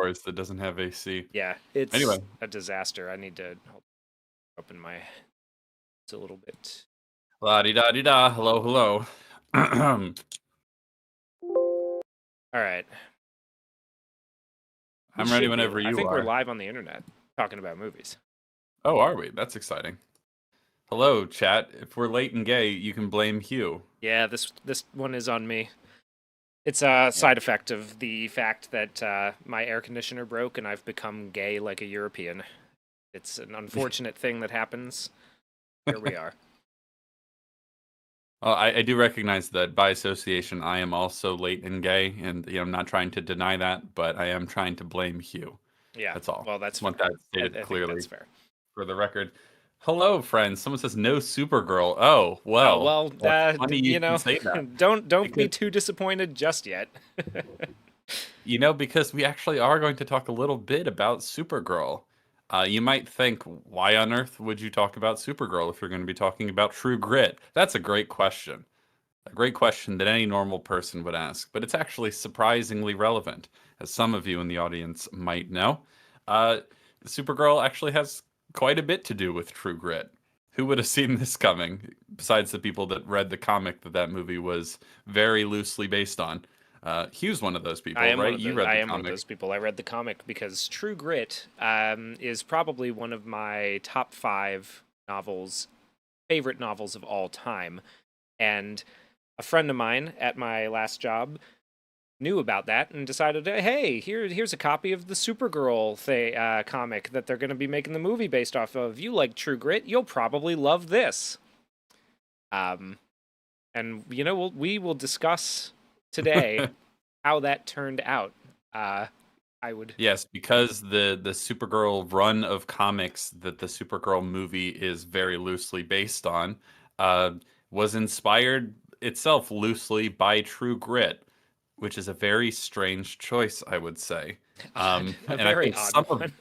indoors that doesn't have AC. Yeah, Anyway, it's a disaster. I need to open my it's a little bit. la di da di da. Hello, hello. I'm All right, we ready should be. whenever I you think we're are. live on the internet talking about movies. Oh, are we? That's exciting. Hello, chat. If we're late and gay, you can blame Hugh. Yeah, this one is on me. It's a Yeah. side effect of the fact that my air conditioner broke and I've become gay like a European. It's an unfortunate thing that happens. Here we are. Well, I do recognize that by association, I am also late and gay, and I'm not trying to deny that, but I am trying to blame Hugh. Yeah, That's all. well, that's Just fair. want that stated I think that's clearly fair. for the record. Hello, friends. Someone says no Supergirl. Oh, Oh well, well, that's funny you can say that. don't be Because too disappointed just yet. because we actually are going to talk a little bit about Supergirl. You might think, why on earth would you talk about Supergirl if you're going to be talking about True Grit? That's a great question. A great question that any normal person would ask, but it's actually surprisingly relevant, as some of you in the audience might know. Uh, Supergirl actually has quite a bit to do with True Grit. Who would have seen this coming, besides the people that read the comic that that movie was very loosely based on? Hugh's one of those people, right? You read I the am one of comic. those people. I read the comic because True Grit is probably one of my top 5 novels, favorite novels of all time. And a friend of mine at my last job knew about that and decided, hey, here's a copy of the Supergirl comic that they're going to be making the movie based off of. You like True Grit, you'll probably love this. Um, and we will discuss today how that turned out. I would. Yes, because the Supergirl run of comics that the Supergirl movie is very loosely based on uh, was inspired itself loosely by True Grit, which is a very strange choice, I would say. A And I very think odd one.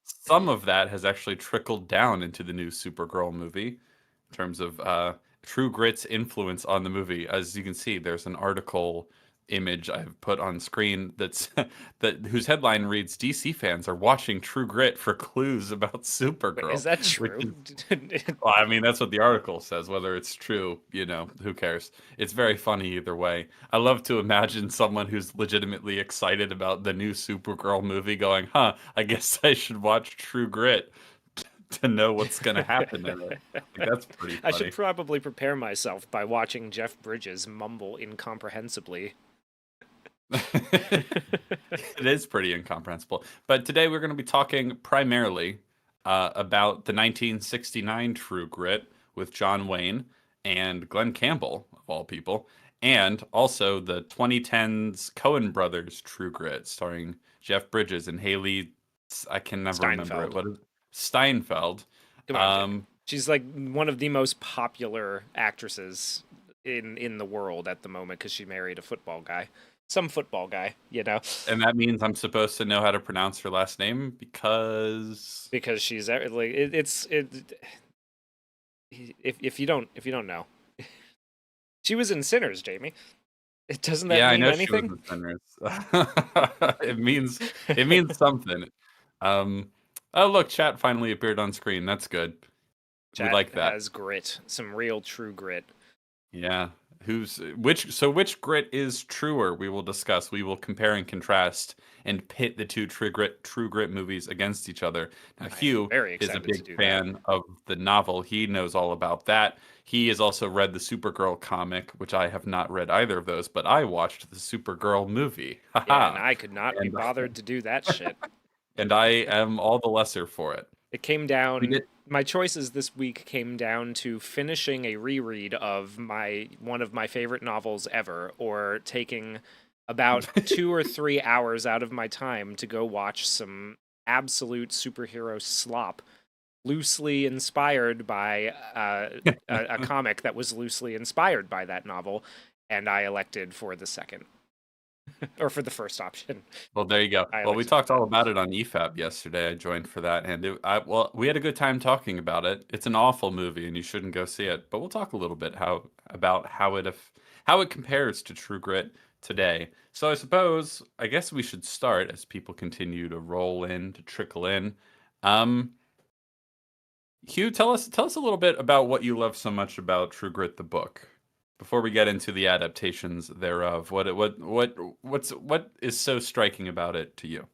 some of that has actually trickled down into the new Supergirl movie in terms of True Grit's influence on the movie. As you can see, there's an article image I've put on screen that's that whose headline reads DC fans are watching True Grit for clues about Wait, is Supergirl, that which true? is well, I mean that's what the article says. Whether it's true, who cares? It's very funny either way. I love to imagine someone who's legitimately excited about the new Supergirl movie going, "Huh, I guess I should watch True Grit to know what's going to happen in it." Like, that's pretty I should funny. probably prepare myself by watching Jeff Bridges mumble incomprehensibly. It is pretty incomprehensible. But today we're going to be talking primarily about the 1969 True Grit with John Wayne and Glenn Campbell, of all people, and also the 2010s Coen Brothers True Grit, starring Jeff Bridges and Haley. I can never remember it. Steinfeld. What is Steinfeld? Come on, Jamie. Um, She's like one of the most popular actresses in the world at the moment because she married a football guy, some football guy. and that means I'm supposed to know how to pronounce her last name because Because she's like if you don't know, she was in Sinners, Jamie. It doesn't that yeah, I mean know she was anything? in Sinners. It means something. Um, oh look, chat finally appeared on screen. That's good. We Chat like that. has grit, some real true grit. Yeah. Which grit is truer? We will discuss. We will compare and contrast and pit the two True Grit movies against each other. Now, I am Hugh very is a excited to big do that. fan of the novel. He knows all about that. He has also read the Supergirl comic, which I have not read either of those, but I watched the Supergirl movie. Yeah, and Haha. I could not be And bothered to do that shit. and I am all the lesser for it. It came We down. did My choices this week came down to finishing a reread of my one of my favorite novels ever, or taking about 2 or 3 hours out of my time to go watch some absolute superhero slop, loosely inspired by a comic that was loosely inspired by that novel, and I elected for the second, or for the first option. Well, there you go. I Well, we elected for talked that. all about it on EFAP yesterday. I joined for that, and we had a good time talking about it. It's an awful movie, and you shouldn't go see it. But we'll talk a little bit how it compares to True Grit today. So I guess we should start as people continue to roll in, to trickle in. Um, Hugh, tell us a little bit about what you love so much about True Grit, the book, before we get into the adaptations thereof. What is so striking about it to you?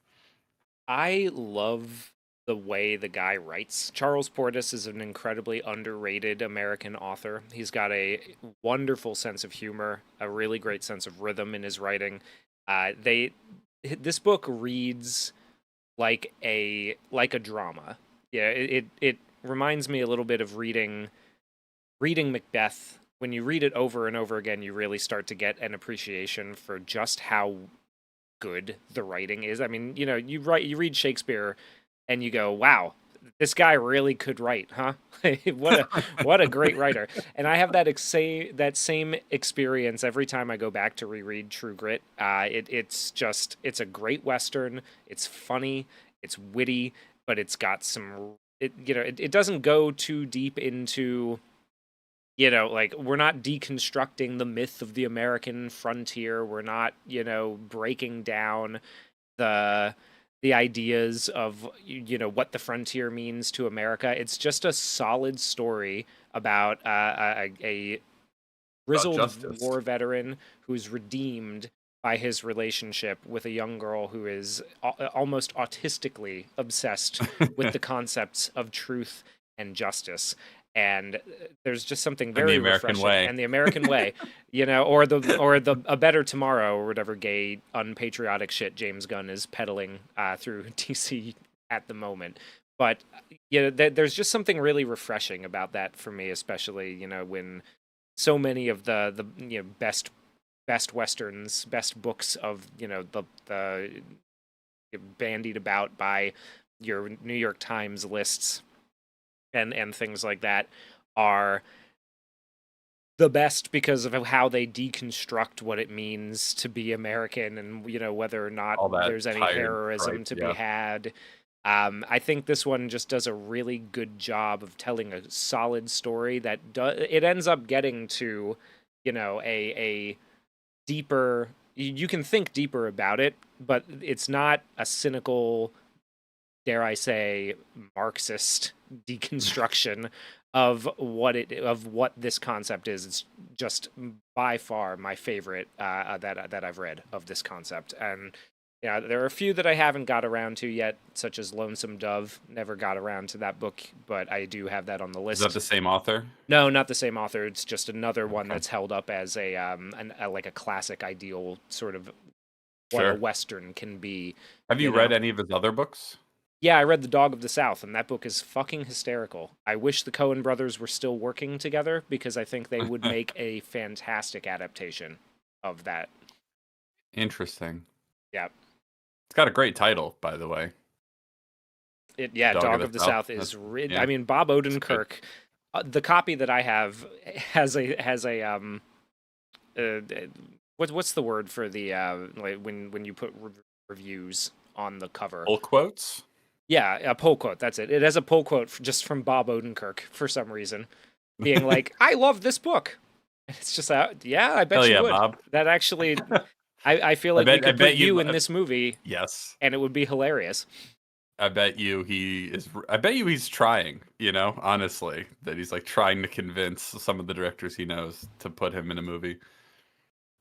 I love the way the guy writes. Charles Portis is an incredibly underrated American author. He's got a wonderful sense of humor, a really great sense of rhythm in his writing. This book reads like a drama. Yeah, it reminds me a little bit of reading Macbeth. When you read it over and over again, you really start to get an appreciation for just how good the writing is. I mean, you read Shakespeare and you go, "Wow, this guy really could write, huh?" What a great writer. And I have that same experience every time I go back to reread True Grit. It's a great western. It's funny, it's witty, but it's got it doesn't go too deep into, like, we're not deconstructing the myth of the American frontier. We're not, breaking down the ideas of, what the frontier means to America. It's just a solid story about a About grizzled justice. war veteran who's redeemed by his relationship with a young girl who is almost autistically obsessed with the concepts of truth and justice. And there's just something And the very American refreshing, way. and the American way, or the a better tomorrow, or whatever gay unpatriotic shit James Gunn is peddling through DC at the moment. But there's just something really refreshing about that for me, especially when so many of the best westerns, best books of the bandied about by your New York Times lists and things like that are the best because of how they deconstruct what it means to be American, and whether or not All that there's any tired heroism tripe, to be yeah. had. I think this one just does a really good job of telling a solid story that it ends up getting to, a deeper. You can think deeper about it, but it's not a cynical, dare I say, Marxist deconstruction of what this concept is. It's just by far my favorite that I've read of this concept. And yeah, there are a few that I haven't got around to yet, such as Lonesome Dove. Never got around to that book, but I do have that on the Is that list. the same author? No, not the same author. It's just another one Okay. that's held up as like a classic ideal sort of what a Sure. western can be. Have You you read know. any of his other books? Yeah, I read The Dog of the South, and that book is fucking hysterical. I wish the Coen brothers were still working together because I think they would make a fantastic adaptation of that. Interesting. Yeah. It's got a great title, by the way. Yeah, Dog of Dog the of the South. South is Yeah, I mean, Bob it's good. Odenkirk, the copy that I have has a uh, what's the word for the like when you put reviews on the cover? Full quotes? Yeah, a pull quote. That's it. It has a pull quote just from Bob Odenkirk for some reason, being like, "I love this book." And it's just, yeah, I Hell bet you yeah, would. Bob. That actually, I feel like we I could put bet you you in this movie, yes. and it would be hilarious. I bet you I bet you he's trying, honestly, that he's like trying to convince some of the directors he knows to put him in a movie.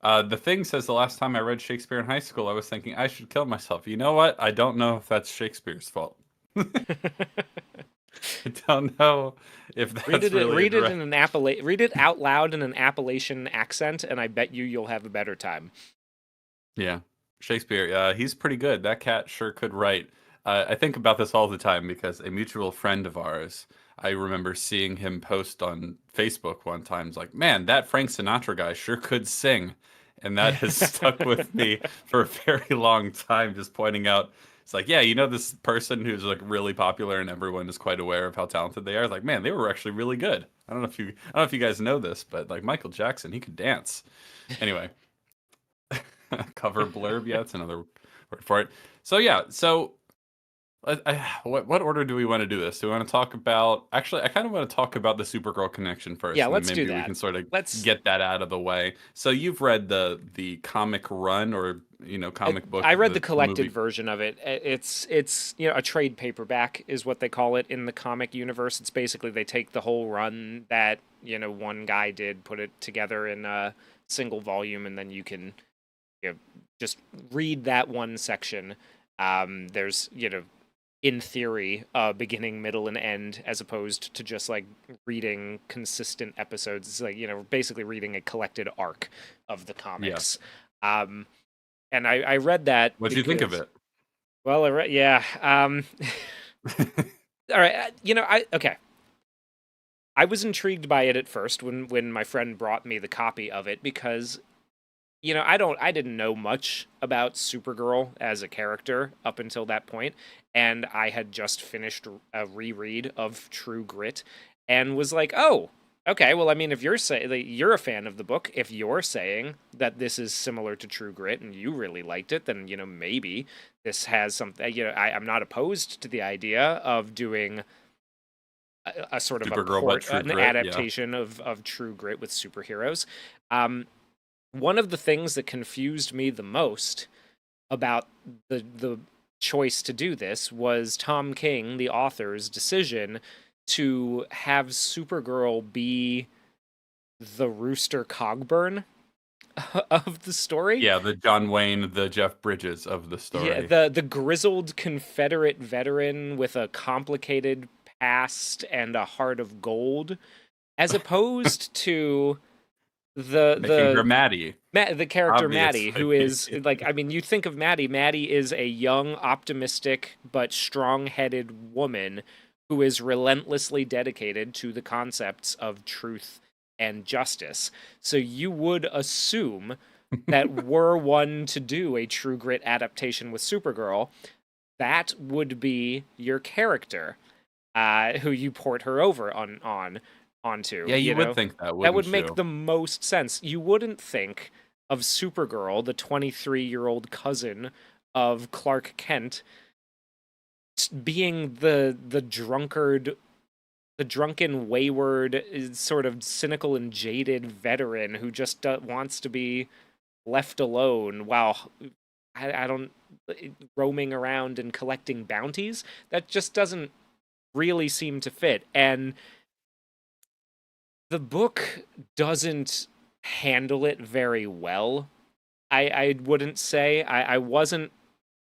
The Thing says the last time I read Shakespeare in high school, I was thinking I should kill myself. You know what? I don't know if that's Shakespeare's fault. I don't know if that's really a Read it direct. in an read it out loud in an Appalachian accent, and I bet you'll have a better time. Yeah, Shakespeare. He's pretty good. That cat sure could write. I think about this all the time because a mutual friend of ours, I remember seeing him post on Facebook one time. It's like, man, that Frank Sinatra guy sure could sing, and that has stuck with me for a very long time. Just pointing out, it's like, yeah, this person who's like really popular and everyone is quite aware of how talented they are. It's like, man, they were actually really good. I don't know if you guys know this, but like Michael Jackson, he could dance. Anyway. Cover blurb. Yeah, that's another word for it. So yeah, so What order do we want to do this? Do we want to talk about? Actually, I kind of want to talk about the Supergirl connection first, Yeah, and then let's do maybe we that. can sort of Let's get that out of the way. So you've read the comic run, or comic book, I read the the collected movie. version of it. It's a trade paperback is what they call it in the comic universe. It's basically they take the whole run that one guy did, put it together in a single volume, and then you can just read that one section. There's in theory beginning, middle, and end, as opposed to just like reading consistent episodes. It's like basically reading a collected arc of the Yeah. comics. Um, and I read that What do you think of because, it? well, I read, yeah. All right, I okay. I was intrigued by it at first when my friend brought me the copy of it because I didn't know much about Supergirl as a character up until that point, and I had just finished a reread of True Grit and was like, "Oh, okay, well, I mean, if you're saying like, you're a fan of the book, if you're saying that this is similar to True Grit and you really liked it, then maybe this has something. I'm not opposed to the idea of doing a sort of a Supergirl, but port, True an Grit. Yeah. adaptation of True Grit with superheroes." Um, One of the things that confused me the most about the choice to do this was Tom King, the author's decision to have Supergirl be the Rooster Cogburn of the story. Yeah, the John Wayne, the Jeff Bridges of the Yeah, story. the grizzled Confederate veteran with a complicated past and a heart of gold, as opposed to the Making her the Maddie, The character Maddie, obviously. who is like, I mean, you think of Maddie. Maddie is a young, optimistic, but strong headed woman who is relentlessly dedicated to the concepts of truth and justice. So you would assume that were one to do a True Grit adaptation with Supergirl, that would be your character, who you port her over onto. Yeah, you would think that, That would wouldn't make you? the most sense. You wouldn't think of Supergirl, the 23-year-old cousin of Clark Kent, being the drunken, wayward, sort of cynical and jaded veteran who just wants to be left alone while I don't roaming around and collecting bounties. That just doesn't really seem to fit. And the book doesn't handle it very well. I wouldn't say. I wasn't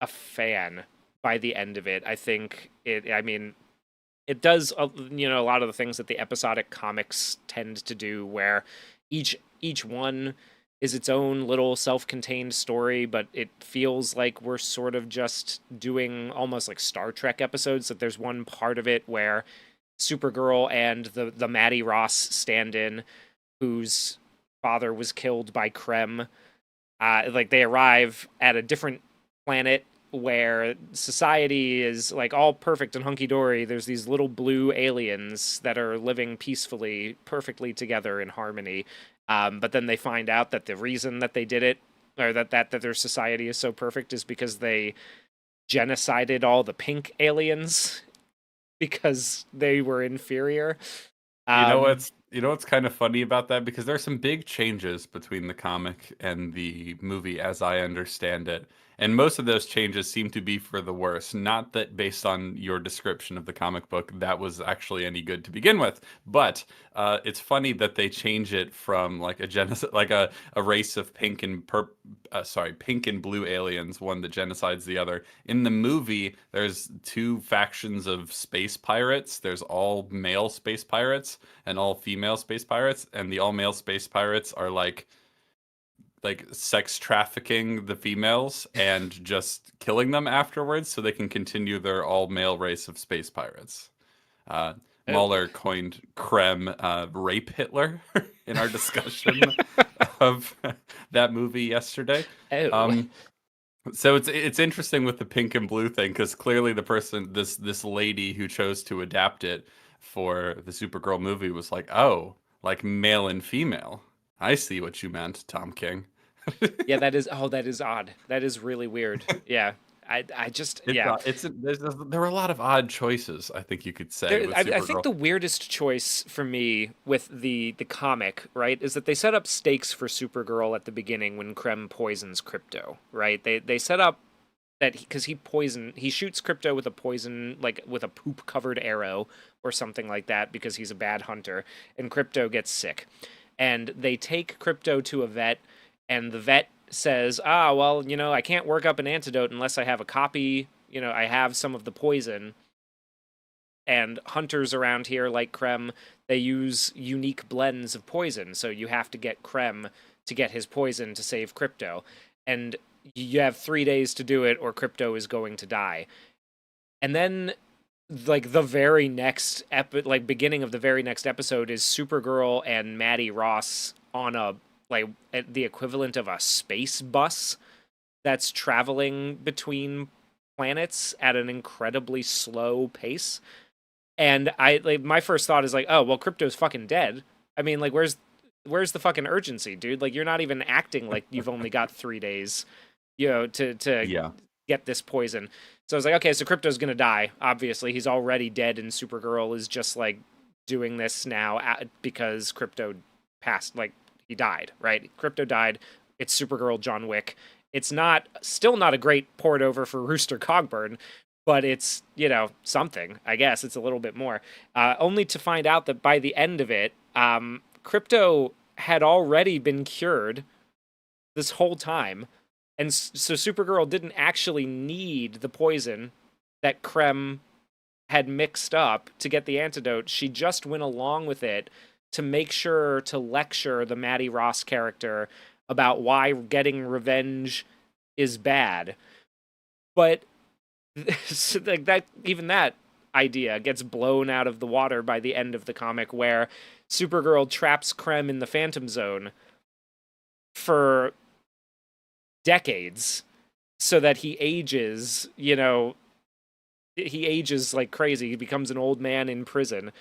a fan by the end of it. I think I mean, it does a lot of the things that the episodic comics tend to do, where each one is its own little self-contained story, but it feels like we're sort of just doing almost like Star Trek episodes. That there's one part of it where Supergirl and the Maddie Ross stand-in, whose father was killed by Krem, like they arrive at a different planet where society is like all perfect and hunky dory. There's these little blue aliens that are living peacefully, perfectly together in harmony. But then they find out that the reason that they did it, or that their society is so perfect, is because they genocided all the pink aliens because they were inferior. You know Um, what's kind of funny about that, because there are some big changes between the comic and the movie as I understand it. And most of those changes seem to be for the worse. Not that based on your description of the comic book that was actually any good to begin with, but it's funny that they change it from like a genocide, like a race of pink and blue aliens, one that genocides the other. In the movie, there's two factions of space pirates. There's all male space pirates and all female space pirates, and the all male space pirates are like sex trafficking the females and just killing them afterwards so they can continue their all male race of space pirates. Uh, oh. Mahler coined Krem rape Hitler in our discussion of that movie yesterday. Oh. Um, so it's interesting with the pink and blue thing, because clearly the person, this lady who chose to adapt it for the Supergirl movie, was like, oh, like male and female. I see what you meant, Tom King. Yeah, that is odd. That is really weird. Yeah. I just It's yeah. there were a lot of odd choices, I think you could say, with I think Supergirl. the weirdest choice for me with the comic, right, is that they set up stakes for Supergirl at the beginning when Krem poisons Crypto, right? They set up that because he shoots Crypto with a poison, like with a poop covered arrow or something like that, because he's a bad hunter, and Crypto gets sick, and they take Crypto to a vet, and the vet says, ah, well, I can't work up an antidote unless I have a copy. I have some of the poison, and hunters around here like Krem, they use unique blends of poison, so you have to get Krem to get his poison to save Crypto, and you have 3 days to do it or Crypto is going to die. And then like the very next like beginning of the very next episode is Supergirl and Maddie Ross on a like the equivalent of a space bus that's traveling between planets at an incredibly slow pace. And I like my first thought is like, oh well, Crypto's fucking dead. I mean, like, where's the fucking urgency, dude? Like, you're not even acting like you've only got 3 days, to Yeah. get this poison. So I was like, okay, so Crypto's gonna die. Obviously, he's already dead, and Supergirl is just like doing this now because Crypto passed. Like, he died, right? Crypto died. It's Supergirl, John Wick. It's still not a great port over for Rooster Cogburn, but it's something. I guess it's a little bit more. Only to find out that by the end of it, Crypto had already been cured this whole time, and so Supergirl didn't actually need the poison that Krem had mixed up to get the antidote. She just went along with it to make sure to lecture the Maddie Ross character about why getting revenge is bad. But so like that, even that idea gets blown out of the water by the end of the comic, where Supergirl traps Krem in the Phantom Zone for decades so that he ages, he ages like crazy. He becomes an old man in prison.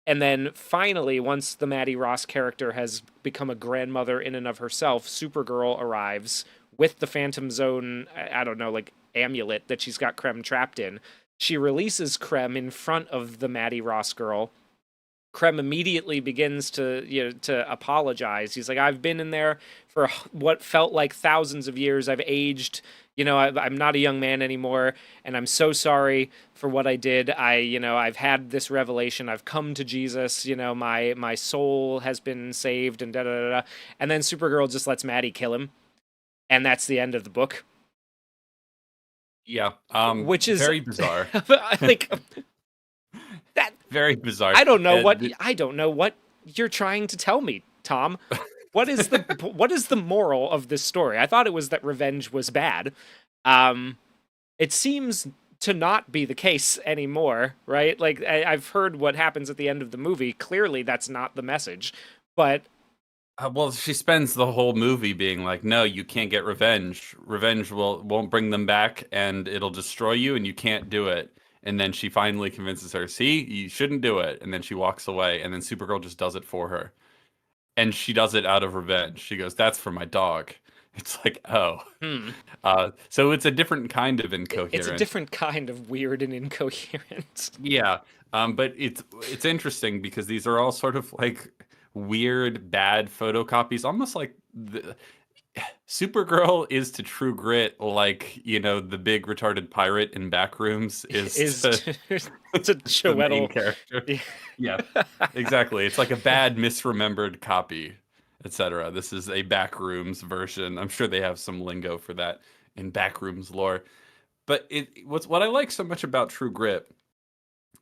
And then finally, once the Maddie Ross character has become a grandmother in and of herself, Supergirl arrives with the Phantom Zone, I don't know, like amulet that she's got Krem trapped in. She releases Krem in front of the Maddie Ross girl. Krem immediately begins to apologize. He's like, I've been in there for what felt like thousands of years. I've aged. I'm not a young man anymore, and I'm so sorry for what I did. I've had this revelation. I've come to Jesus. My soul has been saved, and da da da da. And then Supergirl just lets Maddie kill him, and that's the end of the book. Yeah. Which is very bizarre. like that. Very bizarre. I don't know what you're trying to tell me, Tom. What is the moral of this story? I thought it was that revenge was bad. It seems to not be the case anymore, right? Like I've heard what happens at the end of the movie. Clearly, that's not the message. But well, she spends the whole movie being like, "No, you can't get revenge. Revenge won't bring them back, and it'll destroy you, and you can't do it." And then she finally convinces her, "See, you shouldn't do it." And then she walks away, and then Supergirl just does it for her. And she does it out of revenge. She goes, "That's for my dog." It's like, oh. So it's a different kind of incoherent. It's a different kind of weird and incoherent. Yeah. But it's interesting because these are all sort of like weird, bad photocopies, almost like Supergirl is to True Grit like, the big retarded pirate in Backrooms is to the main Chiwetel character. Yeah, exactly. It's like a bad, misremembered copy, etc. This is a Backrooms version. I'm sure they have some lingo for that in Backrooms lore. But what I like so much about True Grit,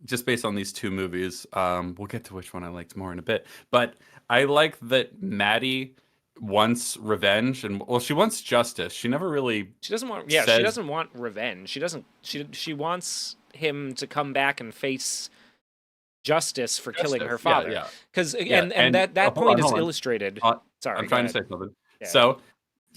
just based on these two movies, we'll get to which one I liked more in a bit. But I like that Maddie wants revenge, and well, she wants justice. She never really. She doesn't want. Yeah, she doesn't want revenge. She doesn't. She wants him to come back and face justice for killing her father. Yeah. Because and that point is illustrated. Sorry, I'm trying to say something. Yeah. So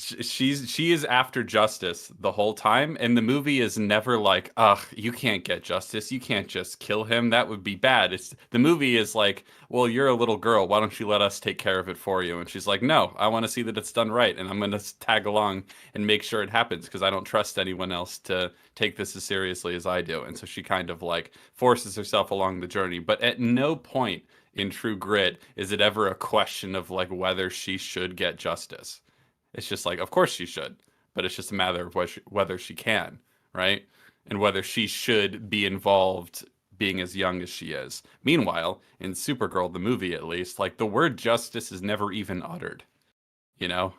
She is after justice the whole time, and the movie is never like, ugh, you can't get justice, you can't just kill him, that would be bad. It's the movie is like, well, you're a little girl, why don't you let us take care of it for you? And she's like, no, I want to see that it's done right, and I'm going to tag along and make sure it happens because I don't trust anyone else to take this as seriously as I do. And so she kind of like forces herself along the journey, but at no point in True Grit is it ever a question of like whether she should get justice. It's just like, of course she should, but it's just a matter of whether she can, right? And whether she should be involved being as young as she is. Meanwhile, in Supergirl, the movie at least, like the word justice is never even uttered, you know?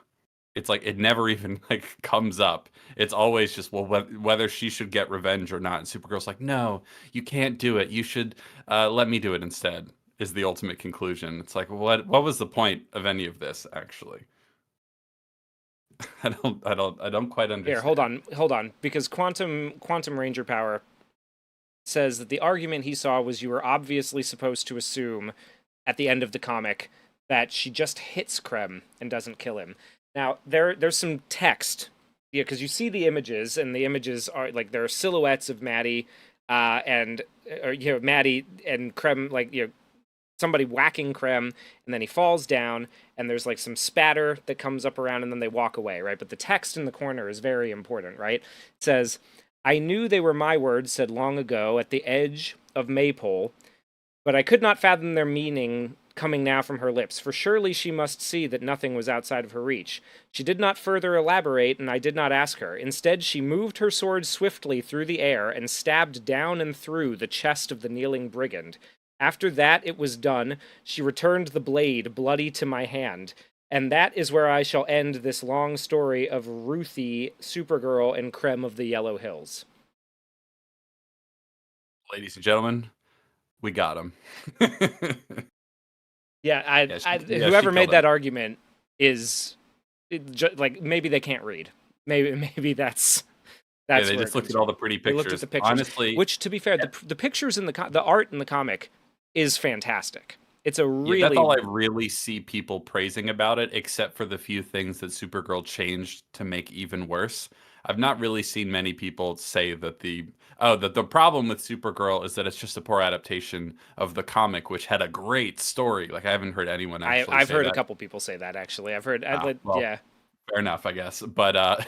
It's like it never even like comes up. It's always just, well, whether she should get revenge or not. And Supergirl's like, no, you can't do it. You should let me do it instead. Is the ultimate conclusion. It's like, what was the point of any of this actually? I don't quite Here, understand. hold on, because Quantum Ranger Power says that the argument he saw was you were obviously supposed to assume at the end of the comic that she just hits Krem and doesn't kill him. Now, there's some text, yeah, because you see the images, and the images are like there are silhouettes of Maddie, and or, you know, Maddie and Krem, like, you know, somebody whacking Krem, and then he falls down, and there's like some spatter that comes up around, and then they walk away, right? But the text in the corner is very important, right? It says, I knew they were my words said long ago at the edge of Maypole, but I could not fathom their meaning coming now from her lips, for surely she must see that nothing was outside of her reach. She did not further elaborate, and I did not ask her. Instead, she moved her sword swiftly through the air and stabbed down and through the chest of the kneeling brigand. After that it was done, she returned the blade bloody to my hand. And that is where I shall end this long story of Ruthie, Supergirl, and Krem of the Yellow Hills. Ladies and gentlemen, we got him. Yeah, Yeah, she whoever made killed him. that argument is like maybe they can't read. Maybe Yeah, that's they where it just looked comes at all from. the pretty They looked at pictures. the pictures, Honestly, which, to be fair, yeah, the pictures in the art in the comic is fantastic. It's a yeah, that's really all I really see people praising about it, except for the few things that Supergirl changed to make even worse. I've not really seen many people say that the problem with Supergirl is that it's just a poor adaptation of the comic, which had a great story. Like I haven't heard anyone actually I've say heard a that. couple people say that actually. I've heard Well, yeah. fair enough, I guess. But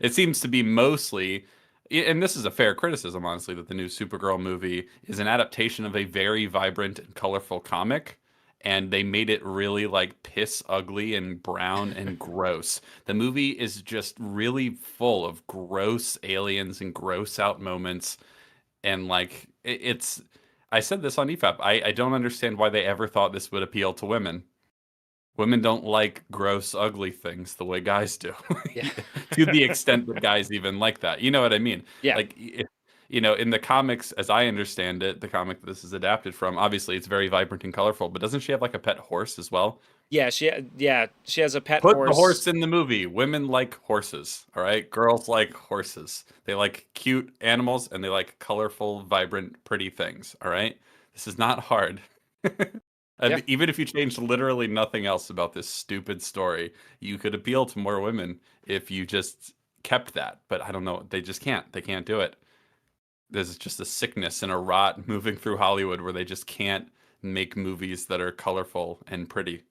it seems to be mostly, and this is a fair criticism, honestly, that the new Supergirl movie is an adaptation of a very vibrant and colorful comic. And they made it really like piss ugly and brown and gross. The movie is just really full of gross aliens and gross out moments. And like, it's, I said this on EFAP. I don't understand why they ever thought this would appeal to women. Women don't like gross, ugly things the way guys do, Yeah. to the extent that guys even like that. You know what I mean? Yeah. Like, you know, in the comics, as I understand it, the comic that this is adapted from, obviously it's very vibrant and colorful, but doesn't she have like a pet horse as well? Yeah, she has a pet Put the horse. horse in the movie. Women like horses, all right? Girls like horses. They like cute animals and they like colorful, vibrant, pretty things, all right? This is not hard. Yeah. And even if you changed literally nothing else about this stupid story, you could appeal to more women if you just kept that. But I don't know. They just can't. They can't do it. There's just a sickness and a rot moving through Hollywood where they just can't make movies that are colorful and pretty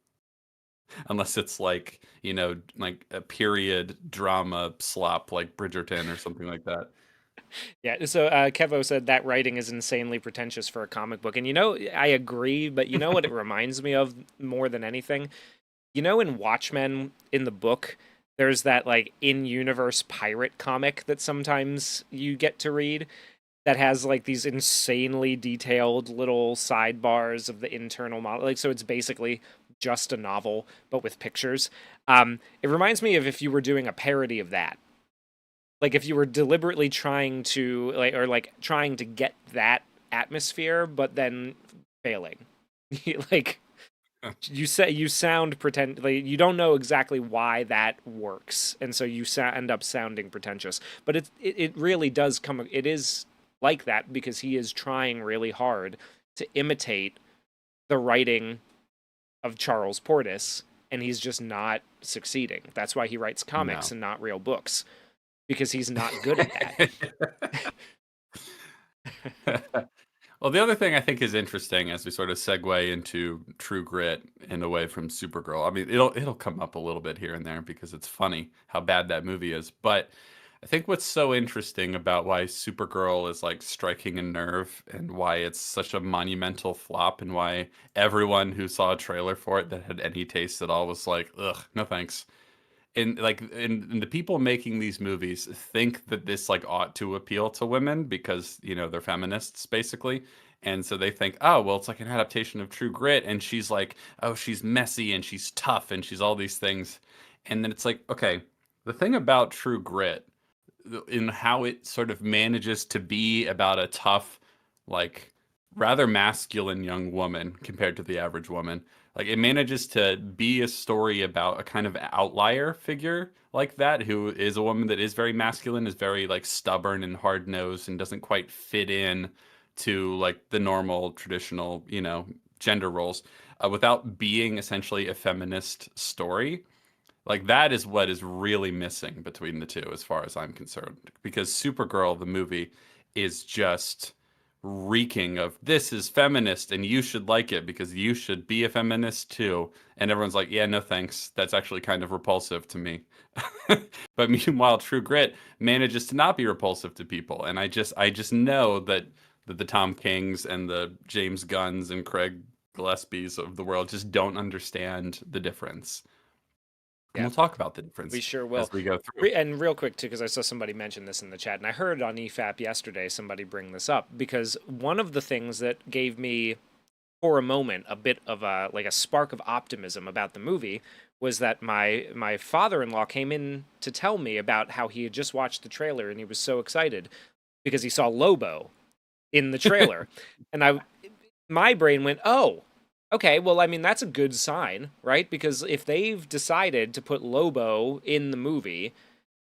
unless it's like, you know, like a period drama slop like Bridgerton or something like that. Yeah, so Kevo said that writing is insanely pretentious for a comic book. And you know, I agree, but you know what it reminds me of more than anything? You know, in Watchmen, in the book, there's that like in-universe pirate comic that sometimes you get to read that has like these insanely detailed little sidebars of the internal model. Like, so it's basically just a novel, but with pictures. It reminds me of if you were doing a parody of that, like if you were deliberately trying to like or like trying to get that atmosphere but then failing. Like you sound pretend, like you don't know exactly why that works, and so you end up sounding pretentious, but it really does come, it is like that because he is trying really hard to imitate the writing of Charles Portis, and he's just not succeeding. That's why he writes comics No. and not real books, because he's not good at that. Well, the other thing I think is interesting as we sort of segue into True Grit and away from Supergirl. I mean, it'll come up a little bit here and there because it's funny how bad that movie is. But I think what's so interesting about why Supergirl is like striking a nerve and why it's such a monumental flop and why everyone who saw a trailer for it that had any taste at all was like, ugh, no thanks. And the people making these movies think that this like ought to appeal to women because they're feminists basically, and so they think, oh well, it's like an adaptation of True Grit, and she's like, oh, she's messy and she's tough and she's all these things. And then it's like, okay, the thing about True Grit in how it sort of manages to be about a tough, like rather masculine young woman compared to the average woman. Like it manages to be a story about a kind of outlier figure like that who is a woman that is very masculine, is very like stubborn and hard-nosed and doesn't quite fit in to like the normal traditional, gender roles, without being essentially a feminist story. Like that is what is really missing between the two, as far as I'm concerned. Because Supergirl, the movie, is just reeking of this is feminist and you should like it because you should be a feminist too. And everyone's like, yeah, no thanks. That's actually kind of repulsive to me. But meanwhile, True Grit manages to not be repulsive to people. And I just know that the Tom Kings and the James Gunns and Craig Gillespies of the world just don't understand the difference. And Yeah, we'll talk about the we difference sure will. as we go through. And real quick too, because I saw somebody mention this in the chat, and I heard on EFAP yesterday somebody bring this up, because one of the things that gave me, for a moment, a bit of a like a spark of optimism about the movie was that my father-in-law came in to tell me about how he had just watched the trailer and he was so excited because he saw Lobo in the trailer. And my brain went, "Oh, okay, well, I mean, that's a good sign, right? Because if they've decided to put Lobo in the movie,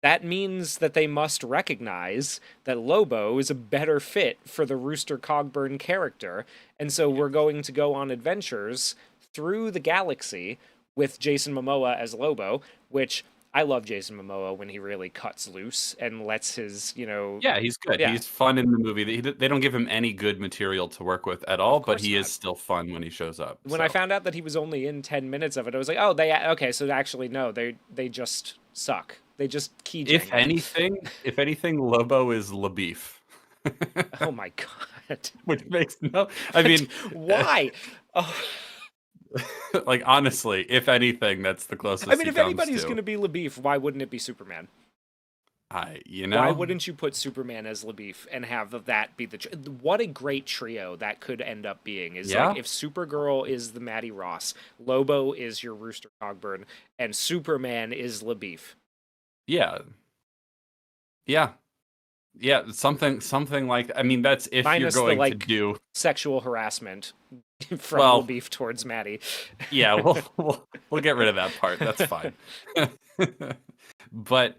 that means that they must recognize that Lobo is a better fit for the Rooster Cogburn character. And so we're going to go on adventures through the galaxy with Jason Momoa as Lobo, which I love Jason Momoa when he really cuts loose and lets his, Yeah, he's good. yeah, He's fun in the movie. They don't give him any good material to work with at of all, but course he is not. still fun when he shows up. When I So, found out that he was only in 10 minutes of it, I was like, "Oh, okay, so actually no, they just suck. They just if keychain." anything, if anything, Lobo is LaBeef, Oh my god. which makes no. I mean, Why? Oh, like honestly, if anything, that's the I closest mean, he if comes anybody's going to. to be LaBeef, why wouldn't it be Superman? I, Why wouldn't you put Superman as LaBeef and have that be what a great trio that could end up being? Is like yeah, if Supergirl is the Maddie Ross, Lobo is your Rooster Cogburn, and Superman is LaBeef. yeah, yeah, yeah. Something like. I mean, that's if you're Minus the going to like do. sexual harassment from Well, LaBeef towards Maddie. yeah, we'll get rid of that part. That's fine. But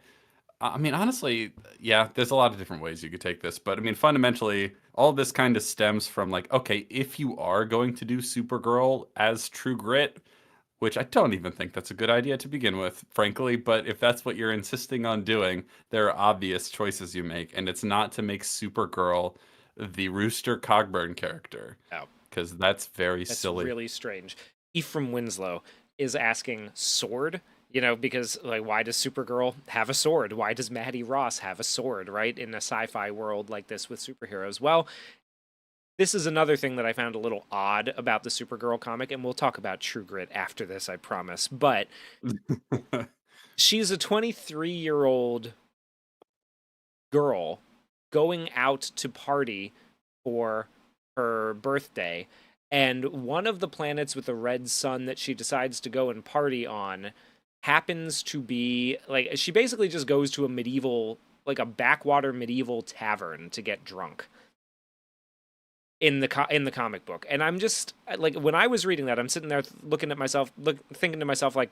I mean, honestly, yeah, there's a lot of different ways you could take this, but I mean, fundamentally, all this kind of stems from like, okay, if you are going to do Supergirl as True Grit, which I don't even think that's a good idea to begin with, frankly, but if that's what you're insisting on doing, there are obvious choices you make, and it's not to make Supergirl the Rooster Cogburn character, Oh, because that's very that's silly. really strange. Ephraim Winslow is asking sword, because like why does Supergirl have a sword? Why does Maddie Ross have a sword, right? In a sci-fi world like this with superheroes. Well, this is another thing that I found a little odd about the Supergirl comic, and we'll talk about True Grit after this, I promise. But she's a 23-year-old girl going out to party for her birthday, and one of the planets with a red sun that she decides to go and party on happens to be like she basically just goes to a medieval, like a backwater medieval tavern to get drunk in the comic book. And I'm just like, when I was reading that, I'm sitting there looking at myself, thinking to myself, like,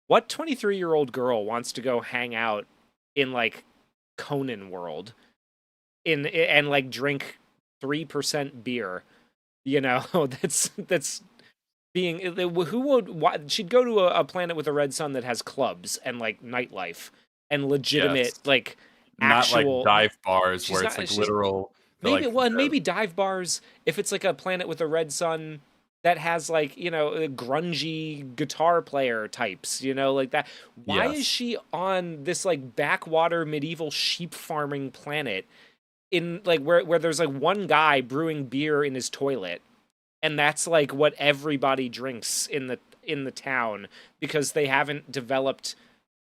what 23-year-old girl wants to go hang out in like Conan world and like drink 3% beer? That's being who would why, she'd go to a planet with a red sun that has clubs and like nightlife and legitimate Yes. like Not like actual. dive bars She's where it's not. like She's literal the maybe like well, and the maybe dive bars if it's like a planet with a red sun that has like grungy guitar player types, like that. Why is yes. she on this like backwater medieval sheep farming planet in like where there's like one guy brewing beer in his toilet, and that's like what everybody drinks in the town because they haven't developed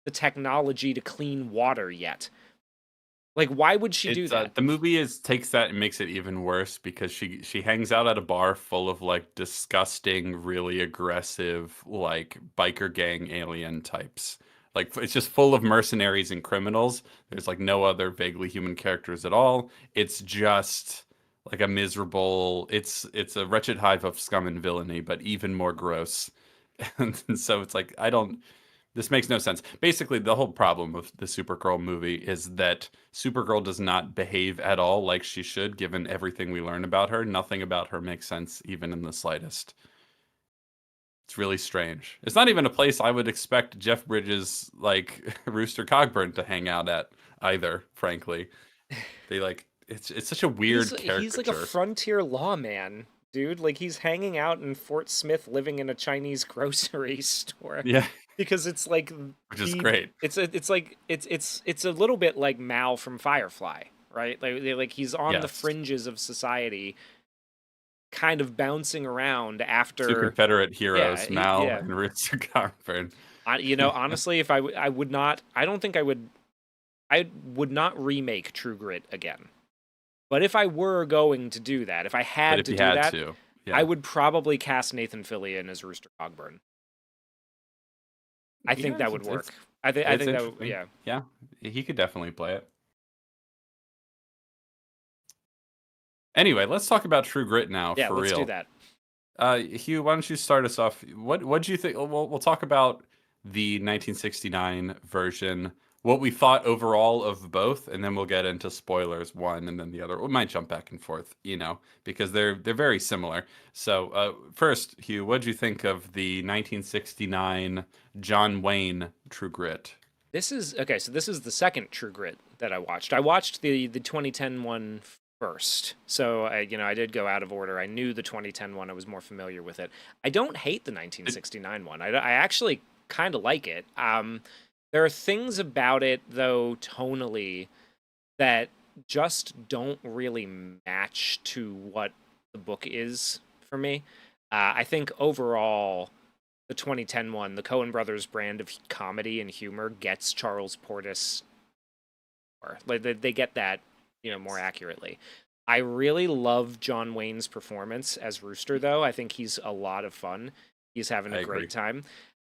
the technology to clean water yet. Like, why would she do It's that? the movie is takes that and makes it even worse because she hangs out at a bar full of like disgusting, really aggressive like biker gang alien types. Like it's just full of mercenaries and criminals. There's like no other vaguely human characters at all. It's just like a miserable it's a wretched hive of scum and villainy, but even more gross. And so it's like I don't this makes no sense. Basically, the whole problem of the Supergirl movie is that Supergirl does not behave at all like she should, given everything we learn about her. Nothing about her makes sense, even in the slightest. It's really strange. It's not even a place I would expect Jeff Bridges, like Rooster Cogburn, to hang out at either. Frankly, they like it's such a He's weird he's like a caricature. frontier lawman, dude. Like he's hanging out in Fort Smith, living in a Chinese grocery store, Yeah, because it's like which is the great. it's like it's a little bit like Mal from Firefly, right? Like he's on the Yes, fringes of society, kind of bouncing around two after. Confederate Yeah, heroes, Mal yeah. and Rooster Cogburn. Honestly, if I would not, I don't think I would not remake True Grit again. But if I were going to do that, if I But had if to you do had that, to, I yeah. would probably cast Nathan Fillion as Rooster Cogburn. I think Yeah, that would work. I it's think that interesting. yeah. Yeah, he could definitely play it. Anyway, let's talk about True Grit now Yeah, for let's do real. that. Hugh, why don't you start us off? What do you think? We'll talk about the 1969 version, what we thought overall of both, and then we'll get into spoilers one and then the other. We might jump back and forth, because they're very similar. So first, Hugh, what do you think of the 1969 John Wayne True Grit? This is okay, so this is the second True Grit that I watched. I watched the 2010 one first. So I did go out of order. I knew the 2010 one. I was more familiar with it. I don't hate the It, 1969 one. I actually kind of like it. There are things about it though tonally that just don't really match to what the book is for me. I think overall, the 2010 one, the Coen Brothers brand of comedy and humor, gets Charles Portis more. Like they get that, more accurately. I really love John Wayne's performance as Rooster, though. I think he's a lot of fun. He's having I a agree. great time.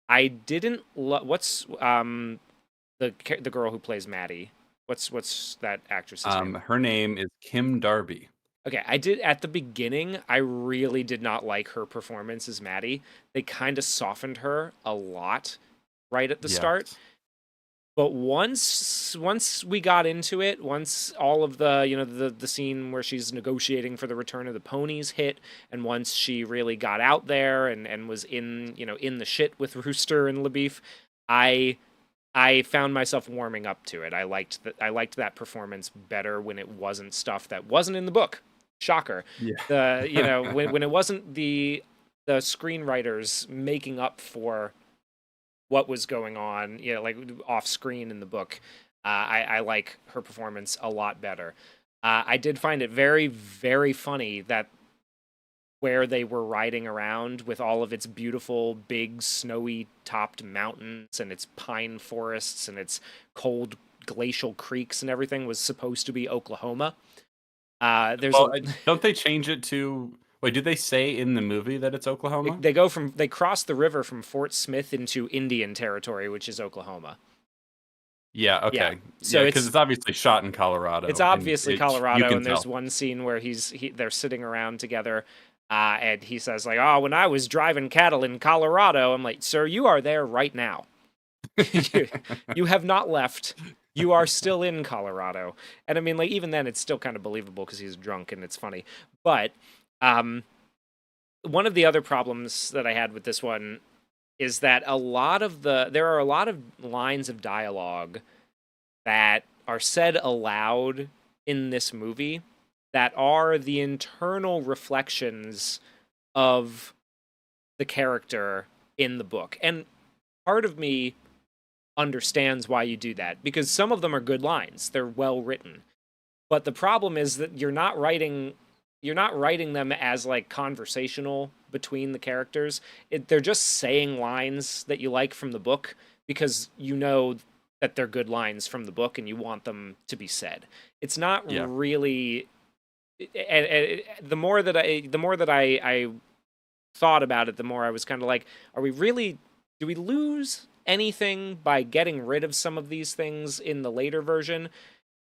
I didn't. What's the girl who plays Maddie? What's that actress's name? Her name is Kim Darby. Okay, I did at the beginning. I really did not like her performance as Maddie. They kind of softened her a lot right at the start. Yes. But once we got into it, once all of the the scene where she's negotiating for the return of the ponies hit, and once she really got out there and was in the shit with Rooster and LaBeef, I I found myself warming up to it. I liked that performance better when it wasn't stuff that wasn't in the book. Shocker. Yeah. When it wasn't the screenwriters making up for what was going on, like off screen in the book. I like her performance a lot better. I did find it very, very funny that where they were riding around with all of its beautiful, big, snowy topped mountains and its pine forests and its cold glacial creeks and everything was supposed to be Oklahoma. There's Well, a don't they change it to? Wait, did they say in the movie that it's Oklahoma? they cross the river from Fort Smith into Indian Territory, which is Oklahoma. Yeah. Yeah. Okay. Yeah, So because it's obviously shot in it's Colorado, and obviously you Colorado, can and there's tell. one scene where they're sitting around together, and he says like, "Oh, when I was driving cattle in Colorado," I'm like, "Sir, you are there right now. you, you have not left. You are still in Colorado." And I mean, like even then, it's still kind of believable because he's drunk and it's funny. But um, one of the other problems that I had with this one is that there are a lot of lines of dialogue that are said aloud in this movie that are the internal reflections of the character in the book. And part of me understands why you do that because some of them are good lines. They're well written. But the problem is that you're not writing them as like conversational between the characters. They're just saying lines that you like from the book because you know that they're good lines from the book and you want them to be said. It's not Yeah. really the more that I thought about it, the more I was kind of like, are we really do we lose anything by getting rid of some of these things in the later version?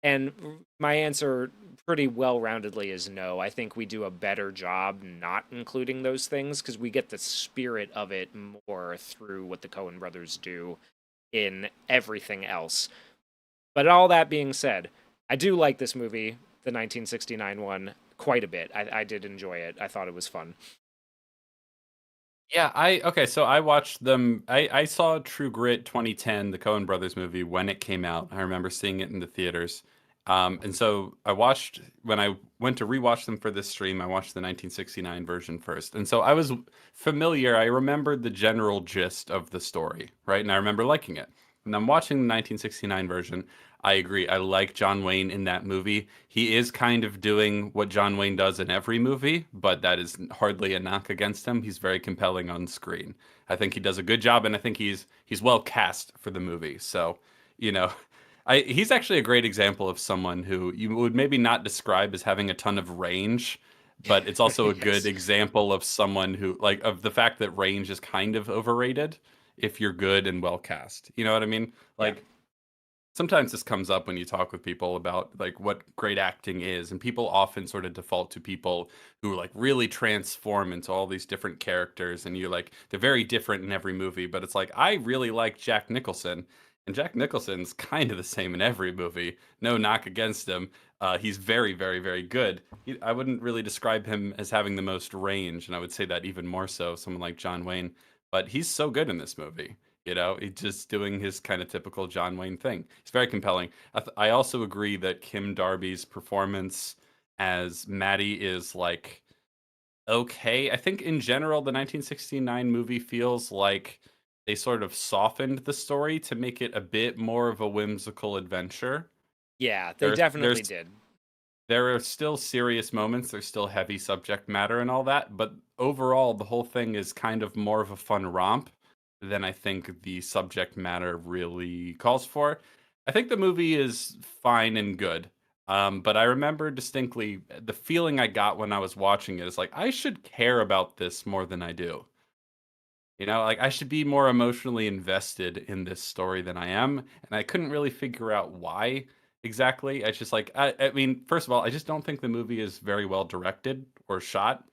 And my answer pretty well roundedly is no. I think we do a better job not including those things because we get the spirit of it more through what the Coen brothers do in everything else. But all that being said, I do like this movie, the 1969 one, quite a bit. I did enjoy it. I thought it was fun. Yeah, so I watched them. I saw True Grit 2010, the Coen Brothers movie, when it came out. I remember seeing it in the theaters. And so I watched when I went to rewatch them for this stream, I watched the 1969 version first. And so I was familiar. I remembered the general gist of the story, right? And I remember liking it. And I'm watching the 1969 version. I agree. I like John Wayne in that movie. He is kind of doing what John Wayne does in every movie, but that is hardly a knock against him. He's very compelling on screen. I think he does a good job, and I think he's well cast for the movie. So, you know, he's actually a great example of someone who you would maybe not describe as having a ton of range, but it's also a good Yes. example of someone who like of the fact that range is kind of overrated if you're good and well cast. You know what I mean? Yeah. Like sometimes this comes up when you talk with people about like what great acting is, and people often sort of default to people who like really transform into all these different characters, and you're like they're very different in every movie, but it's like I really like Jack Nicholson, and Jack Nicholson's kind of the same in every movie. No knock against him. He's very, very, very good. I wouldn't really describe him as having the most range, and I would say that even more so someone like John Wayne, but he's so good in this movie. You know, he's just doing his kind of typical John Wayne thing. It's very compelling. I also agree that Kim Darby's performance as Maddie is like okay. I think in general, the 1969 movie feels like they sort of softened the story to make it a bit more of a whimsical adventure. Yeah, they There's definitely there's did. there are still serious moments, there's still heavy subject matter and all that, but overall, the whole thing is kind of more of a fun romp than I think the subject matter really calls for. I think the movie is fine and good, but I remember distinctly the feeling I got when I was watching it is like, I should care about this more than I do. You know, like I should be more emotionally invested in this story than I am, and I couldn't really figure out why exactly. It's just like I mean, first of all, I just don't think the movie is very well directed or shot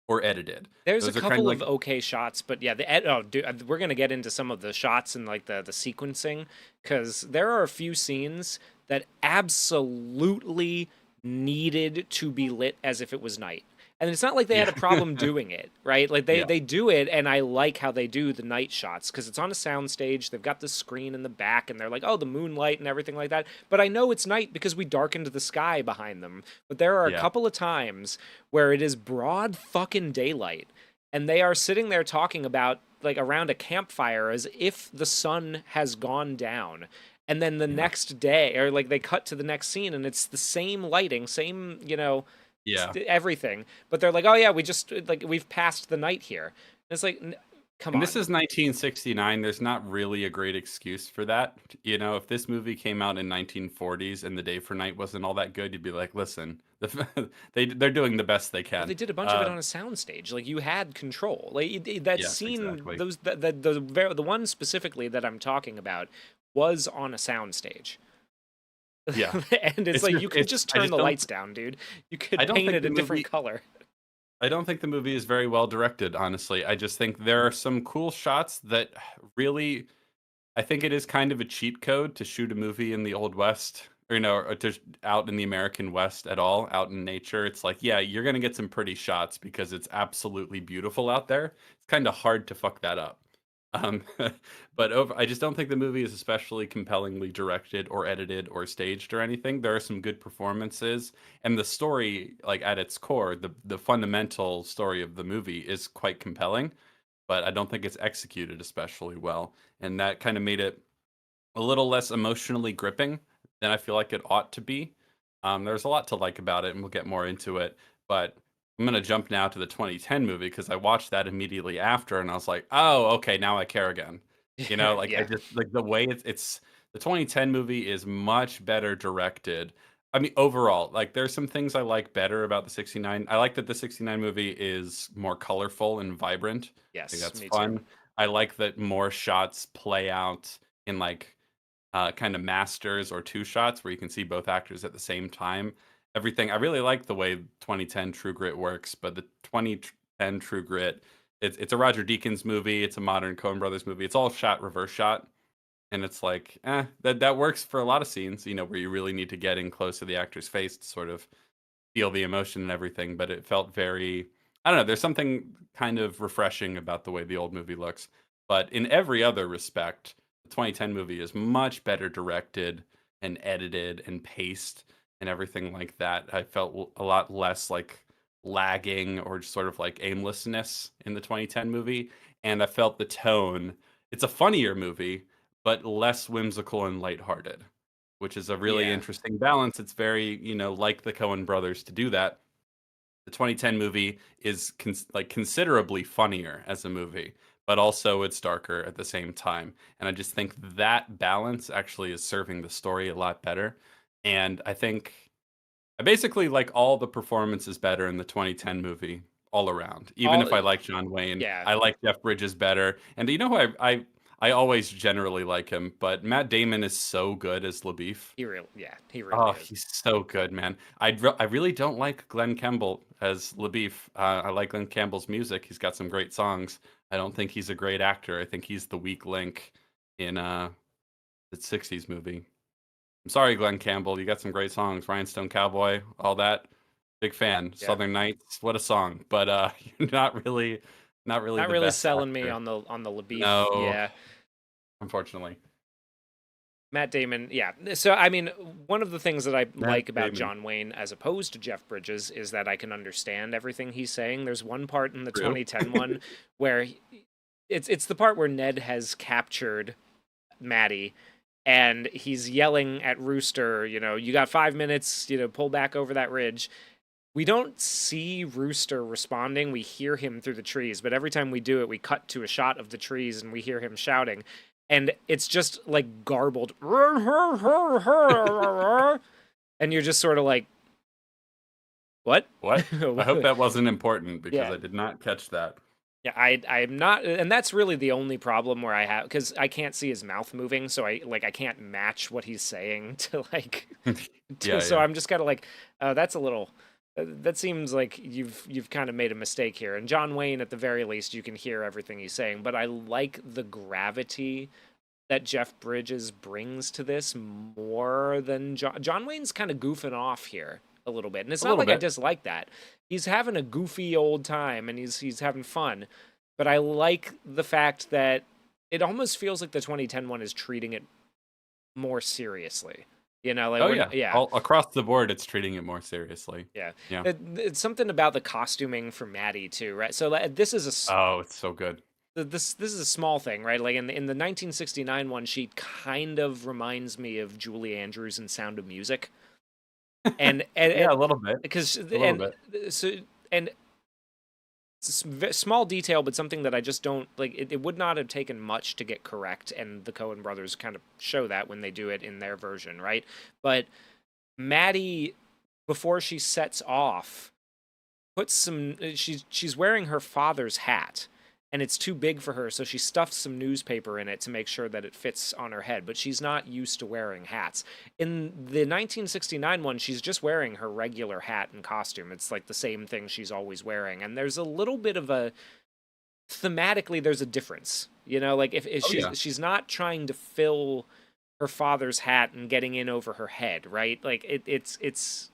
or edited. There's a Those are kind of couple of like okay shots, but yeah, we're gonna get into some of the shots and like the sequencing because there are a few scenes that absolutely needed to be lit as if it was night. And it's not like they had yeah, a problem doing it, right? Like yeah, they do it, and I like how they do the night shots because it's on a soundstage. They've got the screen in the back, and they're like, oh, the moonlight and everything like that. But I know it's night because we darkened the sky behind them. But there are a yeah, couple of times where it is broad fucking daylight and they are sitting there talking about like around a campfire as if the sun has gone down, and then the yeah, next day or like they cut to the next scene and it's the same lighting, same, yeah. everything, but they're like, oh yeah, we just like we've passed the night here, and it's like, come And this on. is 1969. There's not really a great excuse for that. You know, if this movie came out in 1940s and the day for night wasn't all that good, you'd be like, listen, they're doing the best they Well, they can. did a bunch of it Uh, on a soundstage. Like you had control. Like that yes, scene, exactly. those the one specifically that I'm talking about was on a soundstage. Yeah. And it's like you could just I turn just the don't lights down, dude. You I could don't paint think it the a different movie color. I don't think the movie is very well directed, honestly. I just think there are some cool shots that really I think it is kind of a cheat code to shoot a movie in the Old West or, or just out in the American West at all, out in nature, it's like, yeah, you're gonna get some pretty shots because it's absolutely beautiful out there. It's kind of hard to fuck that up. Um, but I just don't think the movie is especially compellingly directed or edited or staged or anything. There are some good performances, and the story, like at its core, the fundamental story of the movie is quite compelling. But I don't think it's executed especially well, and that kind of made it a little less emotionally gripping than I feel like it ought to be. There's a lot to like about it, and we'll get more into it. But I'm gonna jump now to the 2010 movie because I watched that immediately after, and I was like, "Oh, okay, now I care again." Like I Yeah. just like the way it's the 2010 movie is much better directed. I mean, overall, like there's some things I like better about the 69. I like that the 69 movie is more colorful and vibrant. I think Yes, that's me too. fun. I like that more shots play out in like kind of masters or two shots where you can see both actors at the same time. Everything I really like the way 2010 True Grit works, but the 2010 True Grit, it's a Roger Deakins movie, it's a modern Coen Brothers movie. It's all shot reverse shot, and it's like, that works for a lot of scenes, where you really need to get in close to the actor's face to sort of feel the emotion and everything. But it felt very, I don't know. There's something kind of refreshing about the way the old movie looks. But in every other respect, the 2010 movie is much better directed and edited and paced and everything like that. I felt a lot less like lagging or just sort of like aimlessness in the 2010 movie. And I felt the tone. It's a funnier movie, but less whimsical and lighthearted, which is a really Yeah. interesting balance. It's very, like the Coen brothers to do that. The 2010 movie is like considerably funnier as a movie, but also it's darker at the same time. And I just think that balance actually is serving the story a lot better. And I think I basically like all the performances better in the 2010 movie all around. Even All if I like John Wayne, yeah, I like Jeff Bridges better. And you know who I always generally like him, but Matt Damon is so good as LaBeef. he really Oh, is. he's so good, man. I really don't like Glenn Campbell as LaBeef. I like Glenn Campbell's music. He's got some great songs. I don't think he's a great actor. I think he's the weak link in the 60s movie. I'm sorry, Glenn Campbell. You got some great songs. Rhinestone Cowboy, all that. Big fan. Yeah. Southern Nights, what a song. But you're not really Not the really best selling me actor. on the LaBeef. No, Yeah. unfortunately. Matt Damon, yeah. So I mean, one of the things that I Matt like about Damon. John Wayne as opposed to Jeff Bridges is that I can understand everything he's saying. There's one part in the True. 2010 one where it's the part where Ned has captured Maddie and he's yelling at Rooster, you got 5 minutes, pull back over that ridge. We don't see Rooster responding. We hear him through the trees, but every time we do it, we cut to a shot of the trees and we hear him shouting. And it's just like garbled. And you're just sort of like, what? What? I hope that wasn't important because Yeah. I did not catch that. Yeah, I'm not, and that's really the only problem where I have because I can't see his mouth moving, so I can't match what he's saying to like, Yeah, so yeah. I'm just kind of like, that's a little, that seems like you've kind of made a mistake here. And John Wayne, at the very least, you can hear everything he's saying, but I like the gravity that Jeff Bridges brings to this more than John Wayne's kind of goofing off here a little bit. And it's A not little like I bit. dislike that. He's having a goofy old time and he's having fun. But I like the fact that it almost feels like the 2010 one is treating it more seriously. Like Oh we're yeah. not, yeah. All across the board it's treating it more seriously. Yeah. Yeah. It's something about the costuming for Maddie too, right? So this is Oh, it's so good. this is a small thing, right? Like in the 1969 one, she kind of reminds me of Julie Andrews in Sound of Music, and Yeah, a little bit. because A little and bit. so and it's a small detail, but something that I just don't like. It would not have taken much to get correct, and the Coen brothers kind of show that when they do it in their version, right? But Maddie, before she sets off, puts some. She's wearing her father's hat, and it's too big for her, so she stuffs some newspaper in it to make sure that it fits on her head. But she's not used to wearing hats. In the 1969 one, she's just wearing her regular hat and costume. It's like the same thing she's always wearing, and there's a little bit of a thematically there's a difference. Like if Oh yeah. she's not trying to fill her father's hat and getting in over her head, right? Like it's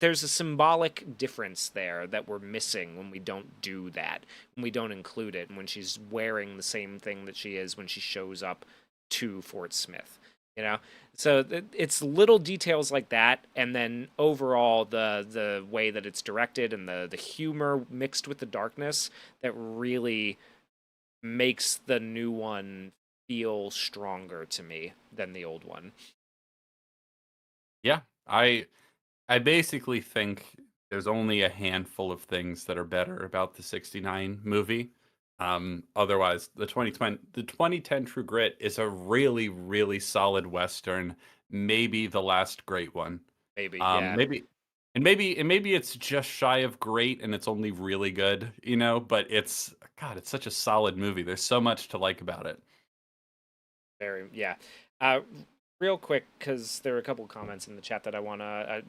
there's a symbolic difference there that we're missing when we don't do that, when we don't include it, and when she's wearing the same thing that she is when she shows up to Fort Smith. You know, so it's little details like that, and then overall the way that it's directed and the humor mixed with the darkness that really makes the new one feel stronger to me than the old one. Yeah, I basically think there's only a handful of things that are better about the 69 movie. Otherwise, the 2010 True Grit is a really, really solid Western, maybe the last great one. Maybe, yeah, Maybe maybe it's just shy of great and it's only really good, but it's God, it's such a solid movie. There's so much to like about it. very, yeah. Uh, Real quick, because there are a couple comments in the chat that I wanna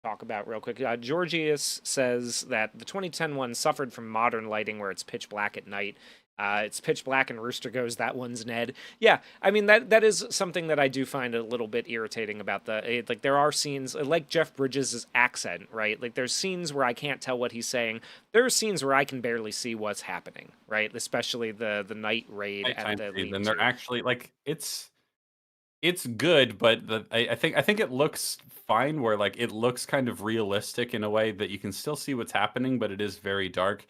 talk about real quick. Georgius says that the 2010 one suffered from modern lighting, where it's pitch black at night. It's pitch black and Rooster goes, that one's Ned. Yeah, I mean that is something that I do find a little bit irritating about like there are scenes like Jeff Bridges' accent, right? Like there's scenes where I can't tell what he's saying. There are scenes where I can barely see what's happening, right? Especially the night raid at Nighttime the scene, lean and they're to. actually like it's good, but I think it looks fine where like it looks kind of realistic in a way that you can still see what's happening, but it is very dark.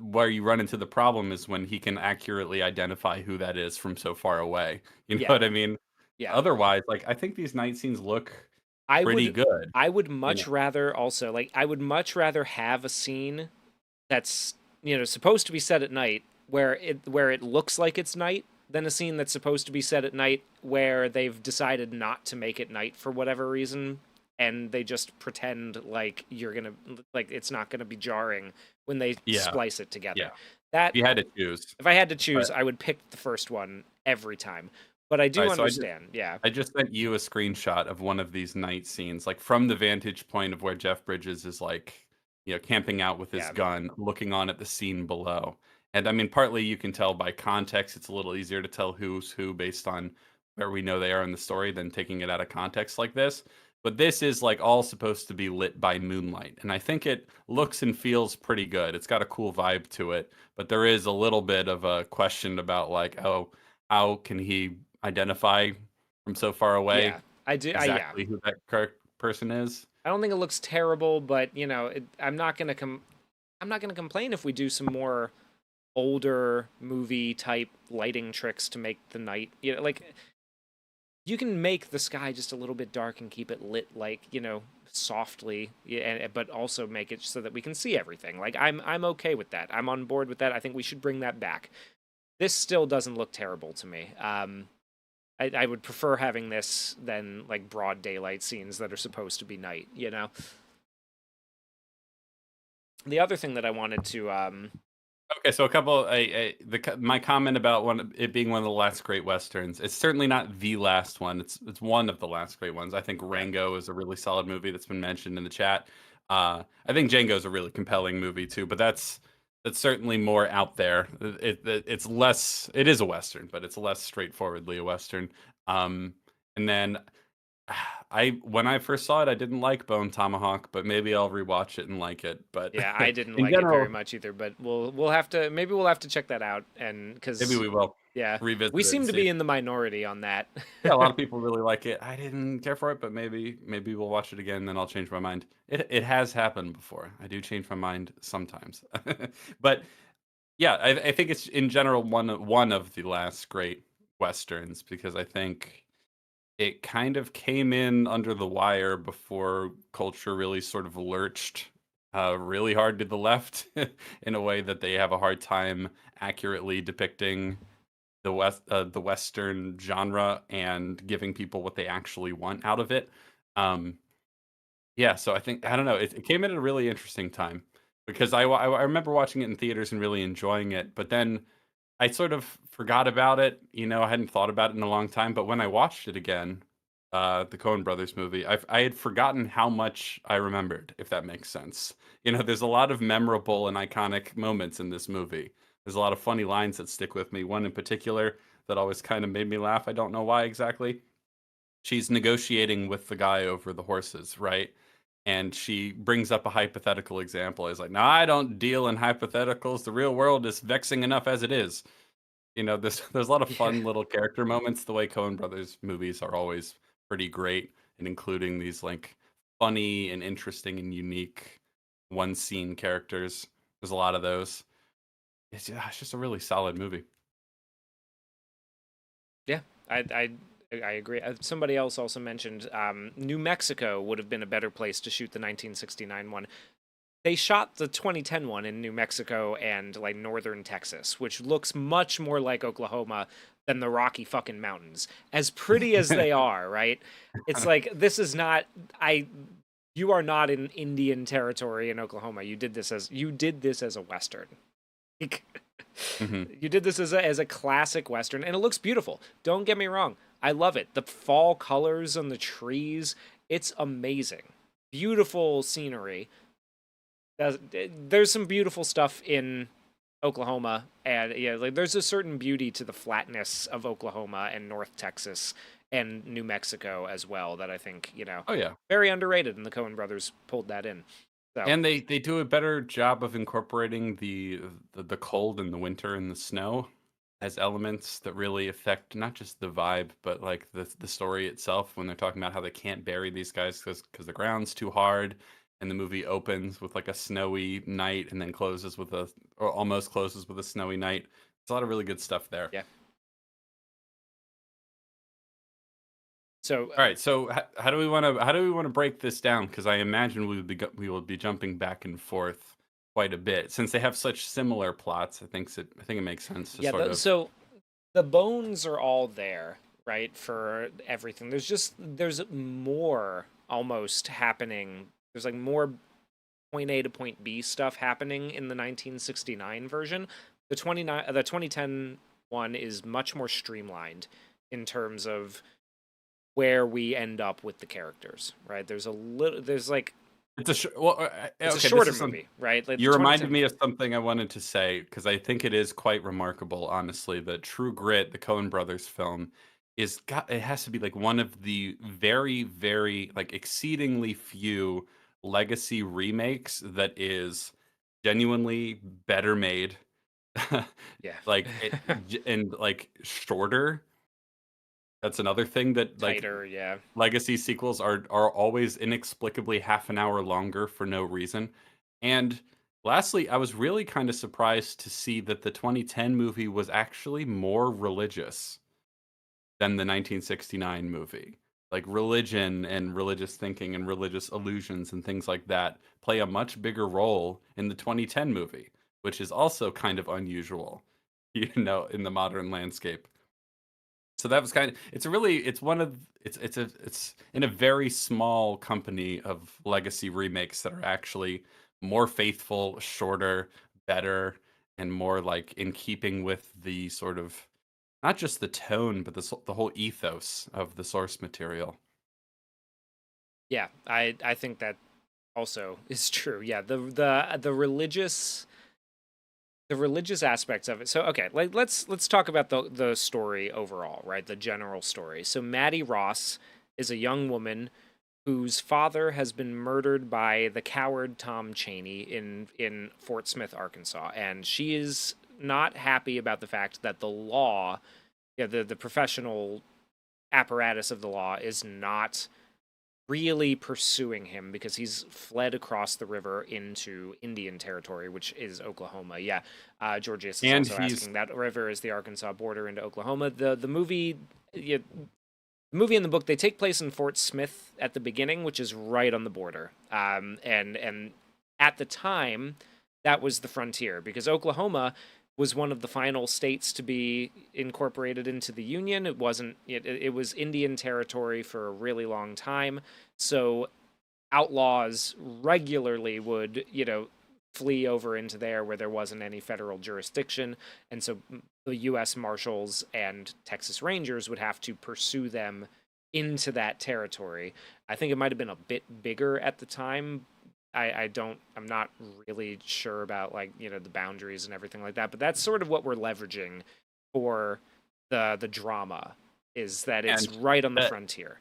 Where you run into the problem is when he can accurately identify who that is from so far away. You know Yeah, what I mean? yeah. Otherwise, like I think these night scenes look I pretty would good. I would You know? much rather also like I would much rather have a scene that's supposed to be set at night where it looks like it's night than a scene that's supposed to be set at night where they've decided not to make it night for whatever reason and they just pretend like like it's not gonna be jarring when they Yeah, splice it yeah. together. If That you had to choose, if I had to but choose, I would pick the first one every time. But I all do right. So I just understand. Yeah. I just sent you a screenshot of one of these night scenes, like from the vantage point of where Jeff Bridges is like, camping out with his Yeah. gun, looking on at the scene below. And I mean, partly you can tell by context, it's a little easier to tell who's who based on where we know they are in the story than taking it out of context like this. But this is like all supposed to be lit by moonlight. And I think it looks and feels pretty good. It's got a cool vibe to it. But there is a little bit of a question about like, oh, how can he identify from so far away Yeah. I do. Yeah. exactly who that correct person is? I don't think it looks terrible, but I'm not gonna complain if we do some more older movie type lighting tricks to make the night. Like you can make the sky just a little bit dark and keep it lit like softly, yeah, but also make it so that we can see everything. Like I'm okay with that. I'm on board with that. I think we should bring that back. This still doesn't look terrible to me. I would prefer having this than like broad daylight scenes that are supposed to be night. The other thing that I wanted to Okay, so a couple. My comment about it being one of the last great westerns. It's certainly not the last one. It's one of the last great ones. I think yeah, Rango is a really solid movie that's been mentioned in the chat. I think Django is a really compelling movie too, but that's certainly more out there. It's less. It is a western, but it's less straightforwardly a western. Um, and then when I first saw it, I didn't like Bone Tomahawk, but maybe I'll rewatch it and like it. But yeah, I didn't in like it very general, much either, but we'll have to maybe we'll have to check that out and maybe because we will yeah, revisit we it and seem to see. be in the minority on that. Yeah, a lot of people really like it. I didn't care for it, but maybe we'll watch it again, and then I'll change my mind. It has happened before. I do change my mind sometimes, but yeah, I think it's in general one of the last great westerns because I think it kind of came in under the wire before culture really sort of lurched really hard to the left in a way that they have a hard time accurately depicting the Western genre and giving people what they actually want out of it. Um, yeah, so I don't know. It came in at a really interesting time because I remember watching it in theaters and really enjoying it, but then I sort of forgot about it. I hadn't thought about it in a long time, but when I watched it again, the Coen Brothers movie, I had forgotten how much I remembered, if that makes sense. There's a lot of memorable and iconic moments in this movie. There's a lot of funny lines that stick with me. One in particular, that always kind of made me laugh. I don't know why exactly. She's negotiating with the guy over the horses, right? And she brings up a hypothetical example. Is like, no, I don't deal in hypotheticals. The real world is vexing enough as it is. There's a lot of Yeah. fun little character moments. The way Coen Brothers movies are always pretty great, and including these like funny and interesting and unique one scene characters. There's a lot of those. It's just a really solid movie. Yeah, I agree. Somebody else also mentioned New Mexico would have been a better place to shoot the 1969 one. They shot the 2010 one in New Mexico and like northern Texas, which looks much more like Oklahoma than the Rocky fucking Mountains. As pretty as they are, right? It's like this is not I you are not in Indian territory in Oklahoma. You did this as a western. Like, Hmm. you did this as a classic western and it looks beautiful. Don't get me wrong. I love it. The fall colors on the trees, it's amazing. Beautiful scenery. There's some beautiful stuff in Oklahoma, and yeah, like there's a certain beauty to the flatness of Oklahoma and North Texas and New Mexico as well that I think Oh yeah, very underrated, and the Coen brothers pulled that in. So and they do a better job of incorporating the cold and the winter and the snow as elements that really affect not just the vibe, but like the story itself. When they're talking about how they can't bury these guys because the ground's too hard, and the movie opens with like a snowy night and then closes with a or almost closes with a snowy night. There's a lot of really good stuff there. yeah. So All right, so how do we want to break this down? Because I imagine we will be jumping back and forth quite a bit since they have such similar plots. I think it makes sense to yeah, sort of. so the bones are all there, right, for everything. There's more almost happening. There's like more point A to point B stuff happening in the 1969 version. The 2010 one is much more streamlined in terms of where we end up with the characters, right? There's like It's a well, it's a okay. This shorter is some. movie, right? Like the You reminded 2010. me of something I wanted to say because I think it is quite remarkable, honestly, that True Grit, the Coen Brothers film, it has to be like one of the very, very like exceedingly few legacy remakes that is genuinely better made, Yeah. like and like shorter. That's another thing that like Tighter, yeah. legacy sequels are always inexplicably half an hour longer for no reason. And lastly, I was really kind of surprised to see that the 2010 movie was actually more religious than the 1969 movie. Like religion and religious thinking and religious illusions and things like that play a much bigger role in the 2010 movie, which is also kind of unusual, in the modern landscape. So that was kind of it's one of it's in a very small company of legacy remakes that are actually more faithful, shorter, better, and more like in keeping with the sort of not just the tone, but the whole ethos of the source material. Yeah, I think that also is true. Yeah, the religious aspects of it. So okay, like let's talk about the story overall, right? The general story. So Maddie Ross is a young woman whose father has been murdered by the coward Tom Cheney in Fort Smith, Arkansas, and she is not happy about the fact that the law, yeah, the professional apparatus of the law is not really pursuing him because he's fled across the river into Indian territory, which is Oklahoma. Yeah, Georgius is And also he's asking that river is the Arkansas border into Oklahoma. The movie, yeah, the movie and the book, they take place in Fort Smith at the beginning, which is right on the border. And at the time, that was the frontier because Oklahoma was one of the final states to be incorporated into the union. It wasn't. It was Indian territory for a really long time. So outlaws regularly would flee over into there where there wasn't any federal jurisdiction, and so the U.S. Marshals and Texas Rangers would have to pursue them into that territory. I think it might have been a bit bigger at the time. I'm not really sure about like the boundaries and everything like that, but that's sort of what we're leveraging for the drama is that it's And right on the that frontier.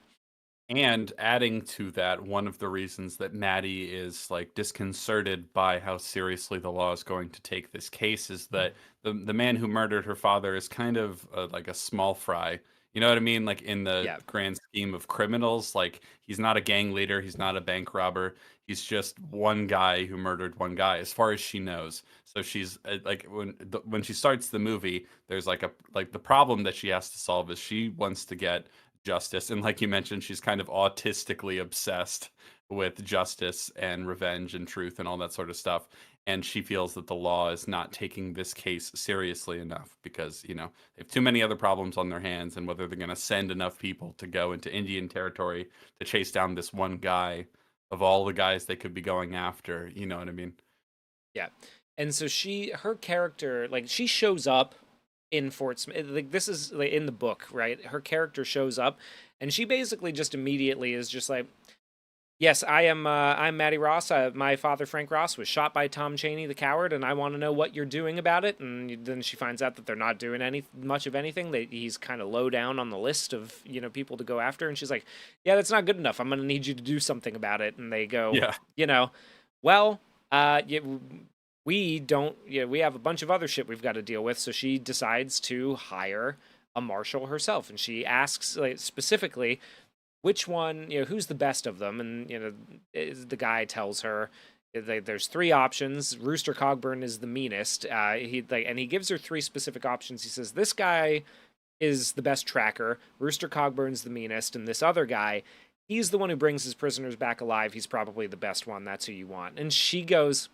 and adding to that, one of the reasons that Maddie is like disconcerted by how seriously the law is going to take this case is that the man who murdered her father is kind of like a small fry. You know what I mean? Like in the Yeah. grand scheme of criminals, like he's not a gang leader, he's not a bank robber. He's just one guy who murdered one guy, as far as she knows. So she's like when she starts the movie, there's like the problem that she has to solve is she wants to get justice. And like you mentioned, she's kind of autistically obsessed with justice and revenge and truth and all that sort of stuff. And she feels that the law is not taking this case seriously enough because, they have too many other problems on their hands, and whether they're going to send enough people to go into Indian territory to chase down this one guy of all the guys they could be going after. You know what I mean? Yeah. And so her character, like she shows up in Fort Smith. Like this is like in the book, right? Her character shows up and she basically just immediately is just like, yes, I'm Maddie Ross. My father, Frank Ross, was shot by Tom Cheney, the coward, and I want to know what you're doing about it. And then she finds out that they're not doing much of anything. That he's kind of low down on the list of people to go after. And she's like, "Yeah, that's not good enough. I'm gonna need you to do something about it." And they go, Yeah. you know, well, yeah, we don't. Yeah, we have a bunch of other shit we've got to deal with. So she decides to hire a marshal herself, and she asks like, specifically which one, who's the best of them, and the guy tells her there's three options. Rooster Cogburn is the meanest. He gives her three specific options. He says this guy is the best tracker. Rooster Cogburn's the meanest, and this other guy, he's the one who brings his prisoners back alive. He's probably the best one. That's who you want. And she goes,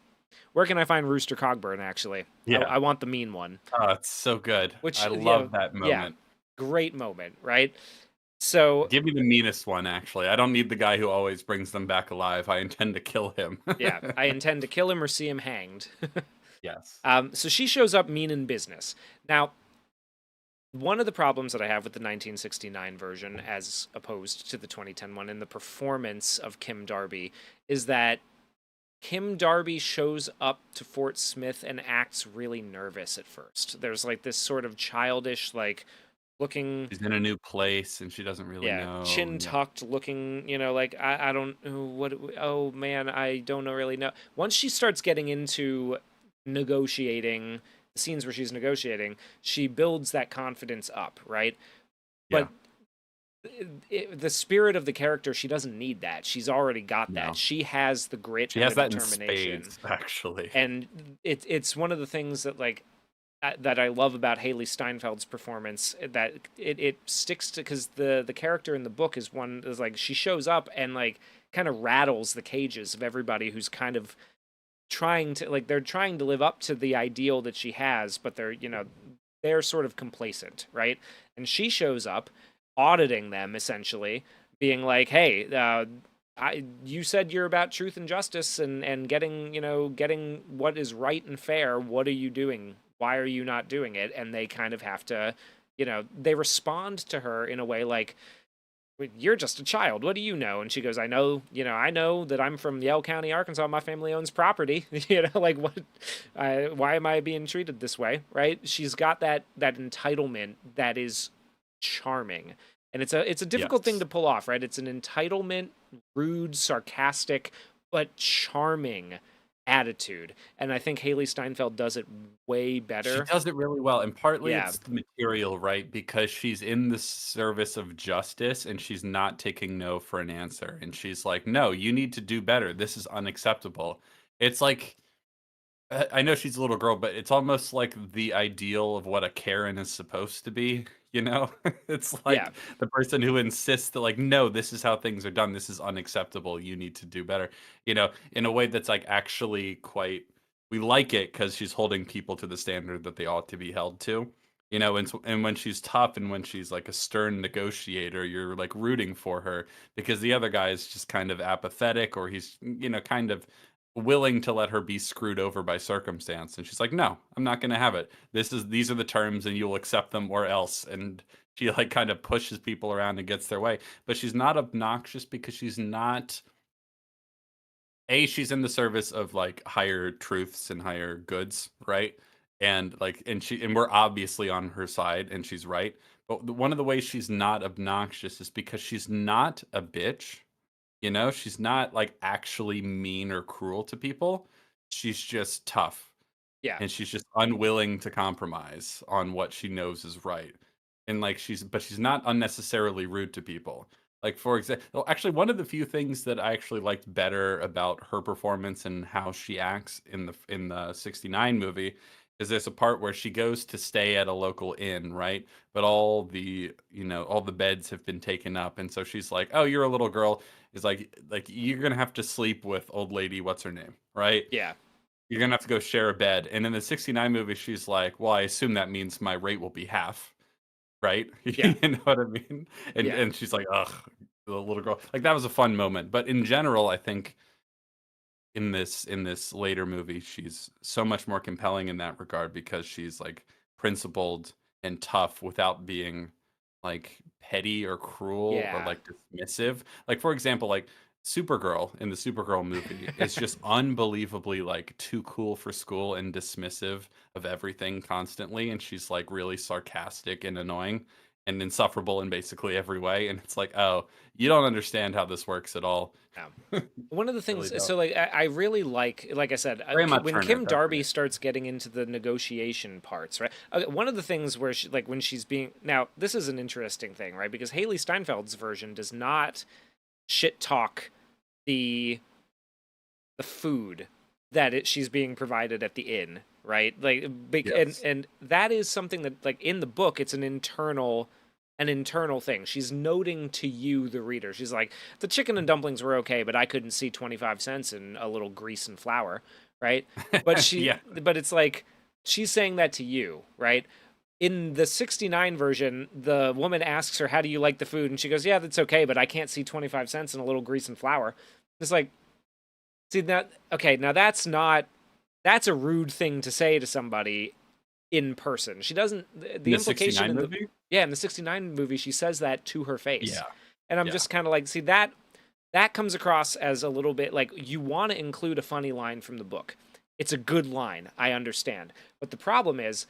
"Where can I find Rooster Cogburn? Actually, Yeah. I want the mean one." Oh, it's so good. Which, I love that yeah, moment. great moment, right? So Give me the meanest one, actually. I don't need the guy who always brings them back alive. I intend to kill him. yeah, I intend to kill him or see him hanged. Yes. So she shows up mean in business. Now, one of the problems that I have with the 1969 version, as opposed to the 2010 one, in the performance of Kim Darby, is that Kim Darby shows up to Fort Smith and acts really nervous at first. There's like this sort of childish, like looking, She's in a new place and she doesn't really yeah, know. chin Yeah. tucked, looking, like I don't know what. Oh man, I don't know really know. Once she starts getting into negotiating, the scenes where she's negotiating, she builds that confidence up, right? Yeah. But the spirit of the character, she doesn't need that. She's already got that. No. She has the grit She and has the that in determination, spades, actually. and it's one of the things that like that I love about Haley Steinfeld's performance, that it sticks to, because the character in the book is like she shows up and like kind of rattles the cages of everybody who's kind of trying to, like, they're trying to live up to the ideal that she has, but they're sort of complacent, right? And she shows up auditing them, essentially being like, hey, you said you're about truth and justice and getting what is right and fair. What are you doing? Why are you not doing it? And they kind of have to, they respond to her in a way like, "You're just a child. What do you know?" And she goes, I know that I'm from Yell County, Arkansas. My family owns property. Like what? Why am I being treated this way? Right? She's got that entitlement that is charming, and it's a difficult thing Yes. to pull off, right? It's an entitlement, rude, sarcastic, but charming attitude, and I think Haley Steinfeld does it way She better. does it really well, and partly Yeah, it's the material, right? Because she's in the service of justice and she's not taking no for an answer. And she's like, "No, you need to do better. This is unacceptable." It's like I know she's a little girl, but it's almost like the ideal of what a Karen is supposed to be, you know? It's yeah, like the person who insists that, like, no, this is how things are done. This is unacceptable. You need to do better, in a way that's like actually quite, we like it because she's holding people to the standard that they ought to be held to. And when she's tough and when she's like a stern negotiator, you're like rooting for her because the other guy is just kind of apathetic, or he's, kind of willing to let her be screwed over by circumstance. And she's like, "No, I'm not going to have it. These are the terms and you'll accept them or else." And she like kind of pushes people around and gets their way. But she's not obnoxious because she's not, she's in the service of like higher truths and higher goods, right? and like and we're obviously on her side and she's right, but one of the ways she's not obnoxious is because she's not a bitch, you know? She's not like actually mean or cruel to people. She's just tough, Yeah. and she's just unwilling to compromise on what she knows is right. And like she's not unnecessarily rude to people. Like for example, actually one of the few things that I actually liked better about her performance and how she acts in the 69 movie is there's a part where she goes to stay at a local inn, right? But all the, all the beds have been taken up, and so she's like, "Oh, you're a little girl." Is like you're going to have to sleep with old lady what's her name, right? Yeah. You're gonna have to go share a bed. And in the 69 movie, she's like, "Well, I assume that means my rate will be half, right?" Yeah. You know what I mean? And Yeah. and she's like, "Ugh, the little girl." Like that was a fun moment. But in general, I think in this later movie, she's so much more compelling in that regard because she's like principled and tough without being like petty or cruel or Yeah. like dismissive. Like for example, like Supergirl in the Supergirl movie is just unbelievably like too cool for school and dismissive of everything constantly, and she's like really sarcastic and annoying and insufferable in basically every way, and it's like, "Oh, you don't understand how this works at all." Yeah. One of the Really things, don't. so like I really like I said, Grandma when Turner, Kim that's her Darby name. starts getting into the negotiation parts, right? One of the things where she, like when she's being, now this is an interesting thing, right? Because Haley Steinfeld's version does not shit talk the food that she's being provided at the inn, right? Like Yes. and that is something that, like, in the book, it's an internal thing. She's noting to you, the reader. She's like, the chicken and dumplings were okay, but I couldn't see 25 cents in a little grease and flour, right? Yeah. But it's like she's saying that to you, right? In the 69 version, the woman asks her, "How do you like the food?" And she goes, "Yeah, that's okay, but I can't see 25 cents in a little grease and flour." It's like, see that, okay, now that's a rude thing to say to somebody in person. She doesn't, In the the implication 69 in the, movie? yeah, in the 69 movie, she says that to her face. Yeah, And I'm yeah. just kind of like, see, that comes across as a little bit like you want to include a funny line from the book. It's a good line, I understand. But the problem is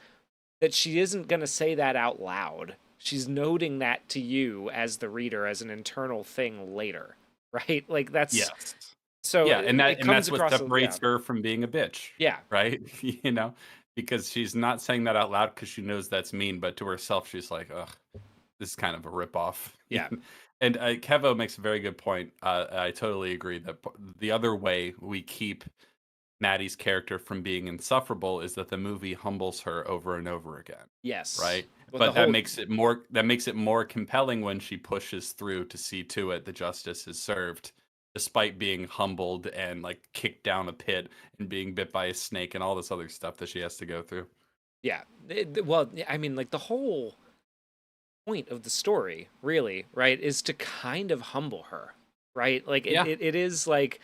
that she isn't going to say that out loud. She's noting that to you as the reader as an internal thing later, right? Like that's, Yes. so Yeah, and it comes that's what across, yeah. separates her from being a bitch, Yeah. right? You know? Because she's not saying that out loud because she knows that's mean, but to herself, she's like, "Ugh, this is kind of a ripoff." Yeah. And, Kevo makes a very good point. I totally agree that the other way we keep Maddie's character from being insufferable is that the movie humbles her over and over again, Yes. right? Well, the But whole, that makes it more compelling when she pushes through to see to it the justice is served, despite being humbled and like kicked down a pit and being bit by a snake and all this other stuff that she has to go through. yeah. Well, I mean, like the whole point of the story, really, right, is to kind of humble her, right? Like Yeah, it is like,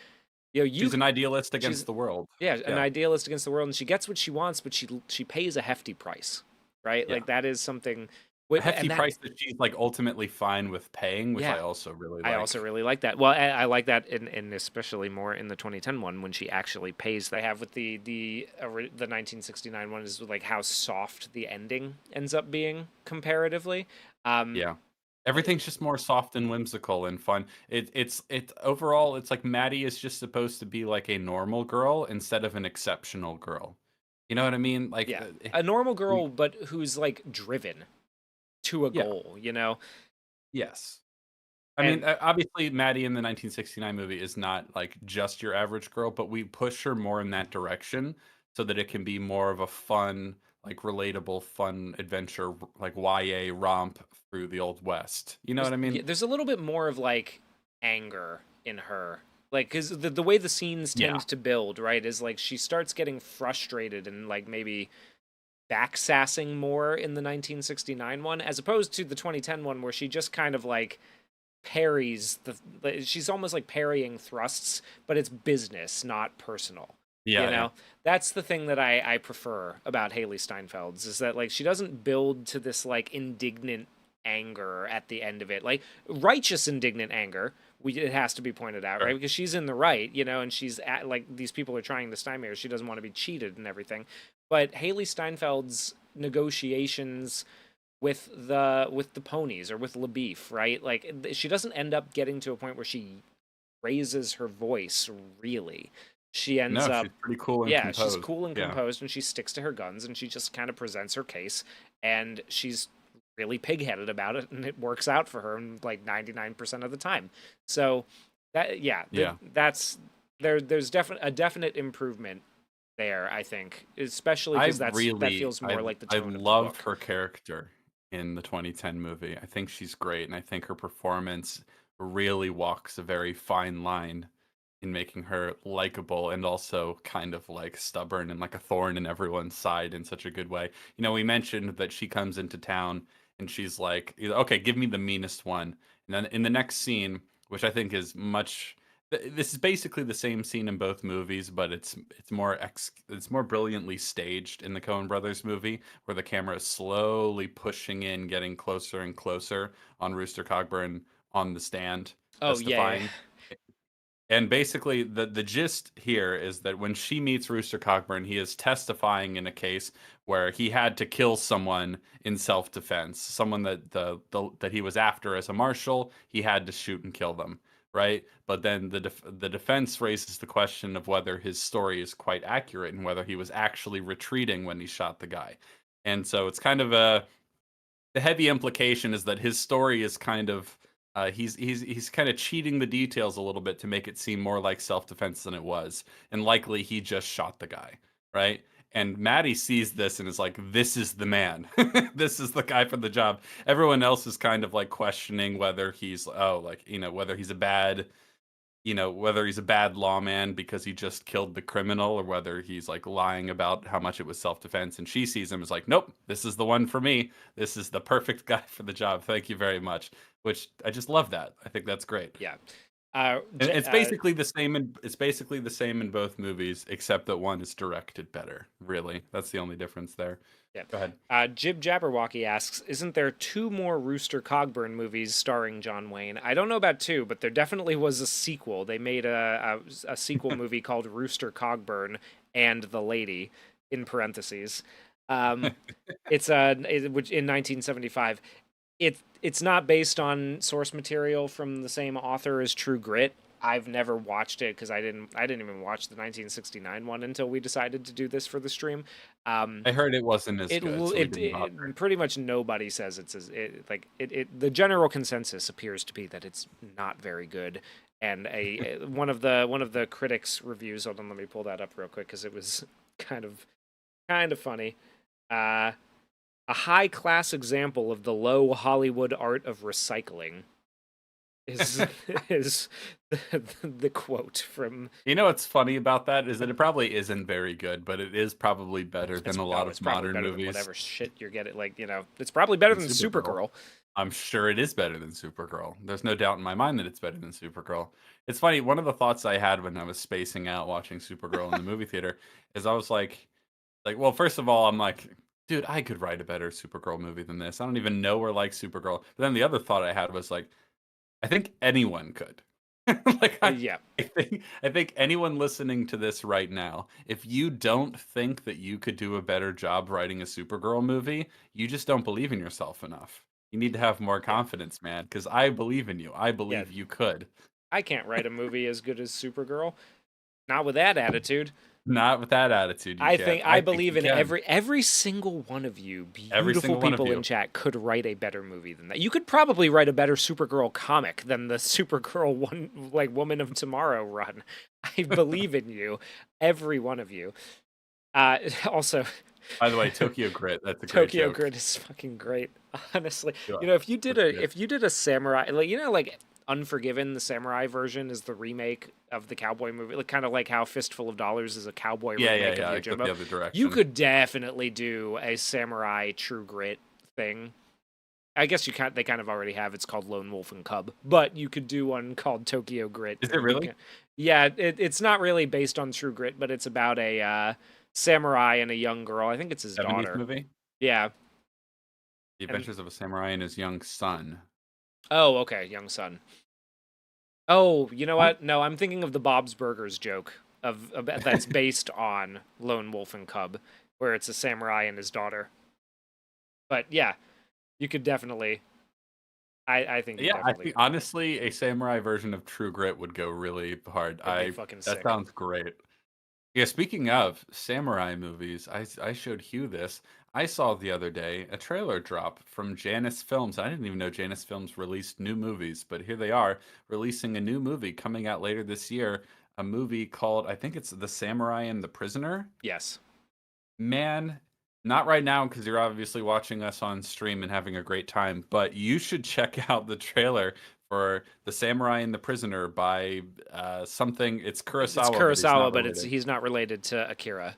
you know, she's an idealist against she's, the world. yeah, an Yeah, idealist against the world, and she gets what she wants, but she pays a hefty price, right? yeah. Like that is something, A hefty and that, price that she's like ultimately fine with paying, which I yeah. also really I also like. really like that. Well, I like that in especially more in the 2010 one when she actually pays. I have with the 1969 one is like how soft the ending ends up being comparatively. Um, Yeah. Everything's just more soft and whimsical and fun. It's overall, it's like Maddie is just supposed to be like a normal girl instead of an exceptional girl. You know what I mean? Like, yeah, a normal girl, we but who's like driven to a yeah, goal, you know. yes. I mean, And obviously, Maddie in the 1969 movie is not like just your average girl, but we push her more in that direction so that it can be more of a fun, like relatable, fun adventure, like YA romp through the Old West. You know what I yeah, mean? there's a little bit more of like anger in her, like because the way the scenes Yeah. tend to build, right, is like she starts getting frustrated and like maybe backsassing more in the 1969 one as opposed to the 2010 one where she just kind of like parries she's almost like parrying thrusts, but it's business, not personal, you Yeah, yeah. know. That's the thing that I prefer about Haley Steinfeld's, is that like she doesn't build to this like indignant anger at the end of it, like righteous indignant anger. It has to be pointed out, right? Sure. Because she's in the right, and she's at, like, these people are trying to stymie her. She doesn't want to be cheated and everything. But Haley Steinfeld's negotiations with the ponies or with LaBeef, right? Like, she doesn't end up getting to a point where she raises her voice, really. She ends No, up, she's pretty cool and yeah, she's composed. cool and Yeah. composed, and she sticks to her guns, and she just kind of presents her case, and she's really pigheaded about it, and it works out for her in like 99% of the time. So that, yeah, Yeah. that's there's a definite improvement there, I think, especially I because that feels more like the I tone of the love book. her character in the 2010 movie. I think she's great, and I think her performance really walks a very fine line in making her likable and also kind of like stubborn and like a thorn in everyone's side in such a good way. We mentioned that she comes into town and she's like, "Okay, give me the meanest one." And then in the next scene, which I think is much this is basically the same scene in both movies, but it's more brilliantly staged in the Coen Brothers movie, where the camera is slowly pushing in, getting closer and closer on Rooster Cogburn on the stand Oh yeah, yeah. testifying. And basically, the gist here is that when she meets Rooster Cogburn, he is testifying in a case where he had to kill someone in self-defense, someone that he was after as a marshal. He had to shoot and kill them, right? But then the defense raises the question of whether his story is quite accurate and whether he was actually retreating when he shot the guy. And so it's kind of the heavy implication is that his story is kind of he's kind of cheating the details a little bit to make it seem more like self-defense than it was, and likely he just shot the guy, right? And Maddie sees this and is like, "This is the man. This is the guy for the job." Everyone else is kind of like questioning whether he's whether he's a bad whether he's a bad lawman because he just killed the criminal or whether he's like lying about how much it was self-defense. And she sees him as like, nope, this is the one for me. This is the perfect guy for the job. Thank you very much. Which I just love that. I think that's great. Yeah. And it's basically the same in both movies, except that one is directed better. Really, that's the only difference there. Yeah. Go ahead. Jib Jabberwocky asks, "Isn't there two more Rooster Cogburn movies starring John Wayne?" I don't know about two, but there definitely was a sequel. They made a sequel movie called Rooster Cogburn and the Lady, in parentheses. Um, which in 1975. It's not based on source material from the same author as True Grit. I've never watched it because I didn't even watch the 1969 one until we decided to do this for the stream. I heard it wasn't as good, so we didn't bother. Pretty much nobody says the general consensus appears to be that it's not very good. And one of the critics reviews. Hold on, let me pull that up real quick because it was kind of funny. A high class example of the low Hollywood art of recycling is is the quote from. What's funny about that is that it probably isn't very good, but it is probably better than a lot of probably modern better movies. than whatever shit you're getting. Like, it's probably better than Supergirl. Supergirl. I'm sure it is better than Supergirl. There's no doubt in my mind that it's better than Supergirl. It's funny, one of the thoughts I had when I was spacing out watching Supergirl in the movie theater is I was well, first of all, I'm like, dude, I could write a better Supergirl movie than this. I don't even know or like Supergirl. But then the other thought I had was like, I think anyone could. Yeah. I think anyone listening to this right now, if you don't think that you could do a better job writing a Supergirl movie, you just don't believe in yourself enough. You need to have more confidence, man, because I believe in you. I believe you could. I can't write a movie as good as Supergirl. Not with that attitude. Not with that attitude. I believe in every single one of you beautiful people in chat could write a better movie than that. You could probably write a better Supergirl comic than the Supergirl Woman of Tomorrow run. I believe in you, every one of you. Also, by the way, Tokyo Grit. That's a great Tokyo joke. Grit is fucking great. Honestly, Yeah, if you did a samurai, like Unforgiven, the samurai version, is the remake of the cowboy movie, kind of like how Fistful of Dollars is a cowboy remake of Yojimbo. The other direction. You could definitely do a samurai True Grit thing. I guess they kind of already have. It's called Lone Wolf and Cub, but you could do one called Tokyo Grit. Is it really? Yeah, it's not really based on True Grit, but it's about a samurai and a young girl. I think it's his daughter. Movie? Yeah. The And Adventures of a Samurai and His Young Son. oh, okay, Young Son. Oh, you know Huh? what? No, I'm thinking of the Bob's Burgers joke of that's based on Lone Wolf and Cub, where it's a samurai and his daughter. But yeah, you could definitely. I think you Yeah, I definitely think could. honestly, a samurai version of True Grit would go really hard. It'd be I fucking That sick. sounds great. Yeah, speaking of samurai movies, I showed Hugh this. I saw the other day a trailer drop from Janus Films. I didn't even know Janus Films released new movies, but here they are releasing a new movie coming out later this year. A movie called, I think it's The Samurai and the Prisoner. Yes. Man, not right now because you're obviously watching us on stream and having a great time, but you should check out the trailer for The Samurai and the Prisoner by something. It's It's Kurosawa, but he's Kurosawa, not but it's related. he's not related to Akira.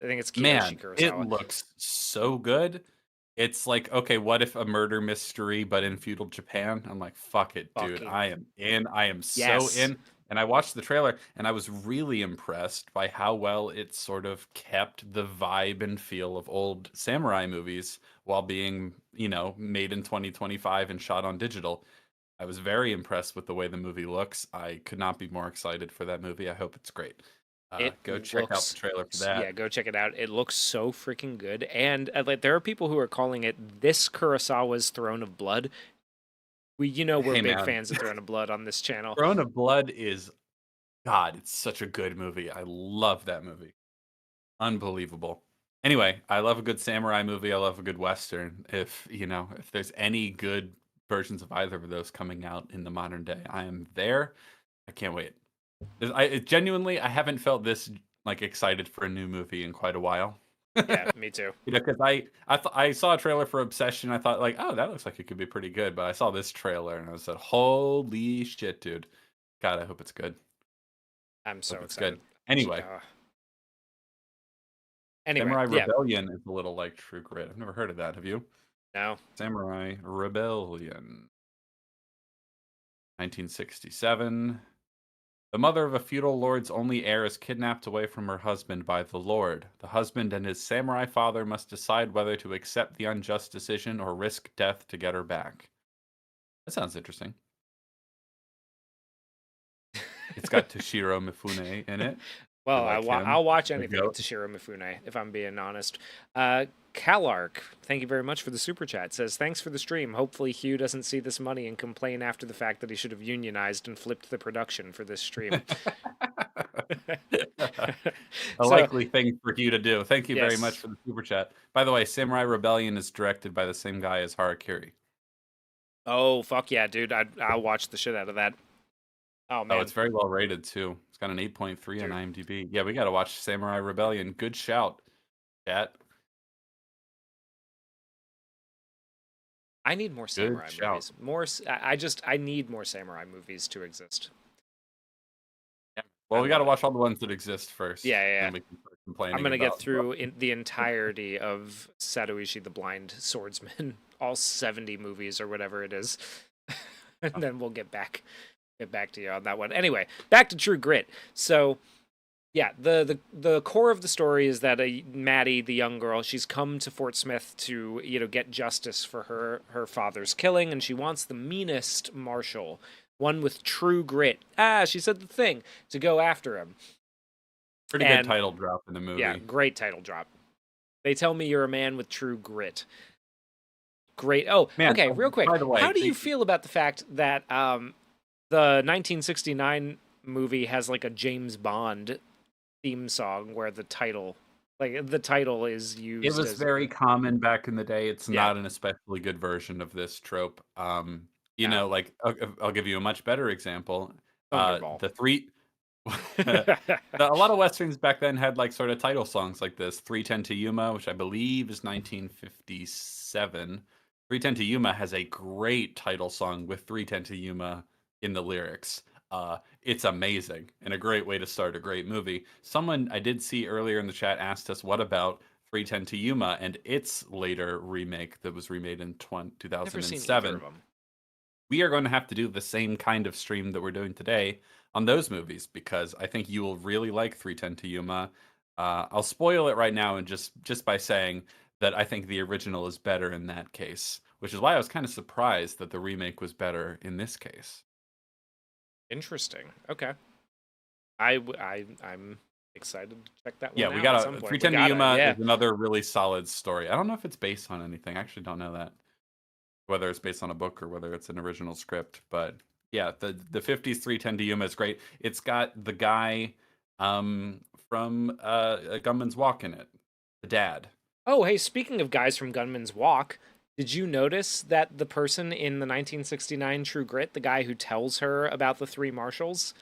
I think it's Kiyoshi Man, it Kurosawa. looks so good. It's like, okay, what if a murder mystery but in feudal Japan? I'm like, fuck it, dude. I Fucking am in. I am so yes. in. And I watched the trailer and I was really impressed by how well it sort of kept the vibe and feel of old samurai movies while being, made in 2025 and shot on digital. I was very impressed with the way the movie looks. I could not be more excited for that movie. I hope it's great. It Go check out the looks trailer for yeah, that. go check it out. It looks so freaking good. And like there are people who are calling it this Kurosawa's Throne of Blood. We're Hey, big man. fans of Throne of Blood on this channel. Throne of Blood is God, it's such a good movie. I love that movie. Unbelievable. Anyway, I love a good samurai movie. I love a good western. If there's any good versions of either of those coming out in the modern day, I am there. I can't wait. Genuinely, I haven't felt this like excited for a new movie in quite a while. Yeah, me too. Because I saw a trailer for Obsession. I thought like, oh, that looks like it could be pretty good. But I saw this trailer and I said, holy shit, dude! God, I hope it's good. I'm so Hope it's excited. good. Anyway, Anyway, Samurai yeah. Rebellion is a little like True Grit. I've never heard of that. Have you? No. Samurai Rebellion, 1967. The mother of a feudal lord's only heir is kidnapped away from her husband by the lord. The husband and his samurai father must decide whether to accept the unjust decision or risk death to get her back. That sounds interesting. It's got Toshiro Mifune in it. Well, I like him. I'll watch The anything goat. with Toshiro Mifune, if I'm being honest. Calark, thank you very much for the super chat. Says, thanks for the stream. Hopefully Hugh doesn't see this money and complain after the fact that he should have unionized and flipped the production for this stream. A likely thing for you to do. Thank you very much Yes. for the super chat. By the way, Samurai Rebellion is directed by the same guy as Harakiri. Oh, fuck yeah, dude. I'll watch the shit out of that. Oh, Oh, man. it's very well rated too. It's got an 8.3 on Dude. IMDb. Yeah, we got to watch Samurai Rebellion. Good shout, chat. I need more Good samurai shout. movies. I need more samurai movies to exist. Yeah. Well, I we got to want it. watch all the ones that exist first. Yeah. Then we can start complaining I'm gonna get about through the entirety of Satoichi the Blind Swordsman, all 70 movies or whatever it is, and then we'll get back to you on that one. Anyway, back to True Grit. So, yeah, the core of the story is that Maddie, the young girl, she's come to Fort Smith to get justice for her father's killing, and she wants the meanest marshal, one with true grit. She said the thing to go after him. Pretty good title drop in the movie. Yeah, great title drop. They tell me you're a man with true grit. Great. Oh, Man, okay, real quick. by the way, How do you feel about the fact that the 1969 movie has like a James Bond theme song where the title is used? It was as, very common back in the day. It's Yeah. not an especially good version of this trope. Yeah. Like I'll give you a much better example. Thunderball. The three a lot of westerns back then had like sort of title songs like this. 310 to Yuma, which I believe is 1957. 310 to Yuma has a great title song with 310 to Yuma in the lyrics. It's amazing and a great way to start a great movie. Someone I did see earlier in the chat asked us what about 310 to Yuma and its later remake that was remade in Never seen 2007. either of them. We are going to have to do the same kind of stream that we're doing today on those movies because I think you will really like 310 to Yuma. I'll spoil it right now and just by saying that I think the original is better in that case, which is why I was kind of surprised that the remake was better in this case. Interesting. Okay. I'm excited to check that Yeah, one we out at got some a point. We 310 to gotta, Yuma yeah. is another really solid story. I don't know if it's based on anything. I actually don't know that. Whether it's based on a book or whether it's an original script, but yeah, the 50s 310 to Yuma is great. It's got the guy from Gunman's Walk in it. The dad. Oh, hey, speaking of guys from Gunman's Walk, did you notice that the person in the 1969 True Grit, the guy who tells her about the three marshals,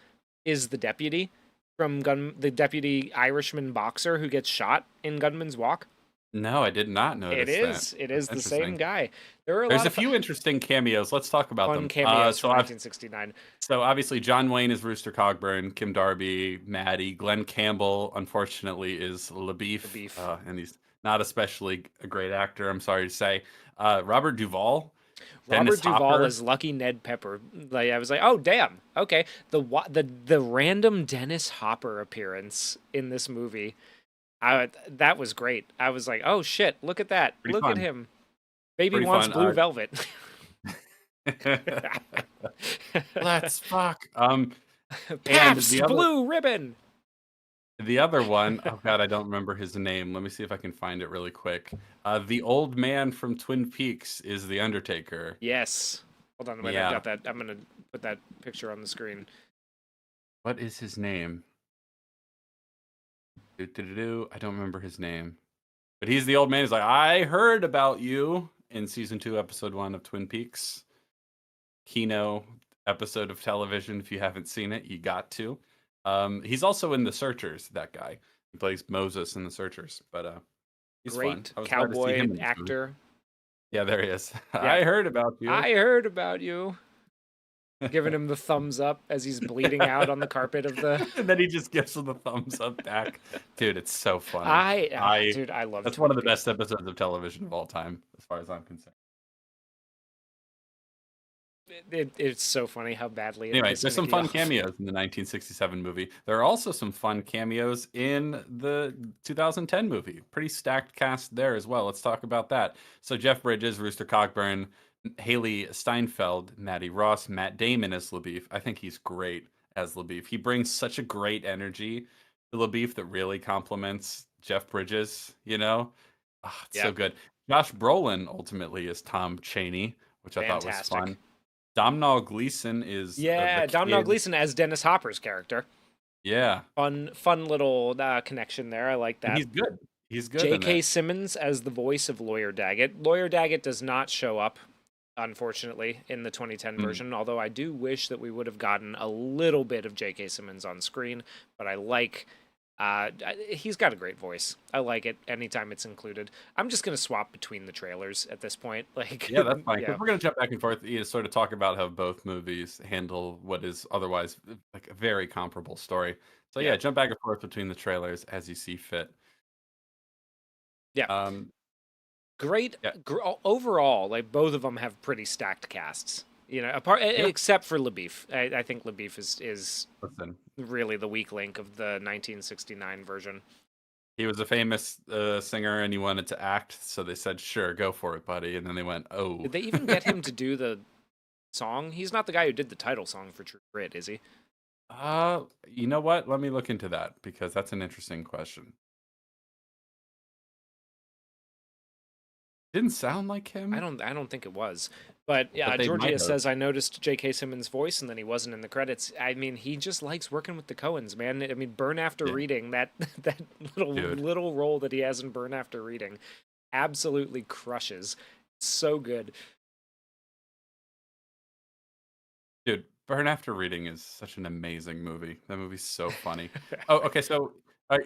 is the deputy from the deputy Irishman boxer who gets shot in Gunman's Walk? No, I did not It notice that. is. It That's is the same interesting. guy. There are a There's lot a of few interesting cameos. Let's talk about fun them. cameos from 1969. So obviously John Wayne is Rooster Cogburn, Kim Darby, Maddie, Glenn Campbell, unfortunately, is LaBeef, The beef. and he's not especially a great actor. I'm sorry to say. Robert Duvall, Robert Dennis Duvall Hopper. as Lucky Ned Pepper. Like I was like, oh damn, okay. The random Dennis Hopper appearance in this movie, that was great. I was like, oh shit, look at that, Pretty look at fun. him. Baby Pretty wants fun. blue velvet. Let's fuck. And Pabst the other Blue Ribbon. one, oh god, I don't remember his name. Let me see if I can find it really quick. The old man from Twin Peaks is the Undertaker. Yes. Hold on, wait, I've Yeah. got that. I'm gonna put that picture on the screen. What is his name? I don't remember his name. But he's the old man. He's like, I heard about you in season 2, episode 1 of Twin Peaks. Kino episode of television. If you haven't seen it, you got to. He's also in The Searchers, that guy. He plays Moses in The Searchers. But he's fun. Great I was glad to see him cowboy in this movie. actor. Yeah, there he is. Yeah. I heard about you. I heard about you. Giving him the thumbs up as he's bleeding out on the carpet of the. And then he just gives him the thumbs up back. Dude, it's so funny. Dude, I love. That's Twin one of the Peaks. best episodes of television of all time, as far as I'm concerned. It's so funny how badly. Anyways, there's some fun off. cameos in the 1967 movie. There are also some fun cameos in the 2010 movie. Pretty stacked cast there as well. Let's talk about that. So Jeff Bridges, Rooster Cogburn, Haley Steinfeld, Maddie Ross, Matt Damon as LaBeef. I think he's great as LaBeef. He brings such a great energy to LaBeef that really complements Jeff Bridges. You know, it's so good. Josh Brolin ultimately is Tom Chaney, which I thought was fun. Domhnall Gleeson is Domhnall Gleeson as Dennis Hopper's character. Yeah, fun little connection there. I like that. And he's good. He's good. J.K. Simmons as the voice of Lawyer Daggett. Lawyer Daggett does not show up, unfortunately, in the 2010 version. Although I do wish that we would have gotten a little bit of J.K. Simmons on screen. But I like. He's got a great voice. I like it anytime it's included. I'm just gonna swap between the trailers at this point. Like, yeah, that's fine. We're gonna jump back and forth, sort of talk about how both movies handle what is otherwise like a very comparable story. So yeah, jump back and forth between the trailers as you see fit. Yeah. Great. Overall, like both of them have pretty stacked casts. You know, except for LaBeef. I think LaBeef is really the weak link of the 1969 version. He was a famous singer and he wanted to act, so they said, "Sure, go for it, buddy." And then they went, "Oh." Did they even get him to do the song? He's not the guy who did the title song for True Grit, is he? You know what? Let me look into that because that's an interesting question. Didn't sound like him. I don't think it was. But yeah, Georgia says I noticed J.K. Simmons' voice and then he wasn't in the credits. I mean, he just likes working with the Coens, man. I mean, Burn After Reading, that little role that he has in Burn After Reading, absolutely crushes. So good. Dude, Burn After Reading is such an amazing movie. That movie's so funny. Oh, okay, so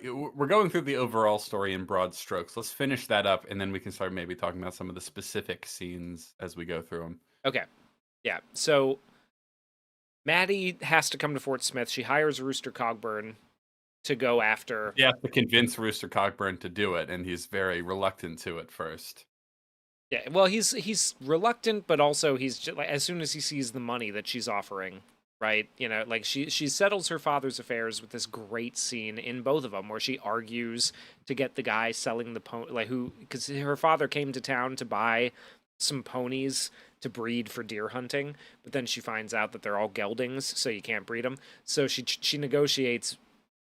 we're going through the overall story in broad strokes. Let's finish that up, and then we can start maybe talking about some of the specific scenes as we go through them. Okay. Yeah. So Maddie has to come to Fort Smith. She hires Rooster Cogburn to go after. She has to convince Rooster Cogburn to do it, and he's very reluctant to at first. Yeah. Well, he's reluctant, but also he's just, like, as soon as he sees the money that she's offering, right? You know, like she settles her father's affairs with this great scene in both of them where she argues to get the guy selling the pony, like who, because her father came to town to buy some ponies to breed for deer hunting, but then she finds out that they're all geldings, so you can't breed them. So she negotiates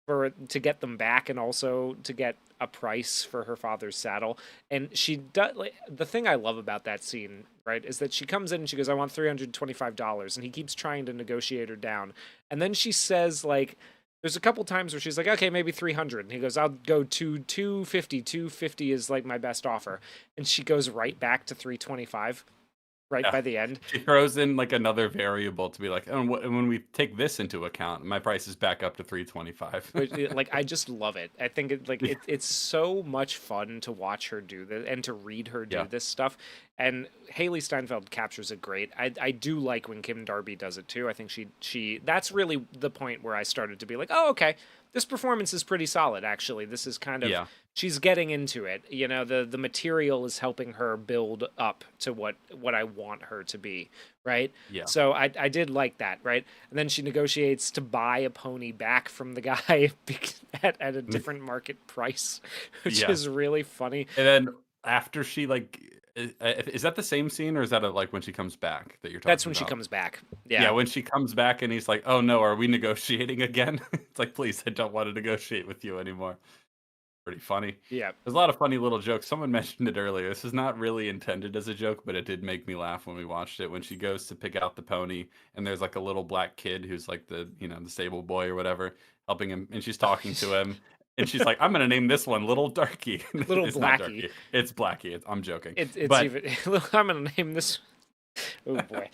for to get them back and also to get a price for her father's saddle. And she does, like, the thing I love about that scene, right, is that she comes in and she goes, I want $325, and he keeps trying to negotiate her down. And then she says, like, there's a couple times where she's like, okay, maybe 300, and he goes, I'll go to 250. 250 is like my best offer. And she goes right back to 325 right Yeah. by the end. She throws in like another variable to be like, oh, and when we take this into account, my price is back up to 325. Which, like, I just love it. I think Yeah. it's so much fun to watch her do this and to read her do Yeah. this stuff. And Haley Steinfeld captures it great. I do like when Kim Darby does it too. I think she that's really the point where I started to be like, oh, okay, this performance is pretty solid. Actually, this is kind of, Yeah. she's getting into it. You know, the material is helping her build up to what I want her to be, right? Yeah. So I did like that, right? And then she negotiates to buy a pony back from the guy at a different market price, which Yeah. is really funny. And then after she like is that the same scene or is that like when she comes back that you're That's talking when she about? comes back. Yeah, Yeah. when she comes back and he's like, "Oh no, are we negotiating again?" It's like, "Please, I don't want to negotiate with you anymore." Pretty funny. Yeah. There's a lot of funny little jokes. Someone mentioned it earlier. This is not really intended as a joke, but it did make me laugh when we watched it. When she goes to pick out the pony, and there's like a little black kid who's like the stable boy or whatever, helping him, and she's talking to him, and she's like, "I'm gonna name this one Little Darky." Little It's not Blackie. Darky. It's Blackie. I'm joking, It's but even I'm gonna name this. Oh boy.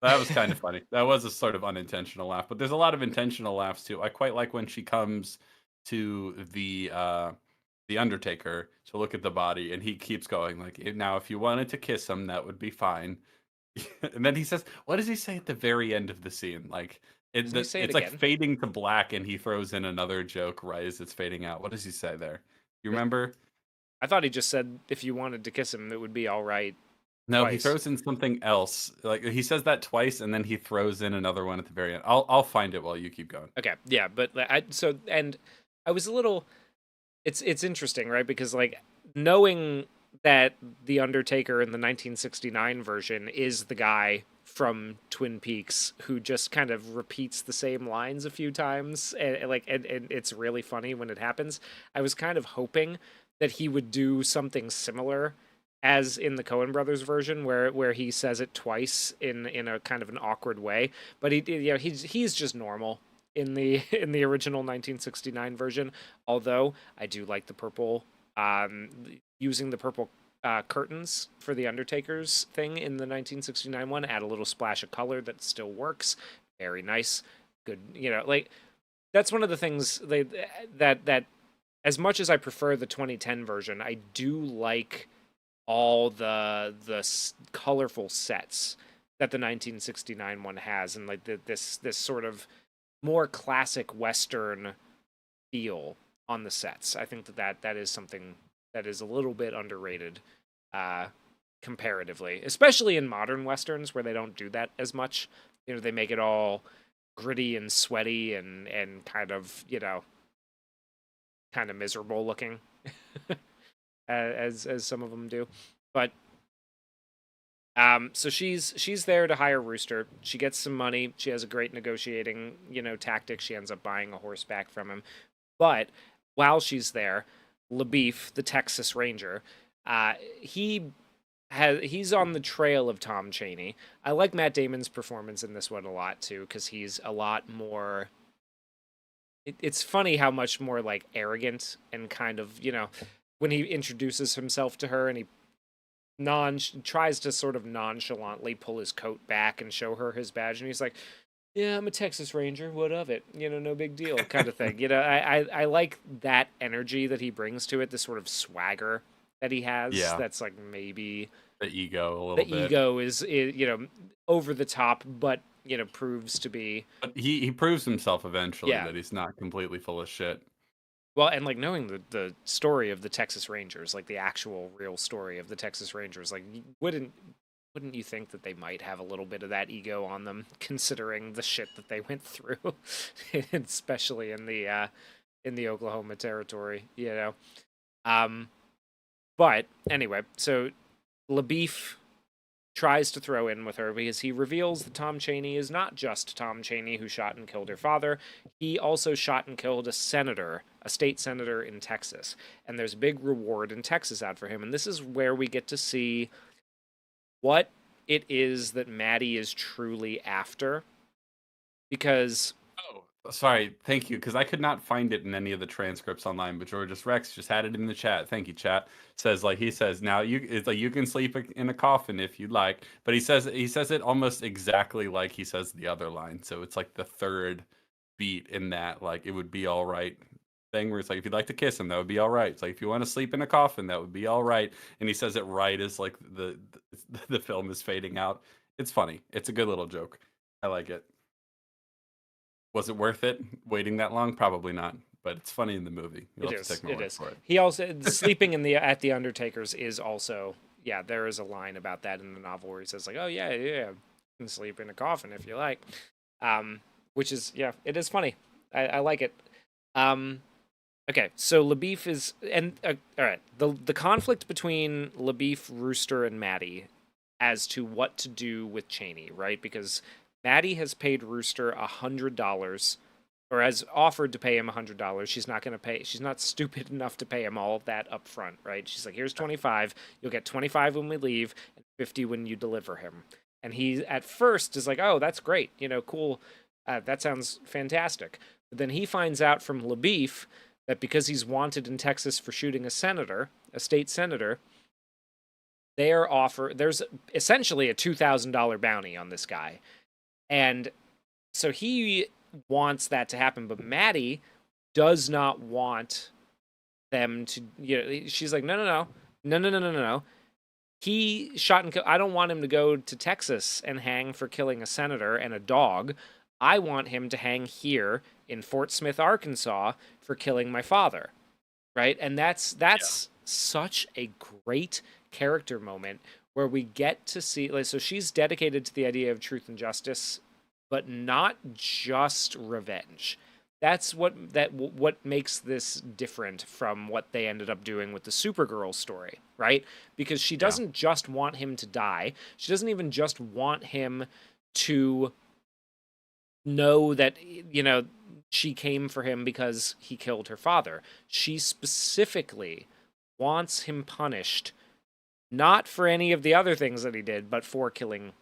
that was kind of funny. That was a sort of unintentional laugh, but there's a lot of intentional laughs too. I quite like when she comes to the Undertaker to look at the body, and he keeps going like, Now, if you wanted to kiss him, that would be fine." And then he says, "What does he say at the very end of the scene?" Like Doesn't he say it it's like again? fading to black, and he throws in another joke right as it's fading out. What does he say there? You remember? I thought he just said if you wanted to kiss him, it would be all right No, he twice. throws in something else. Like he says that twice, and then he throws in another one at the very end. I'll find it while you keep going. Okay, yeah, but and I was a little. It's interesting, right? Because like knowing that the Undertaker in the 1969 version is the guy from Twin Peaks who just kind of repeats the same lines a few times, and it's really funny when it happens. I was kind of hoping that he would do something similar as in the Coen Brothers version where he says it twice in a kind of an awkward way, but he's just normal in the in the original 1969 version. Although I do like the purple, using the purple curtains for the Undertaker's thing in the 1969 one, add a little splash of color that still works. Very nice, good. You know, like that's one of the things that as much as I prefer the 2010 version, I do like all the colorful sets that the 1969 one has, and like this sort of more classic Western feel on the sets. I think that is something that is a little bit underrated, uh, comparatively, especially in modern westerns where they don't do that as much. You know, they make it all gritty and sweaty and kind of kind of miserable looking, as some of them do. But so she's there to hire Rooster. She gets some money. She has a great negotiating, tactic. She ends up buying a horse back from him. But while she's there, LaBeef, the Texas Ranger, he's on the trail of Tom Chaney. I like Matt Damon's performance in this one a lot too, because he's a lot more. It's funny how much more like arrogant and kind of when he introduces himself to her and he tries to sort of nonchalantly pull his coat back and show her his badge, and he's like, "Yeah, I'm a Texas Ranger. What of it? No big deal," kind of thing. I like that energy that he brings to it, the sort of swagger that he has. Yeah, That's like maybe the ego a the little bit. ego is over the top, but proves to be. But he proves himself eventually Yeah. that he's not completely full of shit. Well, and like knowing the story of the Texas Rangers, like the actual real story of the Texas Rangers, like you wouldn't wouldn't you think that they might have a little bit of that ego on them, considering the shit that they went through, especially in the Oklahoma territory, you know? But anyway, so LaBeef tries to throw in with her because he reveals that Tom Cheney is not just Tom Cheney who shot and killed her father. He also shot and killed a senator, a state senator in Texas. And there's a big reward in Texas out for him. And this is where we get to see what it is that Maddie is truly after. Because Oh, sorry. Thank you, because I could not find it in any of the transcripts online. But Georges Rex just had it in the chat. Thank you, chat. Says like he says now it's like you can sleep in a coffin if you'd like. But he says it almost exactly like he says the other line. So it's like the third beat in that like it would be all right thing where it's like if you'd like to kiss him, that would be all right. It's like if you want to sleep in a coffin, that would be all right. And he says it right as like the film is fading out. It's funny. It's a good little joke. I like it. Was it worth it waiting that long? Probably not, but it's funny in the movie. You'll it have to is. take my It word is. for it. He also sleeping in the at the Undertaker's is also, yeah. There is a line about that in the novel where he says like, "Oh yeah, yeah, you can sleep in a coffin if you like," which is yeah, it is funny. I like it. Okay, so LaBeef is and all right. The conflict between LaBeef, Rooster, and Maddie as to what to do with Cheney, right? Because Maddie has paid Rooster $100, or has offered to pay him $100. She's not going to pay. She's not stupid enough to pay him all of that up front, right? She's like, here's 25. You'll get 25 when we leave, and 50 when you deliver him. And he at first is like, oh, that's great, cool. That sounds fantastic. But then he finds out from LaBeef that because he's wanted in Texas for shooting a senator, a state senator, there's essentially a $2,000 bounty on this guy. And so he wants that to happen, but Maddie does not want them to, she's like, no. He shot and killed. I don't want him to go to Texas and hang for killing a senator and a dog. I want him to hang here in Fort Smith, Arkansas for killing my father. Right? And that's such a great character moment where we get to see, like, so she's dedicated to the idea of truth and justice, but not just revenge. That's what makes this different from what they ended up doing with the Supergirl story, right? Because she doesn't just want him to die. She doesn't even just want him to know that, she came for him because he killed her father. She specifically wants him punished, not for any of the other things that he did, but for killing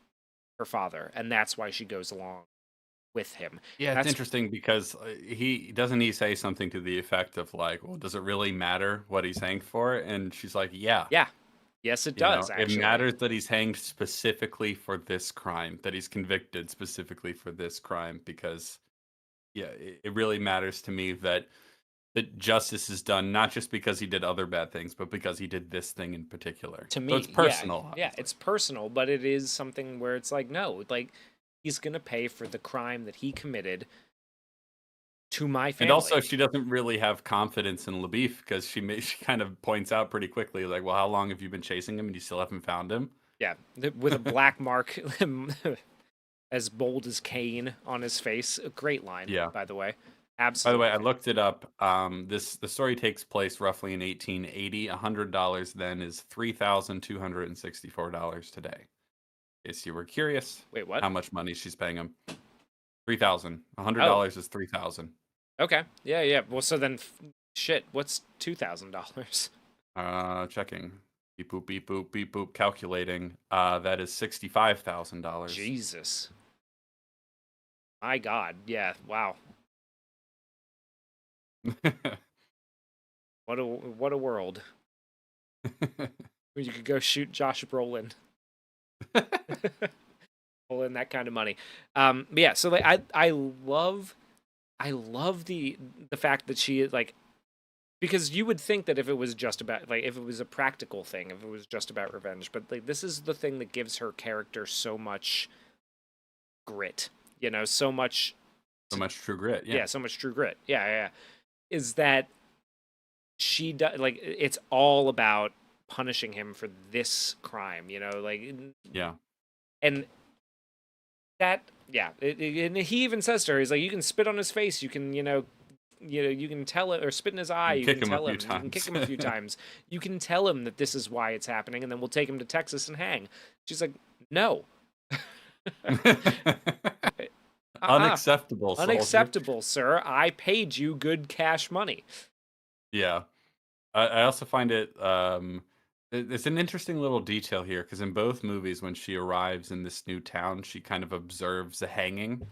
her father. And that's why she goes along with him. Yeah, it's interesting because he say something to the effect of like, well, does it really matter what he's hanged for? And she's like, yeah. Yeah. Yes, it does, actually. It matters that he's hanged specifically for this crime, that he's convicted specifically for this crime, because it really matters to me that justice is done not just because he did other bad things, but because he did this thing in particular. To me, so it's personal. Yeah, it's personal, but it is something where it's like, no, like he's gonna pay for the crime that he committed to my family. And also, she doesn't really have confidence in LaBeef because she kind of points out pretty quickly, like, well, how long have you been chasing him and you still haven't found him? Yeah, with a black mark as bold as Cain on his face. A great line, by the way. Absolutely. By the way, I looked it up. The story takes place roughly in 1880. $100 then is $3,264 today. In case you were curious. Wait, what? How much money she's paying him? $3,000. $100 is $3,000. Okay. Yeah. Well, so then, shit. What's $2,000? Checking. Beep boop beep boop beep boop. Calculating. That is $65,000. Jesus. My God. Yeah. Wow. What a world. You could go shoot Josh Brolin. Pulling that kind of money. But yeah, so like I love the fact that she is like, because you would think that if it was just about, like, if it was a practical thing, if it was just about revenge, but like this is the thing that gives her character so much grit, so much true grit. Yeah, so much true grit. Yeah. Is that she does, like, it's all about punishing him for this crime, like, Yeah. and that, yeah, and he even says to her, he's like, you can spit on his face, you can, you can tell it, or spit in his eye, And you kick can him a tell few him, you can kick times. him a few times, you can tell him that this is why it's happening, and then we'll take him to Texas and hang. She's like, no. Uh-uh. Unacceptable, soldier. Unacceptable, sir. I paid you good cash money. Yeah. I also find it's an interesting little detail here because in both movies, when she arrives in this new town, she kind of observes a hanging,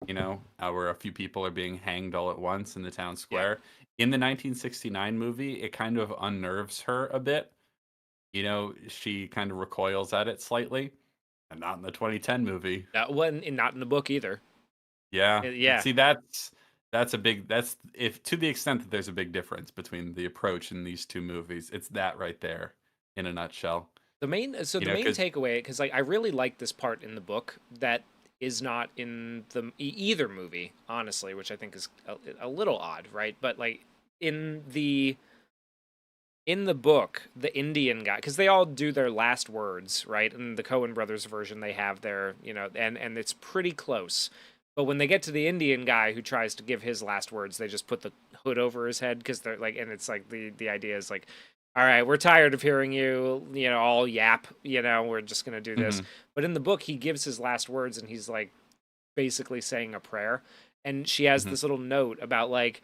where a few people are being hanged all at once in the town Yeah. square. In the 1969 movie, it kind of unnerves her a bit. She kind of recoils at it slightly, and not in the 2010 movie. Not in the book either. Yeah. Yeah. See, that's if to the extent that there's a big difference between the approach in these two movies, it's that right there in a nutshell. The main Because takeaway, because like I really like this part in the book that is not in the either movie, honestly, which I think is a little odd, right? But like in the book, the Indian guy, because they all do their last words, right? In the Coen brothers version, they have their, and it's pretty close. But when they get to the Indian guy who tries to give his last words, they just put the hood over his head because they're like, and it's like the idea is like, all right, we're tired of hearing you, all yap, we're just gonna do this. Mhm. But in the book, he gives his last words, and he's like basically saying a prayer, and she has Mhm. this little note about like,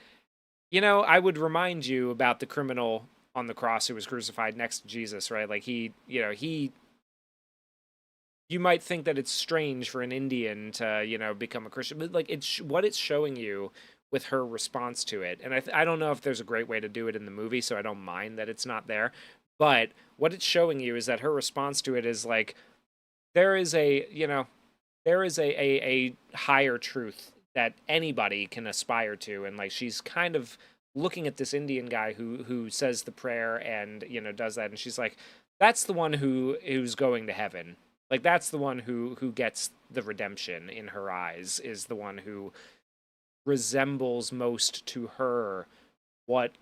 I would remind you about the criminal on the cross who was crucified next to Jesus, right? Like you might think that it's strange for an Indian to, become a Christian, but like it's what it's showing you with her response to it. And I don't know if there's a great way to do it in the movie, so I don't mind that it's not there. But what it's showing you is that her response to it is like there is a higher truth that anybody can aspire to, and like she's kind of looking at this Indian guy who says the prayer and does that, and she's like, that's the one who's going to heaven. Like that's the one who gets the redemption in her eyes, is the one who resembles most to her what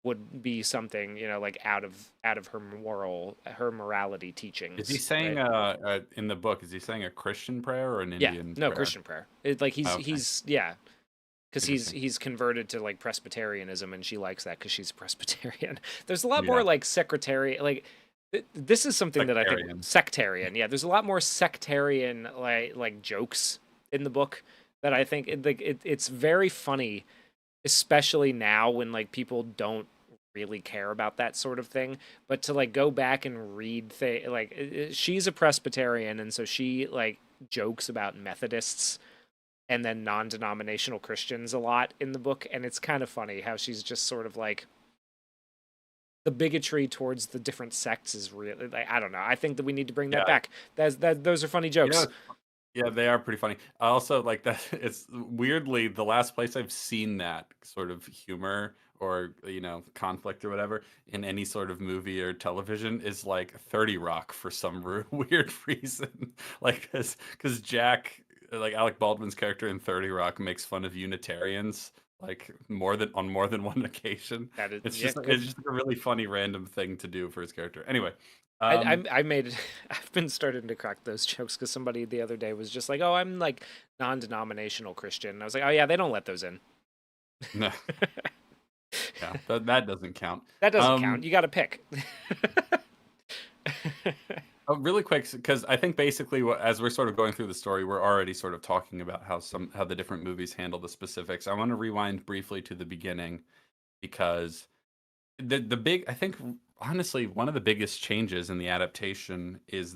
would be something like out of her morality Is he teachings, saying right? in the book, is he saying a Christian prayer or an Yeah, Indian no, prayer? Christian prayer. Like Okay. he's yeah, because he's Interesting. he's converted to like Presbyterianism, and she likes that because she's Presbyterian. There's a lot more Yeah. like secretary, like this is something that I think Sectarian. sectarian. Yeah, there's a lot more sectarian like jokes in the book that I think it's very funny, especially now when like people don't really care about that sort of thing. But to like go back and read like she's a Presbyterian, and so she like jokes about Methodists and then non-denominational Christians a lot in the book, and it's kind of funny how she's just sort of like the bigotry towards the different sects is really like, I don't know. I think that we need to bring that Yeah. back. Those are funny You know, jokes. yeah, they are pretty funny. I also like that it's weirdly the last place I've seen that sort of humor or, conflict or whatever in any sort of movie or television is like 30 Rock for some weird reason. Like, because Jack, like Alec Baldwin's character in 30 Rock makes fun of Unitarians like on more than one occasion. That is, It's yeah, just good. it's just a really funny random thing to do for his character. Anyway, I made it. I've been starting to crack those jokes because somebody the other day was just like, "Oh, I'm like non-denominational Christian," and I was like, "Oh yeah, they don't let those in. no, yeah, that doesn't count. That doesn't count. Um, You got to pick." Really quick, because I think basically, as we're sort of going through the story, we're already sort of talking about how the different movies handle the specifics. I want to rewind briefly to the beginning because the big, I think, honestly, one of the biggest changes in the adaptation is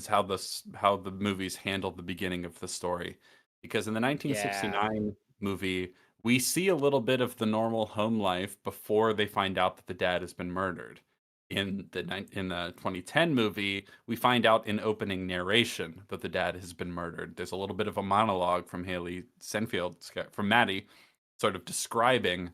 how the movies handle the beginning of the story. Because in the Yeah, 1969 movie, we see a little bit of the normal home life before they find out that the dad has been murdered. In the 2010 movie, we find out in opening narration that the dad has been murdered. There's a little bit of a monologue from Haley Senfield, from Maddie, sort of describing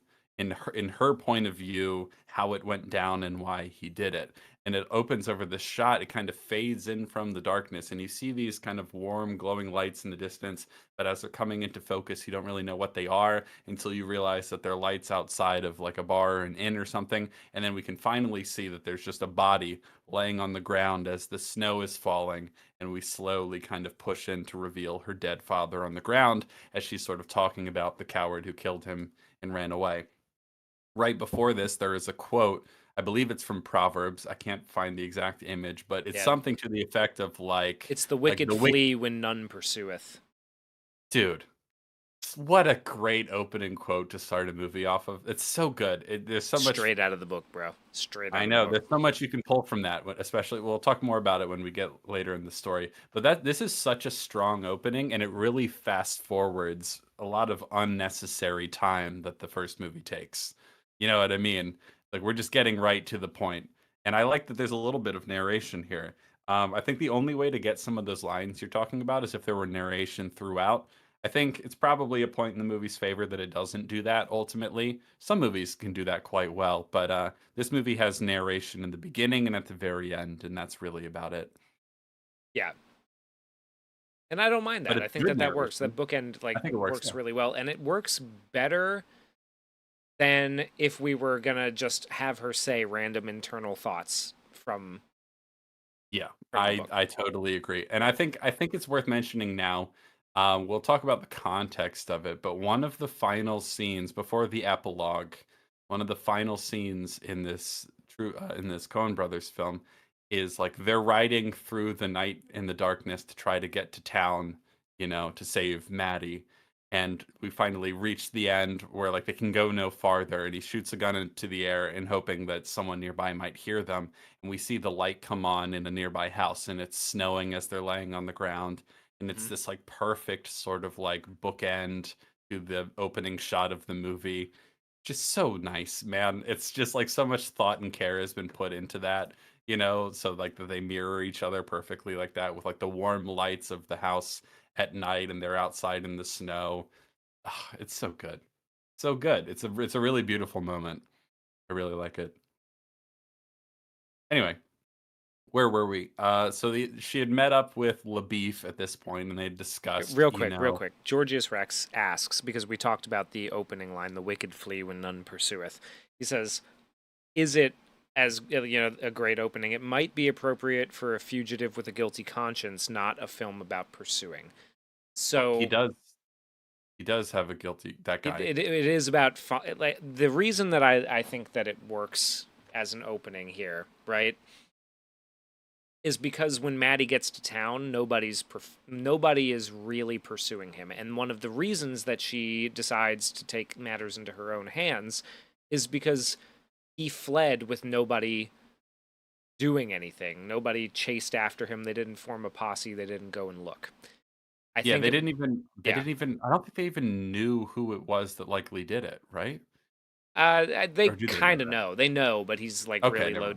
in her point of view, how it went down and why he did it. And it opens over the shot, it kind of fades in from the darkness, and you see these kind of warm, glowing lights in the distance, but as they're coming into focus, you don't really know what they are until you realize that they're lights outside of like a bar or an inn or something. And then we can finally see that there's just a body laying on the ground as the snow is falling, and we slowly kind of push in to reveal her dead father on the ground as she's sort of talking about the coward who killed him and ran away. Right before this, there is a quote. I believe it's from Proverbs. I can't find the exact image, but it's Yeah. something to the effect of It's the like wicked the wicked flee when none pursueth. dude. What a great opening quote to start a movie off of. It's so good. There's so much. Straight out of the book, bro. Straight I out of the know book. there's so much you can pull from that, especially we'll talk more about it when we get later in the story. But that this is such a strong opening, and it really fast forwards a lot of unnecessary time that the first movie takes. You know what I mean? Like we're just getting right to the point, and I like that there's a little bit of narration here. I think the only way to get some of those lines you're talking about is if there were narration throughout. I think it's probably a point in the movie's favor that it doesn't do that ultimately. Some movies can do that quite well, but this movie has narration in the beginning and at the very end, and that's really about it. Yeah. And I don't mind But that. it's I think good that that works. That narration. bookend I think it works, works yeah. really well, and it works better than if we were gonna just have her say random internal thoughts Yeah, from the I book. I totally agree, and I think it's worth mentioning now. We'll talk about the context of it, but one of the final scenes before the epilogue, one of the final scenes in this Coen Brothers film is like they're riding through the night in the darkness to try to get to town, to save Maddie. And we finally reach the end where like they can go no farther, and he shoots a gun into the air and hoping that someone nearby might hear them, and we see the light come on in a nearby house, and it's snowing as they're laying on the ground, and it's Mhm. this like perfect sort of like bookend to the opening shot of the movie. Just so nice, man. It's just like so much thought and care has been put into that, so like that they mirror each other perfectly like that with like the warm lights of the house at night, and they're outside in the snow. Ah, it's so good. So good. It's a really beautiful moment. I really like it. Anyway, where were we? She had met up with LaBeef at this point, and they discussed, Real quick. Georgius Rex asks, because we talked about the opening line, "The wicked flee when none pursueth." He says, "Is it as a great opening? It might be appropriate for a fugitive with a guilty conscience, not a film about pursuing." he So does he does have a guilty that guy. it is about like the reason that I think that it works as an opening here, right? Is because when Maddie gets to town, nobody is really pursuing him, and one of the reasons that she decides to take matters into her own hands is because he fled with nobody doing anything. Nobody chased after him. They didn't form a posse. They didn't go and look. I Yeah, think it. they Yeah, didn't even I don't think they even knew who it was that likely did it, right? they Or do they know kind of that? know. They know, but he's like Okay, really never mind.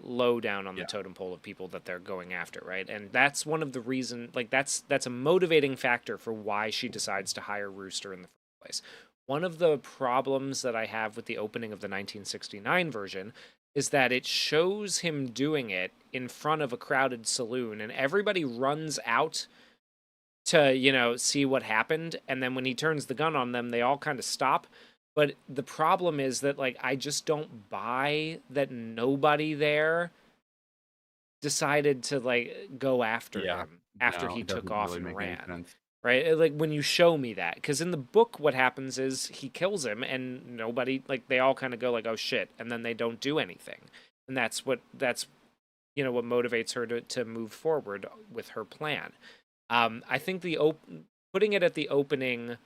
low down on the Yeah. totem pole of people that they're going after, right? And that's one of the reason. Like that's a motivating factor for why she decides to hire Rooster in the first place. One of the problems that I have with the opening of the 1969 version is that it shows him doing it in front of a crowded saloon, and everybody runs out to see what happened, and then when he turns the gun on them they all kind of stop. But the problem is that like I just don't buy that nobody there decided to like go after Yeah. him after No, he it took doesn't off really and make any ran, sense. right? Like when you show me that, because in the book what happens is he kills him and nobody, like they all kind of go like oh shit, and then they don't do anything. And that's what motivates her to move forward with her plan. I think putting it at the opening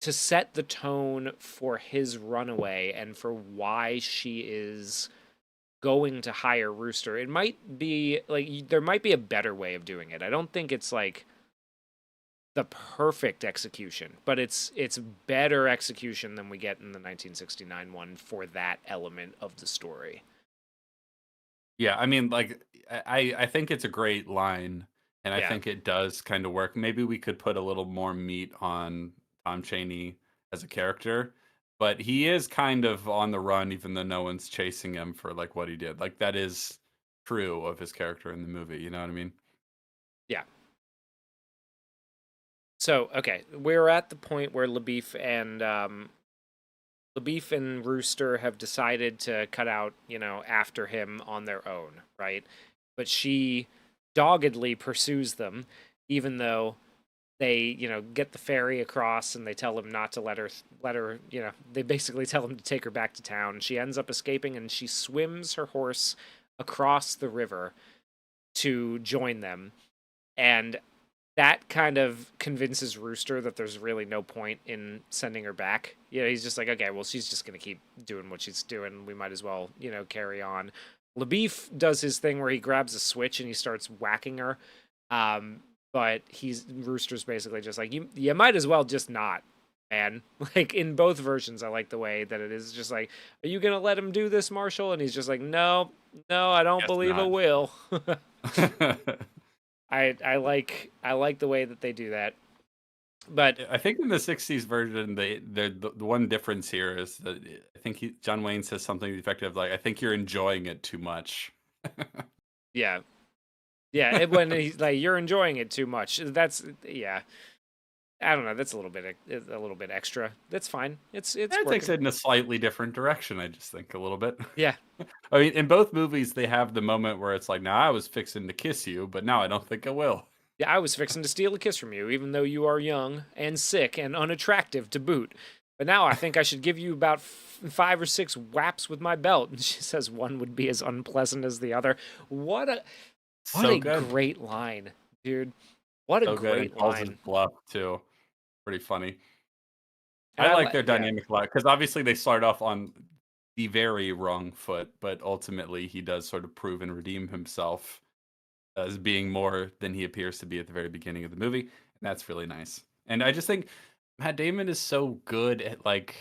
to set the tone for his runaway and for why she is going to hire Rooster. It might be like there might be a better way of doing it. I don't think it's like the perfect execution, but it's better execution than we get in the 1969 one for that element of the story. Yeah, I mean, like, I think it's a great line, and I Yeah. think it does kind of work. Maybe we could put a little more meat on Tom Chaney as a character. but he is kind of on the run even though no one's chasing him for, like, what he did. Like, that is true of his character in the movie, you know what I mean? Yeah. So okay, we're at the point where LaBeef and Rooster have decided to cut out, after him on their own, right? But she doggedly pursues them, even though they, get the ferry across and they tell him not to let her, they basically tell him to take her back to town. She ends up escaping and she swims her horse across the river to join them. And that kind of convinces Rooster that there's really no point in sending her back. He's just like, okay, well, she's just going to keep doing what she's doing. We might as well, carry on. LaBeef does his thing where he grabs a switch and he starts whacking her. But Rooster's basically just like, you might as well just not, man. Like, in both versions, I like the way that it is just like, are you going to let him do this, Marshall? And he's just like, no, I don't Guess believe it not. will. I like the way that they do that. But I think in the '60s version, the one difference here is that I think John Wayne says something effective like, "I think you're enjoying it too much." yeah. Yeah, when he's like, you're enjoying it too much. That's yeah. I don't know. That's a little bit extra. That's fine. It's It takes working. it in a slightly different direction, I just think a little bit. Yeah, I mean, in both movies, they have the moment where it's like, "Now I was fixing to kiss you, but now I don't think I will." yeah. I was fixing to steal a kiss from you, even though you are young and sick and unattractive to boot. But now I think I should give you about 5 or 6 whaps with my belt. And she says one would be as unpleasant as the other. What a what So a good, great line, dude. What a so good, and great calls his line. bluff too. Pretty funny. And I I like like their yeah. dynamic a lot because obviously they start off on the very wrong foot, but ultimately he does sort of prove and redeem himself as being more than he appears to be at the very beginning of the movie, and that's really nice. And I just think Matt Damon is so good at, like,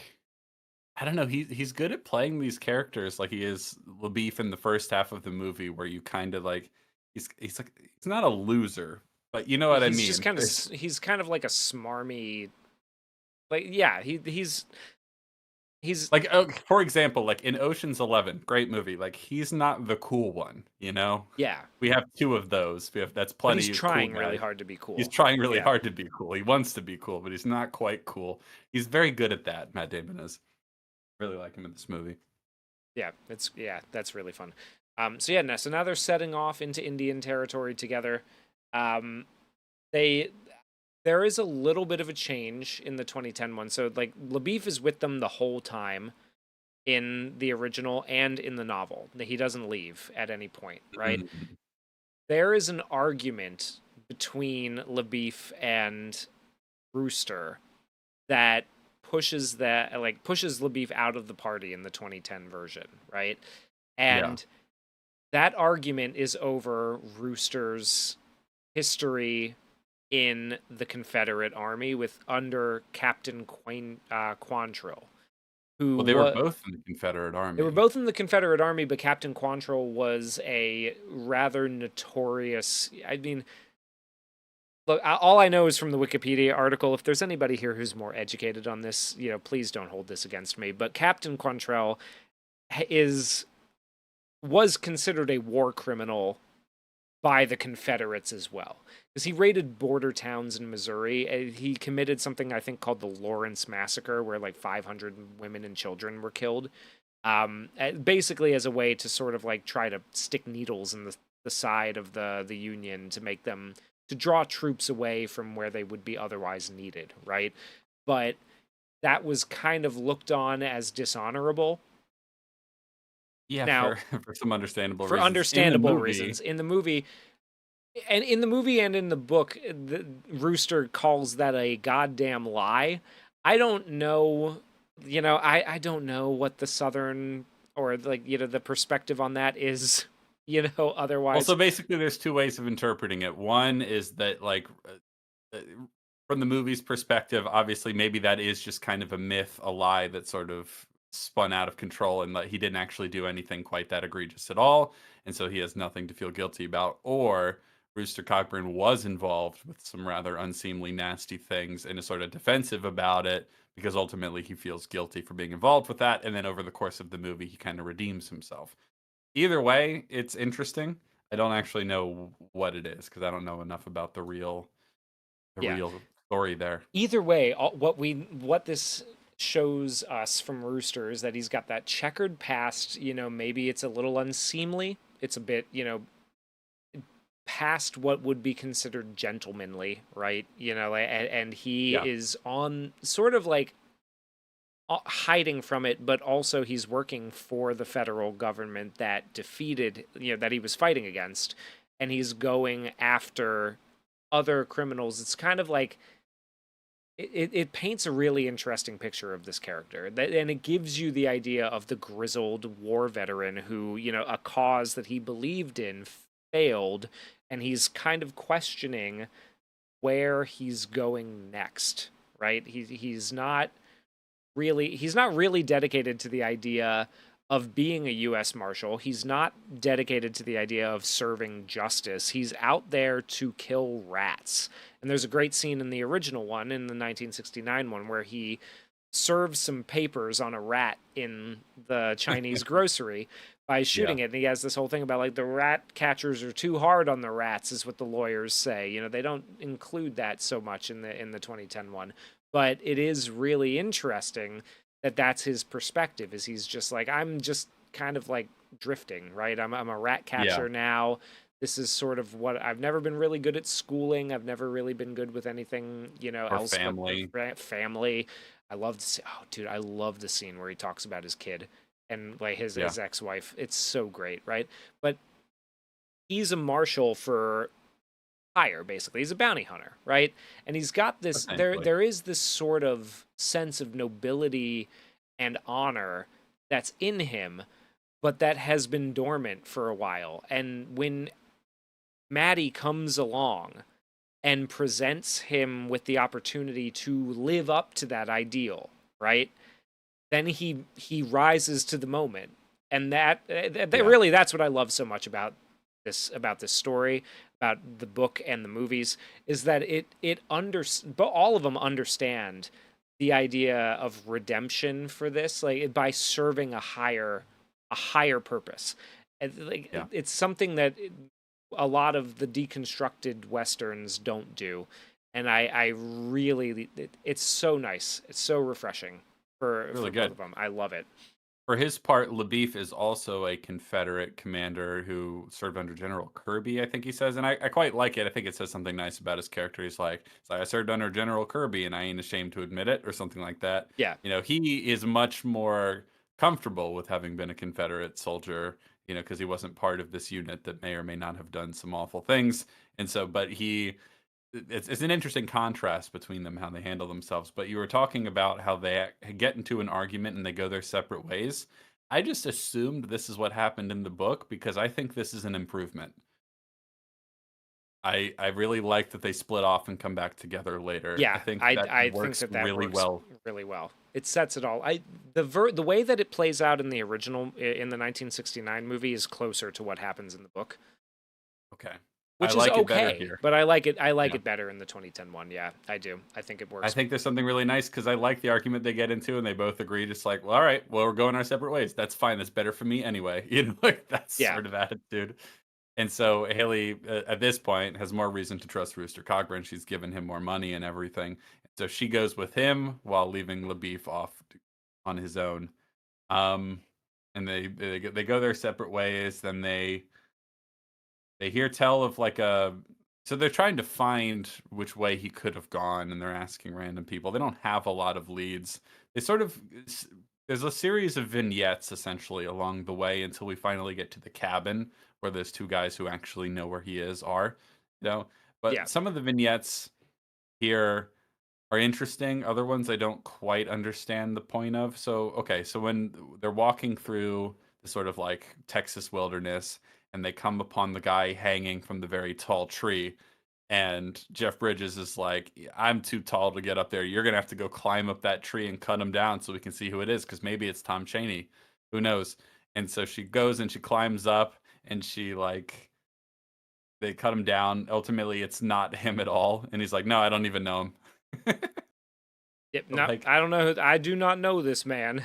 I don't know, he's good at playing these characters like he is LaBeef in the first half of the movie where you kind of like he's like he's not a loser, but you know what I He's just mean. kind of he's kind of like a smarmy, like, yeah, he's Like, for example, like in Ocean's 11, great movie. Like, he's not the cool one, you know? yeah, We have 2 of those. That's but he's plenty of cool trying really guys. hard to be He's cool. trying really Yeah. hard to be cool. He wants to be cool, but he's not quite cool. He's very good at that, Matt Damon is. Really like him in this movie. That's really fun. So now they're setting off into Indian territory together. Um, they there is a little bit of a change in the 2010 one. So like LaBeef is with them the whole time in the original and in the novel. He doesn't leave at any point, right? Mhm. There is an argument between LaBeef and Rooster that pushes LaBeef out of the party in the 2010 version, right? Yeah. And that argument is over Rooster's history in the Confederate Army with under Captain Quantrill, who Well, they were was both in the Confederate they were Army. both in the Confederate Army, but Captain Quantrill was a rather notorious. I mean, look, all I know is from the Wikipedia article. If there's anybody here who's more educated on this, please don't hold this against me. But Captain Quantrill is was considered a war criminal by the Confederates as well, because he raided border towns in Missouri. He committed something I think called the Lawrence Massacre, where like 500 women and children were killed. Basically as a way to sort of like try to stick needles in the side of the Union to make them to draw troops away from where they would be otherwise needed, right? But that was kind of looked on as dishonorable. Yeah, Now, for some understandable for reasons. In the understandable movie reasons, in the movie and in the book, the Rooster calls that a goddamn lie. I don't know, I don't know what the Southern or like the perspective on that is, well, otherwise. so basically there's 2 ways of interpreting it. One is that, like, uh, from the movie's perspective, obviously, maybe that is just kind of a myth, a lie that sort of spun out of control, and that he didn't actually do anything quite that egregious at all, and so he has nothing to feel guilty about. Or Rooster Cogburn was involved with some rather unseemly, nasty things and is sort of defensive about it, because ultimately he feels guilty for being involved with that, and then over the course of the movie, he kind of redeems himself. Either way, it's interesting. I don't actually know what it is because I don't know enough about the Yeah. real story there. Either way, what this shows us from Rooster is that he's got that checkered past. Maybe it's a little unseemly. It's a bit, past what would be considered gentlemanly, right? And he Yeah, is on sort of like hiding from it, but also he's working for the federal government that defeated, that he was fighting against, and he's going after other criminals. It's kind of like it paints a really interesting picture of this character, and it gives you the idea of the grizzled war veteran who, a cause that he believed in failed, and he's kind of questioning where he's going next, right? He's not really dedicated to the idea of being a US Marshal. He's not dedicated to the idea of serving justice. He's out there to kill rats. And there's a great scene in the original one, in the 1969 one, where he serves some papers on a rat in the Chinese grocery by yeah, shooting it. And he has this whole thing about like the rat catchers are too hard on the rats, is what the lawyers say. They don't include that so much in the 2010 one, but it is really interesting that that's his perspective. Is he's just like, I'm just kind of like drifting, right? I'm a rat yeah. catcher now. This is sort of what I've never been really good at schooling. I've never really been good with anything, Or else but family. family. I love to see, oh, dude, I love the scene where he talks about his kid and like his Yeah, his ex-wife. It's so great, right? But he's a marshal for hire, basically. He's a bounty hunter, right? And he's got this, there essentially. there is this sort of sense of nobility and honor that's in him, but that has been dormant for a while. And when Maddie comes along and presents him with the opportunity to live up to that ideal, right? Then he rises to the moment, and Yeah, really, that's what I love so much about this story, about the book and the movies, is that but all of them understand the idea of redemption for this, like by serving a higher purpose. And like yeah. it's something that a lot of the deconstructed westerns don't do, and I really, it's so nice, it's so refreshing for Really both good. of them. I love it. For his part, LaBeef is also a Confederate commander who served under General Kirby, I think he says, and I quite like it. I think it says something nice about his character. He's like, I served under General Kirby, and I ain't ashamed to admit it, or something like that. Yeah, He is much more comfortable with having been a Confederate soldier, because he wasn't part of this unit that may or may not have done some awful things, and so, but it's an interesting contrast between them how they handle themselves. But you were talking about how they get into an argument and they go their separate ways. I just assumed this is what happened in the book because I think this is an improvement. I really like that they split off and come back together later. I yeah, think I that I think works that really works well. really well. It sets it all. The way that it plays out in the original, in the 1969 movie, is closer to what happens in the book, Okay, I which is like it better okay. here. But I like Yeah. it better in the 2010 one. Yeah, I do. I think it I works. think there's something really nice because I like the argument they get into, and they both agree, just like, well, all right, well, we're going our separate ways. That's fine. That's better for me anyway. Like that Yeah, sort of attitude. And so Haley, at this point, has more reason to trust Rooster Cogburn. She's given him more money and everything. So she goes with him while leaving LaBeef off on his own. Um, and they go their separate ways. Then they hear tell of like a. So they're trying to find which way he could have gone, and they're asking random people. They don't have a lot of leads. They sort of there's a series of vignettes essentially along the way until we finally get to the cabin where those two guys who actually know where he is are. You know, yeah, but some of the vignettes here are interesting. Other ones I don't quite understand the point of. So, okay, so when they're walking through the sort of like Texas wilderness and they come upon the guy hanging from the very tall tree, and Jeff Bridges is like, I'm too tall to get up there. You're going to have to go climb up that tree and cut him down so we can see who it is because maybe it's Tom Chaney. Who knows? And so she goes and she climbs up and she like they cut him down. Ultimately, it's not him at all. And he's like, no, I don't even know him. Yep, no, Like, I don't know. I do not know this man.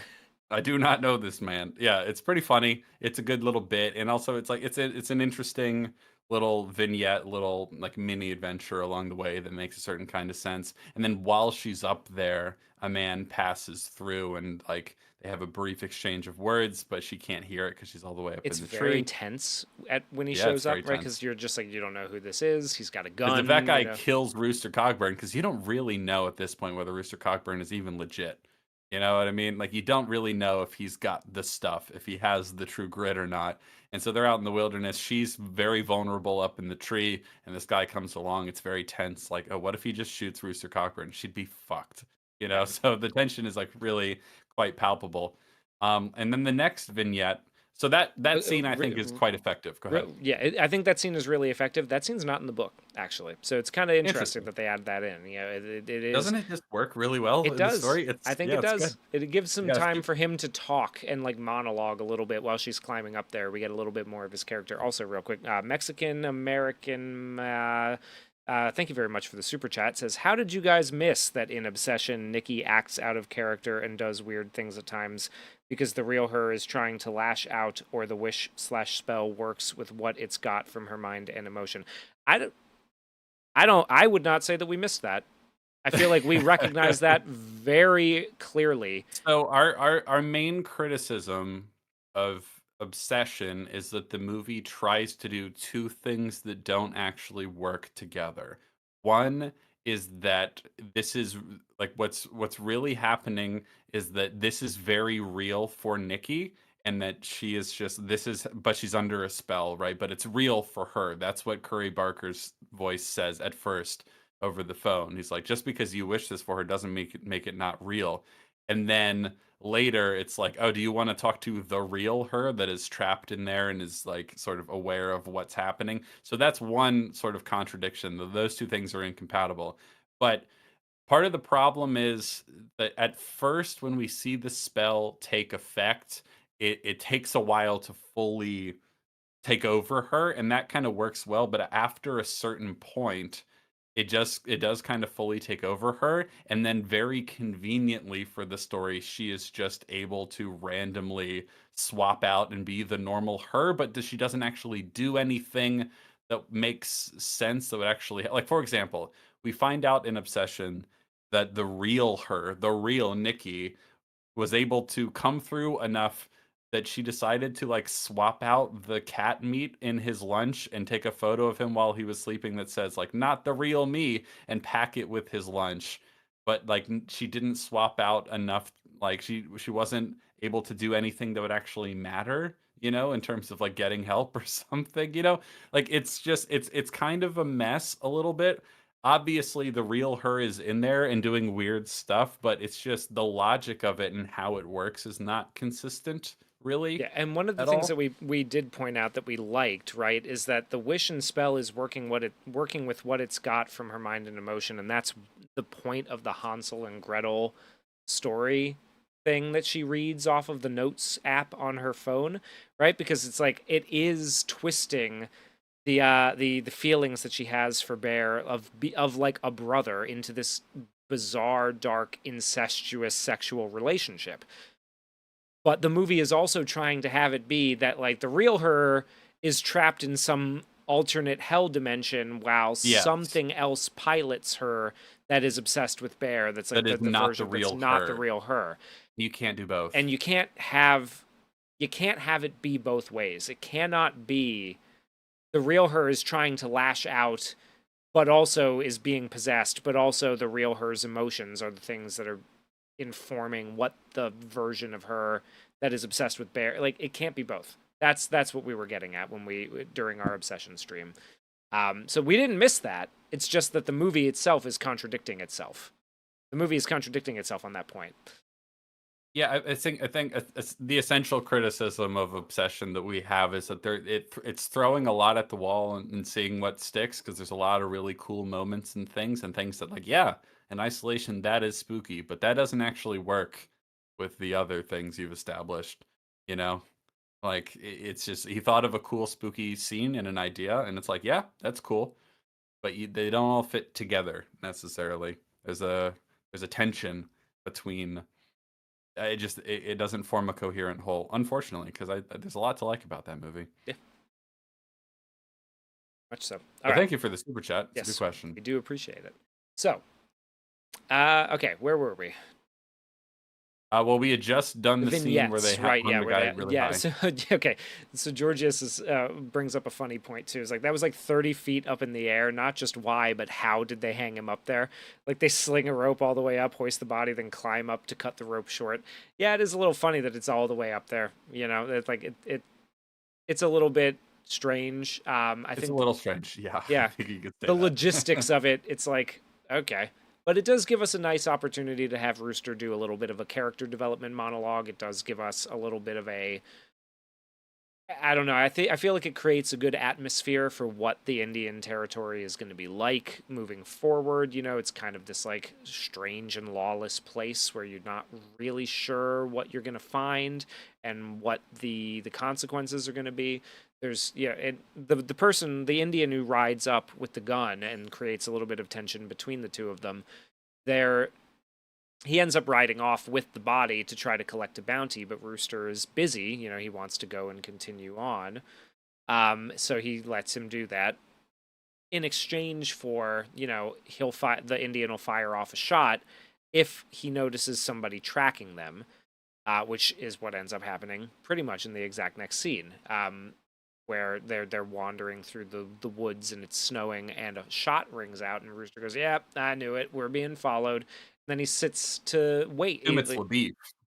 I do not know this man. Yeah, it's pretty funny. It's a good little bit, and also it's like it's an interesting little vignette, little like mini adventure along the way that makes a certain kind of sense. And then while she's up there, a man passes through, and like they have a brief exchange of words, but she can't hear it because she's all the way up It's in the very tree. tense at when he Yeah, it's shows up, very right? Because tense. you're just like you don't know who this is. He's got a Because if that gun, guy kills Rooster Cogburn, because you don't really know at this point whether Rooster Cogburn is even legit. You know what I mean? Like you don't really know if he's got the stuff, if he has the true grit or not. And so they're out in the wilderness. She's very vulnerable up in the tree, and this guy comes along. It's very tense. Like, oh, what if he just shoots Rooster Cogburn? She'd be fucked. You know, Yeah. so the tension is like really quite palpable. And then the next vignette. So that scene I think is quite effective. Go ahead. Yeah, I think that scene is really effective. That scene's not in the book, actually. So it's kind of interesting Interesting. that they add that in. You know, it is. Doesn't it just work really well It in the does. story? I think Yeah, it it's good. does. It gives some Yeah, it's time good. for him to talk and like monologue a little bit while she's climbing up there. We get a little bit more of his character. Also, real quick, Mexican American. Thank you very much for the super chat. Says, how did you guys miss that in Obsession, Nikki acts out of character and does weird things at times because the real her is trying to lash out, or the wish/spell works with what it's got from her mind and emotion? I don't. I would not say that we missed that. I feel like we recognize that very clearly. So our main criticism of Obsession is that the movie tries to do two things that don't actually work together. One is that this is like what's really happening is that this is very real for Nikki, and that she is just this is but she's under a spell, right? But it's real for her. That's what Curry Barker's voice says at first over the phone. He's like, just because you wish this for her doesn't make it not real. And then later it's like, oh, do you want to talk to the real her that is trapped in there and is like sort of aware of what's happening? So that's one sort of contradiction. Those two things are incompatible. But part of the problem is that at first when we see the spell take effect, it takes a while to fully take over her, and that kind of works well. But after a certain point, it does kind of fully take over her, and then very conveniently for the story, she is just able to randomly swap out and be the normal her, but she doesn't actually do anything that makes sense that would actually like, for example, we find out in Obsession that the real her, the real Nikki, was able to come through enough that she decided to like swap out the cat meat in his lunch and take a photo of him while he was sleeping that says like not the real me, and pack it with his lunch. But like she didn't swap out enough, like she wasn't able to do anything that would actually matter, you know, in terms of like getting help or something, you know? Like it's just it's kind of a mess a little bit. Obviously the real her is in there and doing weird stuff, but it's just the logic of it and how it works is not consistent really Yeah, and one of the at things all. that we did point out that we liked, right, is that the wish and spell is working with what it's got from her mind and emotion, and that's the point of the Hansel and Gretel story thing that she reads off of the notes app on her phone, right? Because it's like it is twisting the feelings that she has for Bear of like a brother into this bizarre, dark, incestuous sexual relationship. But the movie is also trying to have it be that like the real her is trapped in some alternate hell dimension while Yes, something else pilots her that is obsessed with Bear, that's like that is the not the version that's real not the her. real her. You can't do both. And you can't have it be both ways. It cannot be the real her is trying to lash out but also is being possessed, but also the real her's emotions are the things that are informing what the version of her that is obsessed with Bear, like it can't be both. That's what we were getting at when we during our obsession stream. So we didn't miss that. It's just that the movie itself is contradicting itself. The movie is contradicting itself on that point. Yeah, I think the essential criticism of Obsession that we have is that it's throwing a lot at the wall and seeing what sticks, because there's a lot of really cool moments and things that like, yeah, in isolation that is spooky, but that doesn't actually work with the other things you've established, you know? Like it's just he thought of a cool spooky scene and an idea, and it's like, yeah, that's cool, but they don't all fit together necessarily. There's a tension between. It doesn't form a coherent whole, unfortunately, because there's a lot to like about that movie. Yeah, much so. All But right. thank you for the super chat. It's a good Yes, question. we do appreciate it. So, okay, where were we? Well, we had just done the scene where they Vignettes, right? run Yeah, the where guy they really yeah. high. So okay, so Georgius brings up a funny point too. It's like that was like 30 feet up in the air. Not just why, but how did they hang him up there? Like they sling a rope all the way up, hoist the body, then climb up to cut the rope short. Yeah, it is a little funny that it's all the way up there. You know, it's like it's a little bit strange. I It's a think little strange. Yeah, I yeah, think you could say the that. logistics of it, it's like, okay. But it does give us a nice opportunity to have Rooster do a little bit of a character development monologue. It does give us a little bit of a, I don't know. I feel like it creates a good atmosphere for what the Indian Territory is going to be like moving forward. You know, it's kind of this like strange and lawless place where you're not really sure what you're going to find and what the consequences are going to be. There's yeah, the person, the Indian who rides up with the gun and creates a little bit of tension between the two of them. They're he ends up riding off with the body to try to collect a bounty, but Rooster is busy. You know, he wants to go and continue on. So he lets him do that in exchange for, you know, the Indian will fire off a shot if he notices somebody tracking them, which is what ends up happening pretty much in the exact next scene. Where they're wandering through the woods and it's snowing and a shot rings out and Rooster goes, "Yep, I knew it. We're being followed." Then he sits to wait. Assume it's Labib.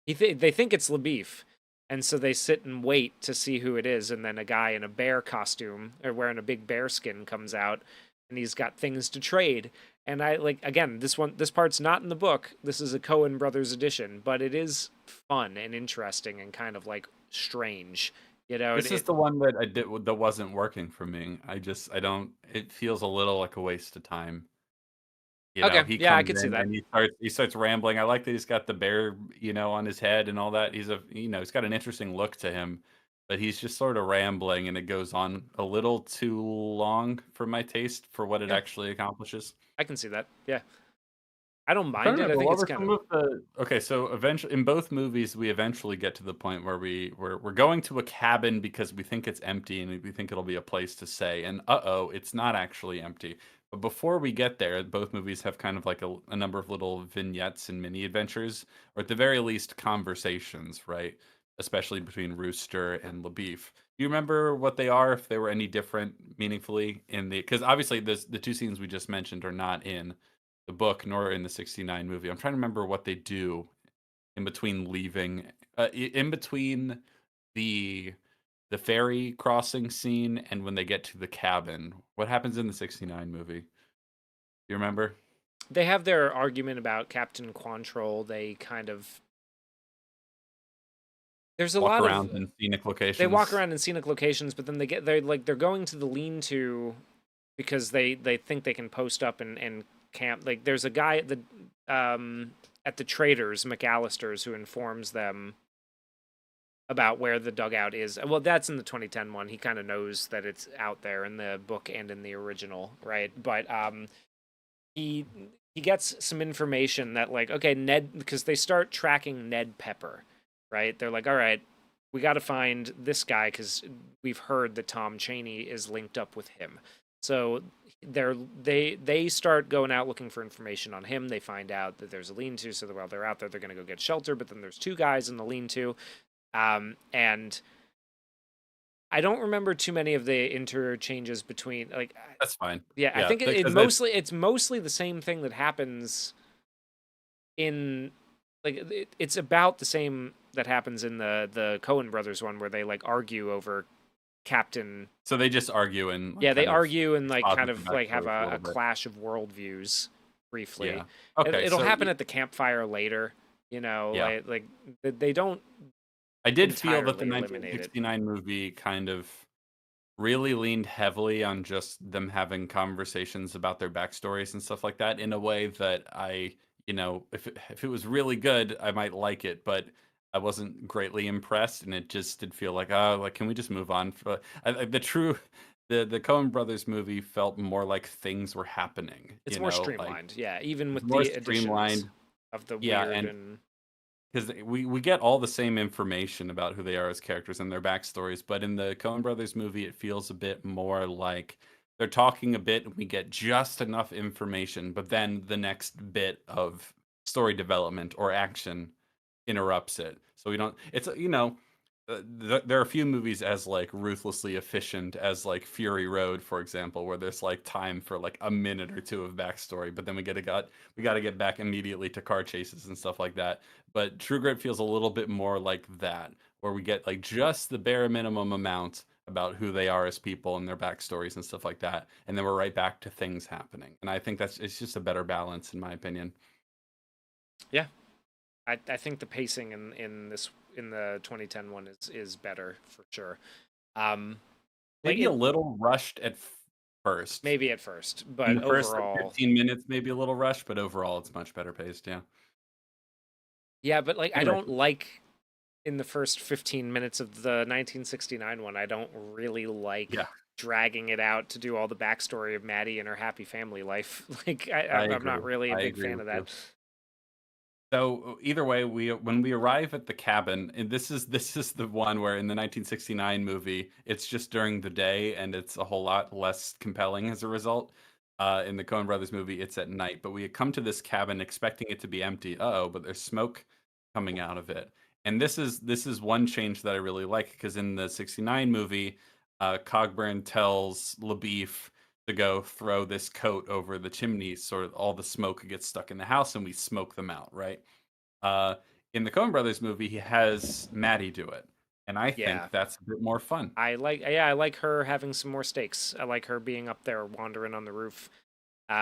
They think it's LaBeef, and so they sit and wait to see who it is. And then a guy in a bear costume or wearing a big bear skin comes out, and he's got things to trade. And I like again this part's not in the book. This is a Coen Brothers edition, but it is fun and interesting and kind of like strange. You know, This is the one that I did that wasn't working for me. I don't. It feels a little like a waste of time. You know, okay, he yeah, I comes could see in that. and he starts rambling. I like that he's got the bear, on his head and all that. He's got an interesting look to him, but he's just sort of rambling and it goes on a little too long for my taste for what it Yeah, actually accomplishes. I can see that. Yeah, I don't Trying mind to it. I remember think what it's were kind some of of the okay, so eventually in both movies we eventually get to the point where we're going to a cabin because we think it's empty and we think it'll be a place to stay. And uh-oh, it's not actually empty. But before we get there, both movies have kind of like a number of little vignettes and mini adventures, or at the very least conversations, right? Especially between Rooster and LaBeef. Do you remember what they are, if they were any different meaningfully in the because obviously the two scenes we just mentioned are not in the book nor in the 69 movie. I'm trying to remember what they do in between leaving in between the the ferry crossing scene and when they get to the cabin. What happens in the 69 movie? You remember? they have their argument about Captain Quantrill. They kind of there's a Walk lot of around in scenic they walk locations. around in scenic locations, but then they're going to the lean-to because they think they can post up and camp. Like there's a guy at the traders McAllister's who informs them about where the dugout is. Well, that's in the 2010 one. He kind of knows that it's out there in the book and in the original, right? But he he gets some information that like okay Ned because they start tracking Ned Pepper, right? They're like, all right, we got to find this guy because we've heard that Tom Cheney is linked up with him. So they start going out looking for information on him. They find out that there's a lean-to, so while they're out there, they're going to go get shelter. But then there's two guys in the lean-to, and I don't remember too many of the interchanges between like That's fine. yeah, I Yeah, think because it it's mostly the same thing that happens in like it's about the same that happens in the Coen brothers one where they like argue over Captain. so they just argue and like, Yeah, they kind of argue and like kind posit the of like have backstory for a a little bit. clash of worldviews briefly. Yeah. Okay, It'll so happen at the campfire later, you know, yeah. like they don't I did feel that the entirely eliminate it. 1969 movie kind of really leaned heavily on just them having conversations about their backstories and stuff like that in a way that if it was really good, I might like it, but I wasn't greatly impressed, and it just did feel like, oh, like can we just move on? The Coen Brothers movie felt more like things were happening, It's more like streamlined, yeah, even it was with more the additions. streamlined. of the Yeah, weird and and because we get all the same information about who they are as characters and their backstories, but in the Coen Brothers movie, it feels a bit more like they're talking a bit, and we get just enough information, but then the next bit of story development or action interrupts it. So we don't. It's there are a few movies as like ruthlessly efficient as like Fury Road, for example, where there's like time for like a minute or two of backstory, but then we got to get back immediately to car chases and stuff like that. But True Grit feels a little bit more like that, where we get like just the bare minimum amount about who they are as people and their backstories and stuff like that, and then we're right back to things happening. And I think it's just a better balance in my opinion. yeah. I think the pacing in the 2010 one is better for sure. Um, like Maybe a it little rushed at first. maybe at first, In but the first, like, overall, 15 minutes, maybe a little rushed, but overall, it's much better paced, yeah. yeah. But like I Anyway, don't like in the first 15 minutes of the 1969 one. I don't really yeah, like dragging it out to do all the backstory of Maddie and her happy family life. Like I I'm not agree. really a I big agree fan with of you. that. So, either way, when we arrive at the cabin, and this is the one where in the 1969 movie, it's just during the day, and it's a whole lot less compelling as a result. In the Coen Brothers movie, it's at night, but we come to this cabin expecting it to be empty. Uh-oh, but there's smoke coming out of it. And this is one change that I really like because in the 69 movie, Cogburn tells LaBeef to go throw this coat over the chimney, sort of all the smoke gets stuck in the house and we smoke them out, right? Uh, in the Coen Brothers movie, he has Maddie do it, and I Yeah. think that's a bit more fun. I like her having some more stakes. I like her being up there wandering on the roof.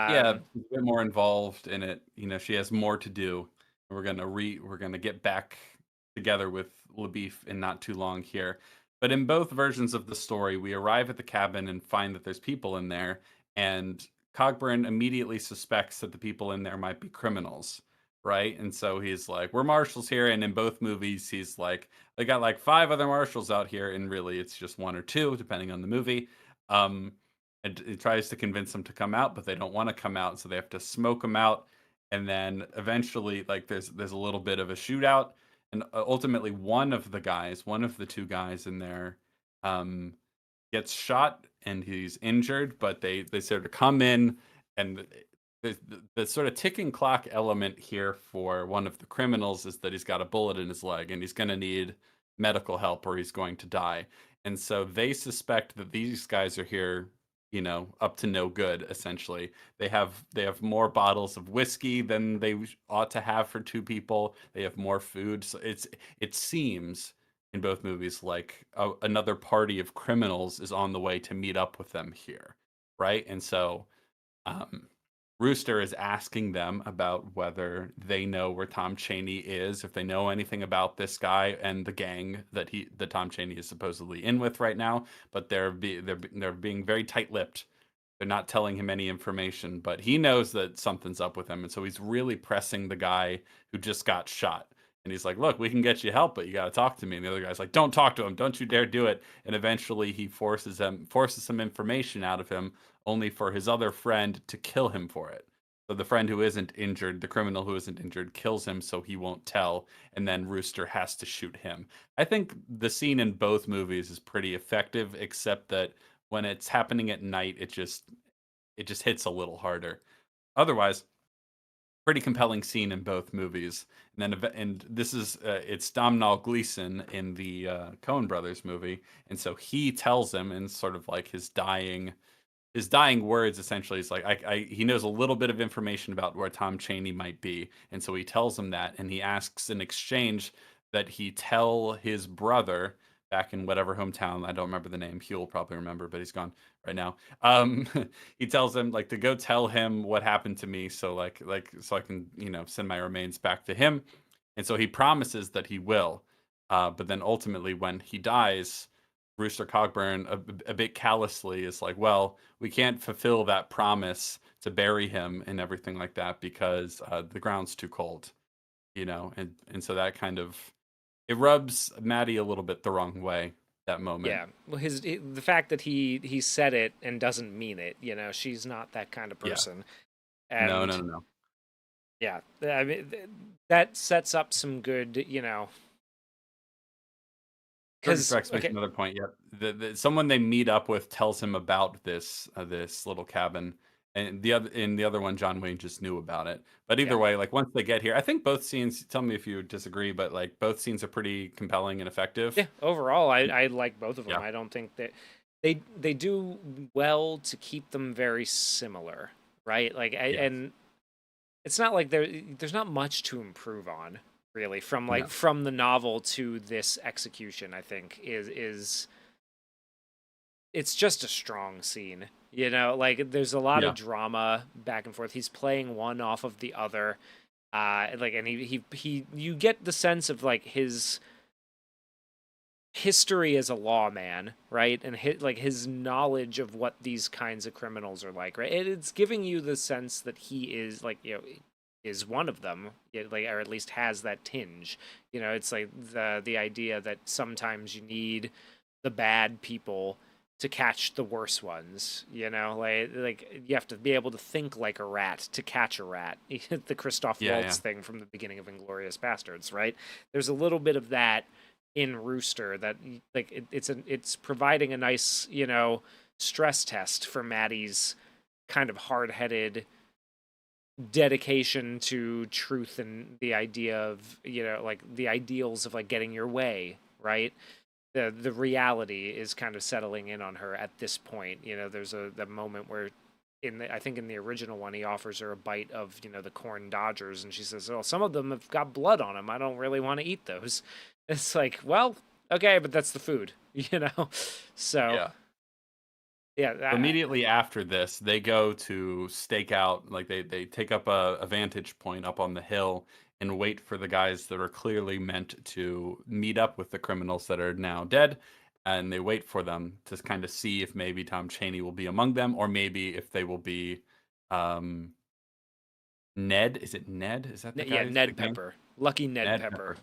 Yeah, Um, she's a bit more involved in it. She has more to do. We're gonna get back together with LaBeef in not too long here. But in both versions of the story, we arrive at the cabin and find that there's people in there, and Cogburn immediately suspects that the people in there might be criminals, right? And so he's like, "We're marshals here," and in both movies, he's like, "They got like five other marshals out here," and really, it's just one or two, depending on the movie. Um, it tries to convince them to come out, but they don't want to come out, so they have to smoke them out. And then eventually, like there's a little bit of a shootout, and ultimately one of the two guys in there, um, gets shot and he's injured. But they sort of come in, and the sort of ticking clock element here for one of the criminals is that he's got a bullet in his leg and he's going to need medical help or he's going to die. And so they suspect that these guys are here, up to no good. Essentially, they have more bottles of whiskey than they ought to have for two people. They have more food, so it seems in both movies like another party of criminals is on the way to meet up with them here, right? And so um, Rooster is asking them about whether they know where Tom Chaney is, if they know anything about this guy and the gang that Tom Chaney is supposedly in with right now. But they're being very tight-lipped. They're not telling him any information, but he knows that something's up with him, and so he's really pressing the guy who just got shot. And he's like, "Look, we can get you help, but you got to talk to me." And the other guy's like, "Don't talk to him. Don't you dare do it." And eventually, he forces some information out of him, only for his other friend to kill him for it. So the friend who isn't injured, the criminal who isn't injured, kills him so he won't tell, and then Rooster has to shoot him. I think the scene in both movies is pretty effective, except that when it's happening at night, it just hits a little harder. Otherwise, pretty compelling scene in both movies. And this is it's Domhnall Gleeson in the Coen Brothers movie, and so he tells him in sort of like his dying words. Essentially, he's like, he knows a little bit of information about where Tom Chaney might be, and so he tells him that, and he asks in exchange that he tell his brother back in whatever hometown. I don't remember the name. Hugh will probably remember, but he's gone right now. Um, he tells him like to go tell him what happened to me, so so I can send my remains back to him, and so he promises that he will. But then ultimately, when he dies, Rooster Cogburn a bit callously is like, well, we can't fulfill that promise to bury him and everything like that because the ground's too cold, and so that kind of it rubs Maddie a little bit the wrong way that moment. yeah, well, the fact that he said it and doesn't mean it. She's not that kind of Yeah. person. No, no, And no, no. Yeah, I mean that sets up some good, because Rex makes okay, another point. Yep, someone they meet up with tells him about this little cabin, and the other one, John Wayne just knew about it. But either yeah, way, like once they get here, I think both scenes. Tell me if you disagree, but like both scenes are pretty compelling and effective. yeah. Overall, I like both of them. Yeah, I don't think that they do well to keep them very similar, right? yes, And it's not like there's not much to improve on really from no, from the novel to this execution. I think is it's just a strong scene. Like there's a lot of yeah, drama back and forth. He's playing one off of the other. And he you get the sense of like his history as a lawman, right? And his knowledge of what these kinds of criminals are like, right? It's giving you the sense that he is like, is one of them, like, or at least has that tinge. It's like the idea that sometimes you need the bad people to catch the worse ones. Like you have to be able to think like a rat to catch a rat. The Christoph yeah, yeah, Waltz thing from the beginning of Inglorious Bastards, right? There's a little bit of that in Rooster that like it's providing a nice stress test for Maddie's kind of hard-headed dedication to truth and the idea of like the ideals of like getting your way, right? The reality is kind of settling in on her at this point. There's the moment where I think in the original one he offers her a bite of the corn dodgers and she says, "Oh, some of them have got blood on them. I don't really want to eat those." It's like, well, okay, but that's the food, So yeah. yeah, Immediately after this, they go to stake out, like they take up a vantage point up on the hill and wait for the guys that are clearly meant to meet up with the criminals that are now dead. And they wait for them to kind of see if maybe Tom Chaney will be among them, or maybe if they will be um, Ned. Is it Ned? Is that yeah, the Ned gang? Pepper, lucky Ned Ned Pepper. Pepper.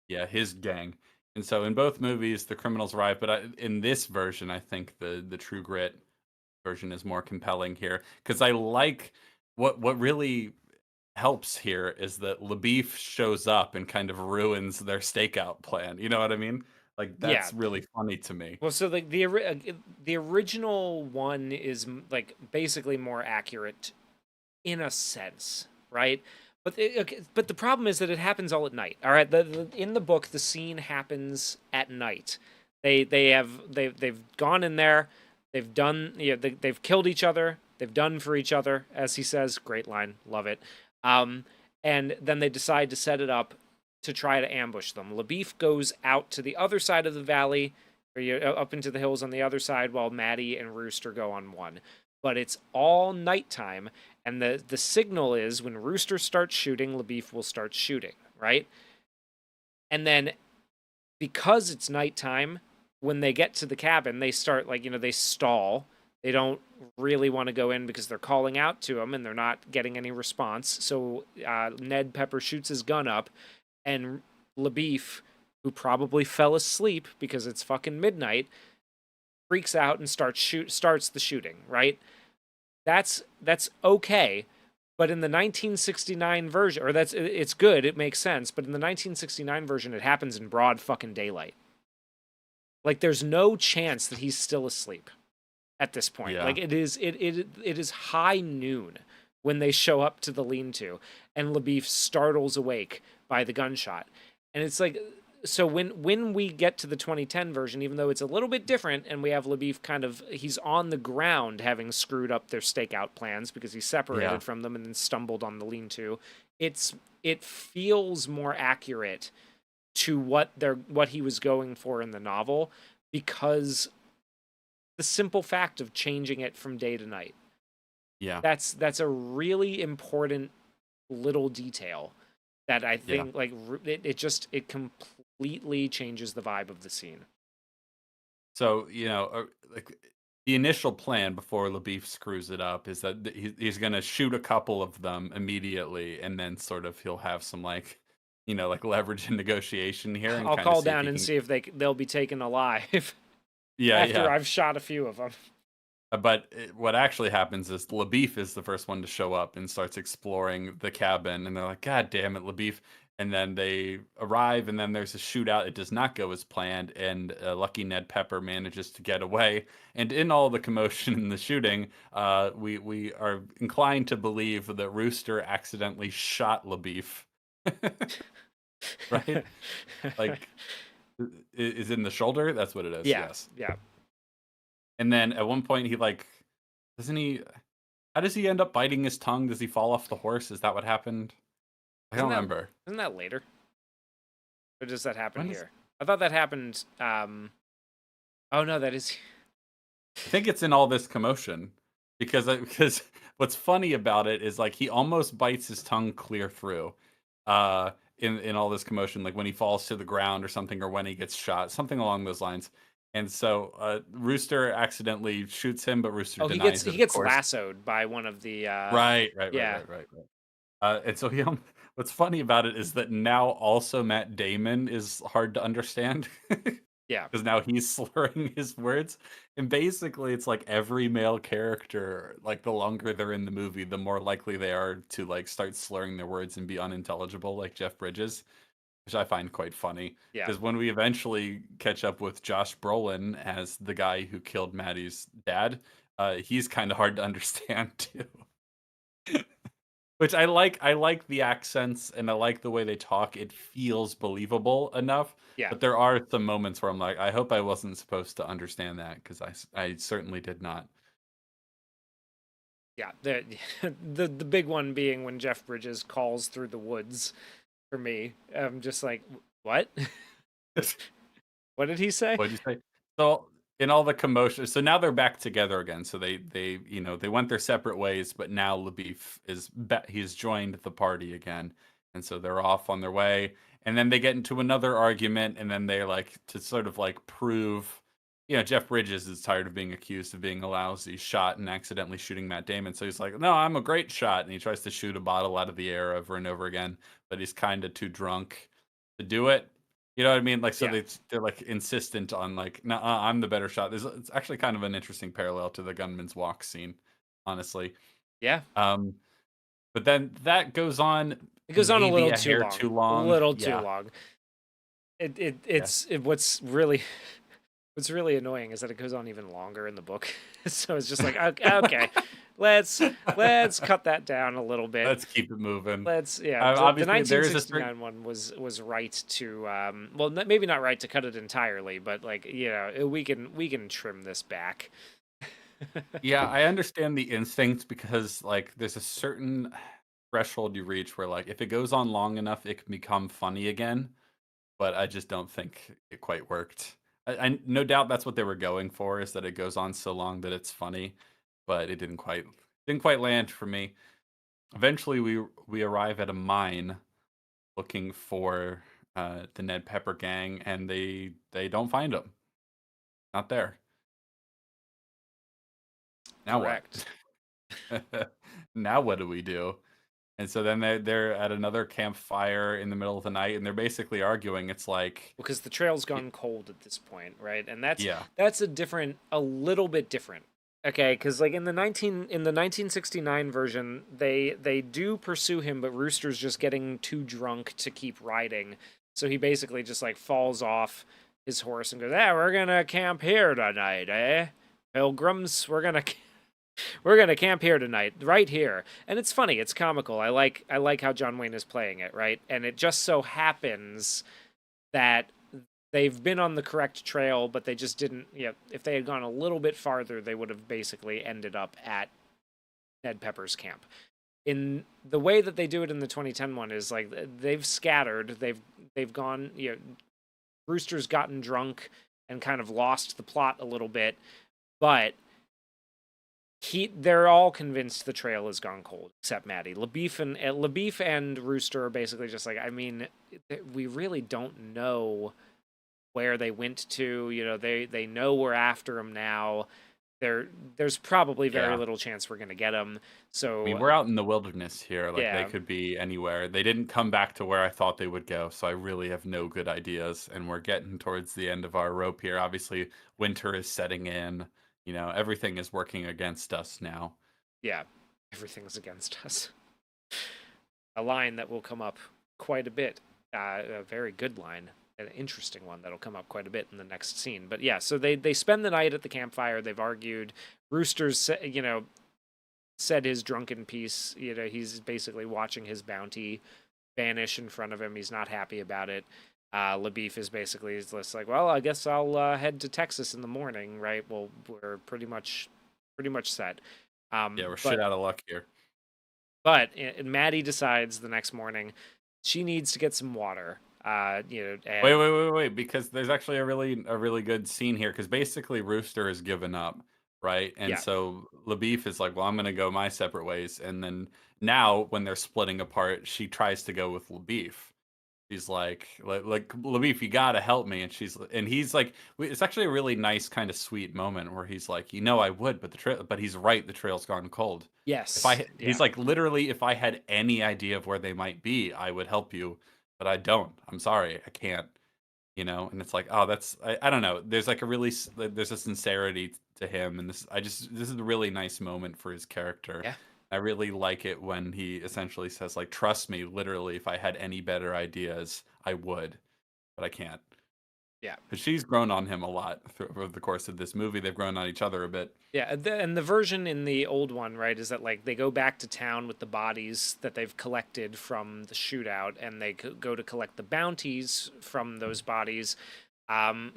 Yeah, his gang. And so in both movies, the criminals arrive, but in this version, I think the True Grit version is more compelling here because I like what really helps here is that LaBeef shows up and kind of ruins their stakeout plan. You know what I mean? Like Yeah. that's really funny to me. Well, so like the original one is like basically more accurate in a sense, right? Okay, but the problem is that it happens all at night. All right, in the book, the scene happens at night. They've gone in there, they've done they've killed each other, they've done for each other, as he says. Great line, love it. Um, and then they decide to set it up to try to ambush them. LaBeef goes out to the other side of the valley, or up into the hills on the other side, while Maddie and Rooster go on one. But it's all nighttime, and the signal is when Rooster starts shooting, LaBeef will start shooting, right? And then because it's nighttime, when they get to the cabin, they start like they stall. They don't really want to go in because they're calling out to him and they're not getting any response. So Ned Pepper shoots his gun up, and LaBeef, who probably fell asleep because it's fucking midnight, freaks out and starts the shooting. Right? That's okay. But in the 1969 version, or it's good, it makes sense. But in the 1969 version, it happens in broad fucking daylight. Like there's no chance that he's still asleep at this point. Yeah. Like it is high noon when they show up to the lean-to, and LaBeef startles awake by the gunshot, and it's like so when we get to the 2010 version, even though it's a little bit different, and we have LaBeef kind of he's on the ground having screwed up their stakeout plans because he Yeah. separated from them and then stumbled on the lean-to. It feels more accurate to what he was going for in the novel because the simple fact of changing it from day to night. Yeah. That's a really important little detail that I Yeah. think like it completely changes the vibe of the scene. So, like the initial plan before LaBeef screws it up is that he's going to shoot a couple of them immediately and then sort of he'll have some like like leverage in negotiation here and I'll kind of call see if down he and can. see if they'll be taken alive Yeah, after yeah. I've shot a few of them. What actually happens is LaBeef is the first one to show up and starts exploring the cabin, and they're like, "God damn it, LaBeef!" And then they arrive, and then there's a shootout. It does not go as planned, and lucky Ned Pepper manages to get away. And in all the commotion in the shooting, we are inclined to believe that Rooster accidentally shot LaBeef, right? Like, is in the shoulder. That's what it is. Yeah, Yes. yeah. And then at one point, he like doesn't he? How does he end up biting his tongue? Does he fall off the horse? Is that what happened? I Isn't don't that remember. isn't that later? Or does that happen When is here? I thought that happened. Oh no, that is. I think it's in all this commotion because what's funny about it is like he almost bites his tongue clear through in all this commotion, like when he falls to the ground or something, or when he gets shot, something along those lines. And so Rooster accidentally shoots him, but Rooster Oh, he gets denies he it, of gets course. lassoed by one of the. Right, right, right, Yeah, right, right, right. And so what's funny about it is that now also Matt Damon is hard to understand yeah, because now he's slurring his words. And basically, it's like every male character, like the longer they're in the movie, the more likely they are to like start slurring their words and be unintelligible, like Jeff Bridges, which I find quite funny. yeah. Because when we eventually catch up with Josh Brolin as the guy who killed Maddie's dad, he's kind of hard to understand too. Which I like the accents and I like the way they talk. It feels believable enough, Yeah, but there are some moments where I'm like, I hope I wasn't supposed to understand that because I certainly did not. yeah. The big one being when Jeff Bridges calls through the woods for me. I'm just like, what? What did he say? What'd you say? So in all the commotion, so now they're back together again. So they they went their separate ways, but now LaBeef he's joined the party again, and so they're off on their way. And then they get into another argument, and then they like to sort of like prove, Jeff Bridges is tired of being accused of being a lousy shot and accidentally shooting Matt Damon. So he's like, "No, I'm a great shot," and he tries to shoot a bottle out of the air over and over again, but he's kind of too drunk to do it. You know what I mean? Like, so Yeah, they're like insistent on like, no, I'm the better shot. It's actually kind of an interesting parallel to the gunman's walk scene, honestly. yeah. Um, but then that goes on It goes on a maybe little a too hair long. too A long. little too Yeah, long. yeah. What's really what's really annoying is that it goes on even longer in the book. So it's just like, okay, okay, let's cut that down a little bit. Let's keep it moving. Yeah, the Obviously, there is a certain 1969 one was right to well, maybe not right to cut it entirely, but like, we can trim this back. yeah. I understand the instinct because like there's a certain threshold you reach where like if it goes on long enough, it can become funny again. But I just don't think it quite worked. I no doubt that's what they were going for, is that it goes on so long that it's funny, but it didn't quite land for me. Eventually, we arrive at a mine looking for the Ned Pepper gang, and they don't find them. Not there. Now what? Correct. Now what do we do? And so then they're at another campfire in the middle of the night, and they're basically arguing. It's like, Because the trail's gone cold at this point, right? And yeah, that's a little bit different. Okay, because like in the 1969 version, they do pursue him, but Rooster's just getting too drunk to keep riding, so he basically just like falls off his horse and goes, "Ah, we're gonna camp here tonight, eh? Pilgrims, we're gonna camp here tonight, right here." And it's funny, it's comical. I like how John Wayne is playing it, right? And it just so happens that they've been on the correct trail, but they just didn't. If they had gone a little bit farther, they would have basically ended up at Ned Pepper's camp. In the way that they do it in the 2010 one is like they've scattered, they've gone. Brewster's gotten drunk and kind of lost the plot a little bit, but they're all convinced the trail has gone cold except Maddie. LaBeef and Rooster are basically just like, I mean, we really don't know where they went to. They know we're after them now. There's probably very yeah. little chance we're gonna get them. I mean, So we're out in the wilderness here. Like they yeah, could be anywhere. They didn't come back to where I thought they would go, so I really have no good ideas. And we're getting towards the end of our rope here. Obviously, winter is setting in. everything is working against us now. Yeah, everything's against us. A line that will come up quite a bit. A very good line, an interesting one that'll come up quite a bit in the next scene. But yeah, so they spend the night at the campfire. They've argued. Rooster's said his drunken piece. He's basically watching his bounty vanish in front of him. He's not happy about it. LaBeef is basically just like, well, I guess I'll head to Texas in the morning, right? Well, we're pretty much set. Yeah, we're shit out of luck here. But Maddie decides the next morning she needs to get some water. And... Wait, because there's actually a really good scene here, because basically Rooster has given up, right? And so LaBeef is like, well, I'm gonna go my separate ways. And then now when they're splitting apart, she tries to go with LaBeef. She's like LaBeef, you gotta help me. And he's like, it's actually a really nice kind of sweet moment where he's like, I would, but he's right, the trail's gone cold. Yes. He's like, literally, if I had any idea of where they might be, I would help you, but I don't. I'm sorry, I can't. And it's like, oh, I don't know. There's like there's a sincerity to him, and this is a really nice moment for his character. Yeah. I really like it when he essentially says, like, trust me, literally, if I had any better ideas, I would, but I can't. Yeah. Because she's grown on him a lot over the course of this movie. They've grown on each other a bit. Yeah, and the version in the old one, right, is that like they go back to town with the bodies that they've collected from the shootout, and they go to collect the bounties from those bodies.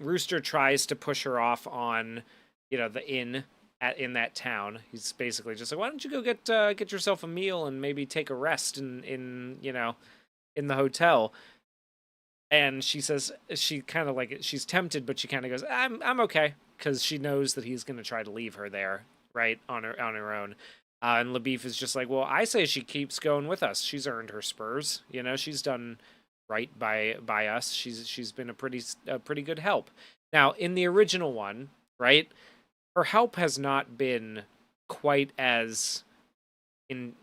Rooster tries to push her off on, the inn in that town. He's basically just like, why don't you go get yourself a meal and maybe take a rest in the hotel. And she says she kind of like she's tempted, but she kind of goes, I'm okay, because she knows that he's going to try to leave her there, right, on her own. And LaBeef is just like, well, I say she keeps going with us. She's earned her spurs. She's done right by us. She's been a pretty good help. Now, in the original one, right, her help has not been quite as involved.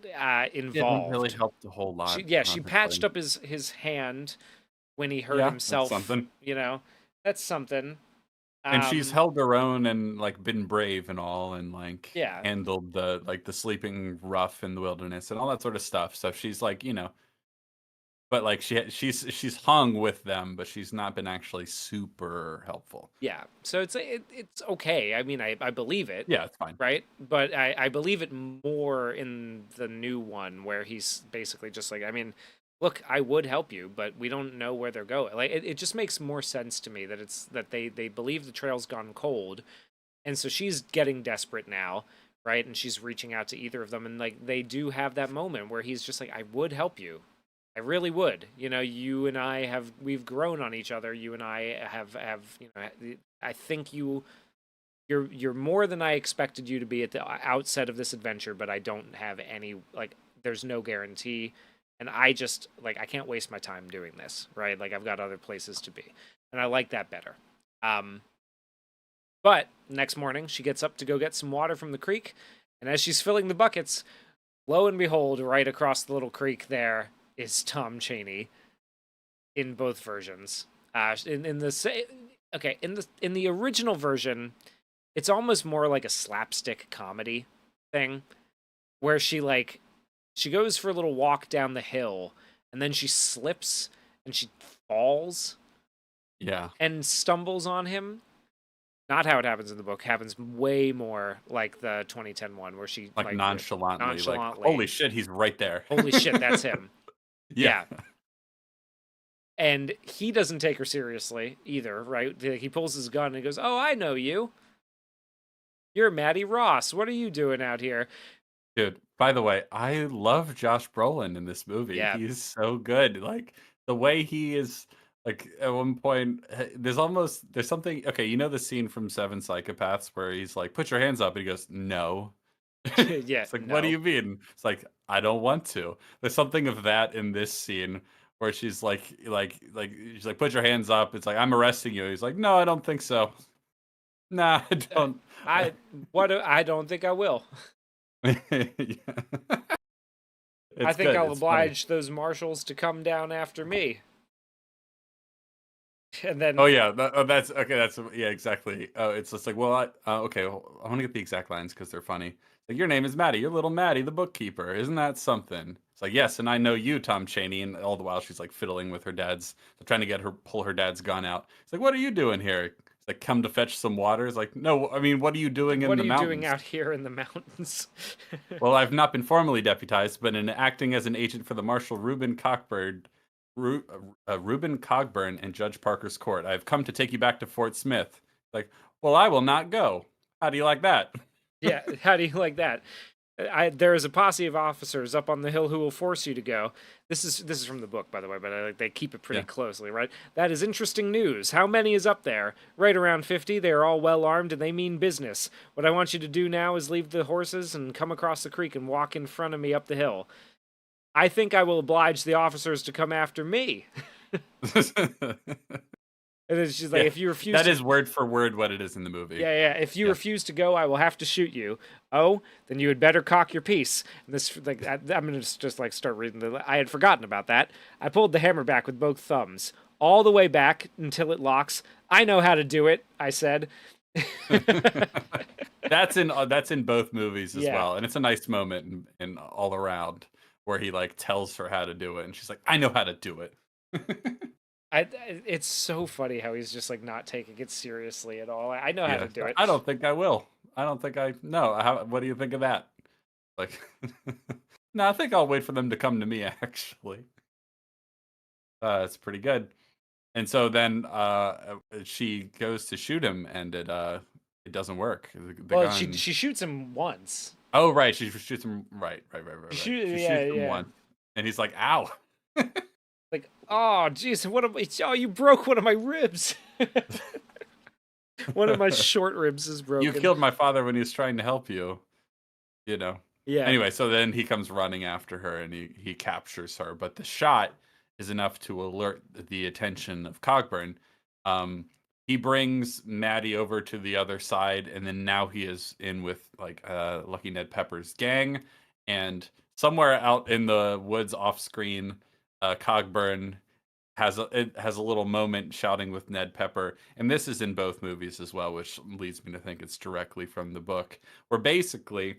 It didn't really helped a whole lot. She patched up his hand when he hurt himself. That's something. That's something. And she's held her own and like been brave and all, and like Yeah. handled the sleeping rough in the wilderness and all that sort of stuff. So she's like, but like she's hung with them, but she's not been actually super helpful. Yeah. So it's okay. I mean, I believe it. Yeah, it's fine. Right? But I believe it more in the new one, where he's basically just like, I mean, look, I would help you, but we don't know where they're going. Like, it just makes more sense to me that they believe the trail's gone cold, and so she's getting desperate now, right? And she's reaching out to either of them, and like they do have that moment where he's just like, I would help you, I really would. You and I we've grown on each other. You and I have I think you're more than I expected you to be at the outset of this adventure, but I don't have any, like, there's no guarantee. And I just, like, I can't waste my time doing this, right? Like, I've got other places to be. And I like that better. But next morning, she gets up to go get some water from the creek. And as she's filling the buckets, lo and behold, right across the little creek there is Tom Chaney in both versions. In the original version, it's almost more like a slapstick comedy thing, where she goes for a little walk down the hill, and then she slips and she falls. Yeah. And stumbles on him. Not how it happens in the book. It happens way more like the 2010 one, where she like nonchalantly, like, holy shit, he's right there. Holy shit, that's him. Yeah. And he doesn't take her seriously either, right? He pulls his gun and goes, "Oh, I know you. You're Maddie Ross. What are you doing out here?" Dude, by the way, I love Josh Brolin in this movie. Yeah. He's so good. Like, the way he is, like, at one point, there's something, okay, the scene from Seven Psychopaths where he's like, put your hands up, and he goes, no. Yeah. It's like, no. What do you mean? It's like, I don't want to. There's something of that in this scene where she's like, she's like, put your hands up. It's like, I'm arresting you. He's like, no, I don't think so. Nah, I don't. I don't think I will. I think I'll oblige those marshals to come down after me. And Oh then yeah, that's okay. That's yeah, exactly. It's just like, well, okay, well, I want to get the exact lines because they're funny. Like, your name is Maddie. You're little Maddie, the bookkeeper. Isn't that something? It's like, yes, and I know you, Tom Chaney. And all the while, she's like fiddling with her dad's, trying to get her pull her dad's gun out. It's like, what are you doing here? It's like, come to fetch some water. It's like, no, I mean, what are you doing in what are the you doing mountains? out here in the mountains? Well, I've not been formally deputized, but in acting as an agent for the Marshal Reuben Cogburn and Judge Parker's court, I have come to take you back to Fort Smith. Like, well, I will not go. How do you like that? Yeah, how do you like that? There is a posse of officers up on the hill who will force you to go. This is from the book, by the way, but they keep it pretty Yeah. closely, right? That is interesting news. How many is up there? Right around 50. They are all well armed and they mean business. What I want you to do now is leave the horses and come across the creek and walk in front of me up the hill. I think I will oblige the officers to come after me. And then she's like, Yeah, if you refuse that to is word for word what it is in the movie. Yeah, yeah. If you Yeah. refuse to go, I will have to shoot you. Oh, then you had better cock your piece. And this, like, I'm gonna just like start reading the. I had forgotten about that. I pulled the hammer back with both thumbs, all the way back until it locks. I know how to do it. I said. That's in both movies as Yeah, well, and it's a nice moment in all around where he like tells her how to do it, and she's like, I know how to do it. it's so funny how he's just like not taking it seriously at all. I know how Yeah, to do it. I don't think I will. I don't think I no. What do you think of that? Like, no, I think I'll wait for them to come to me. Actually, it's pretty good. And so then she goes to shoot him, and it doesn't work. The Well, she gun. she shoots him once. Oh right, she shoots him. Right. Shoot, She yeah, shoots him yeah. once, and he's like, "Ow." Like, oh, jeez, what am I? Oh, you broke one of my ribs. One of my short ribs is You broken. killed my father when he was trying to help you. You know. Yeah. Anyway, so then he comes running after her and he captures her, but the shot is enough to alert the attention of Cogburn. Um, he brings Maddie over to the other side, and then now he is in with like Lucky Ned Pepper's gang, and somewhere out in the woods off screen, Cogburn it has a little moment shouting with Ned Pepper, and this is in both movies as well, which leads me to think it's directly from the book, where basically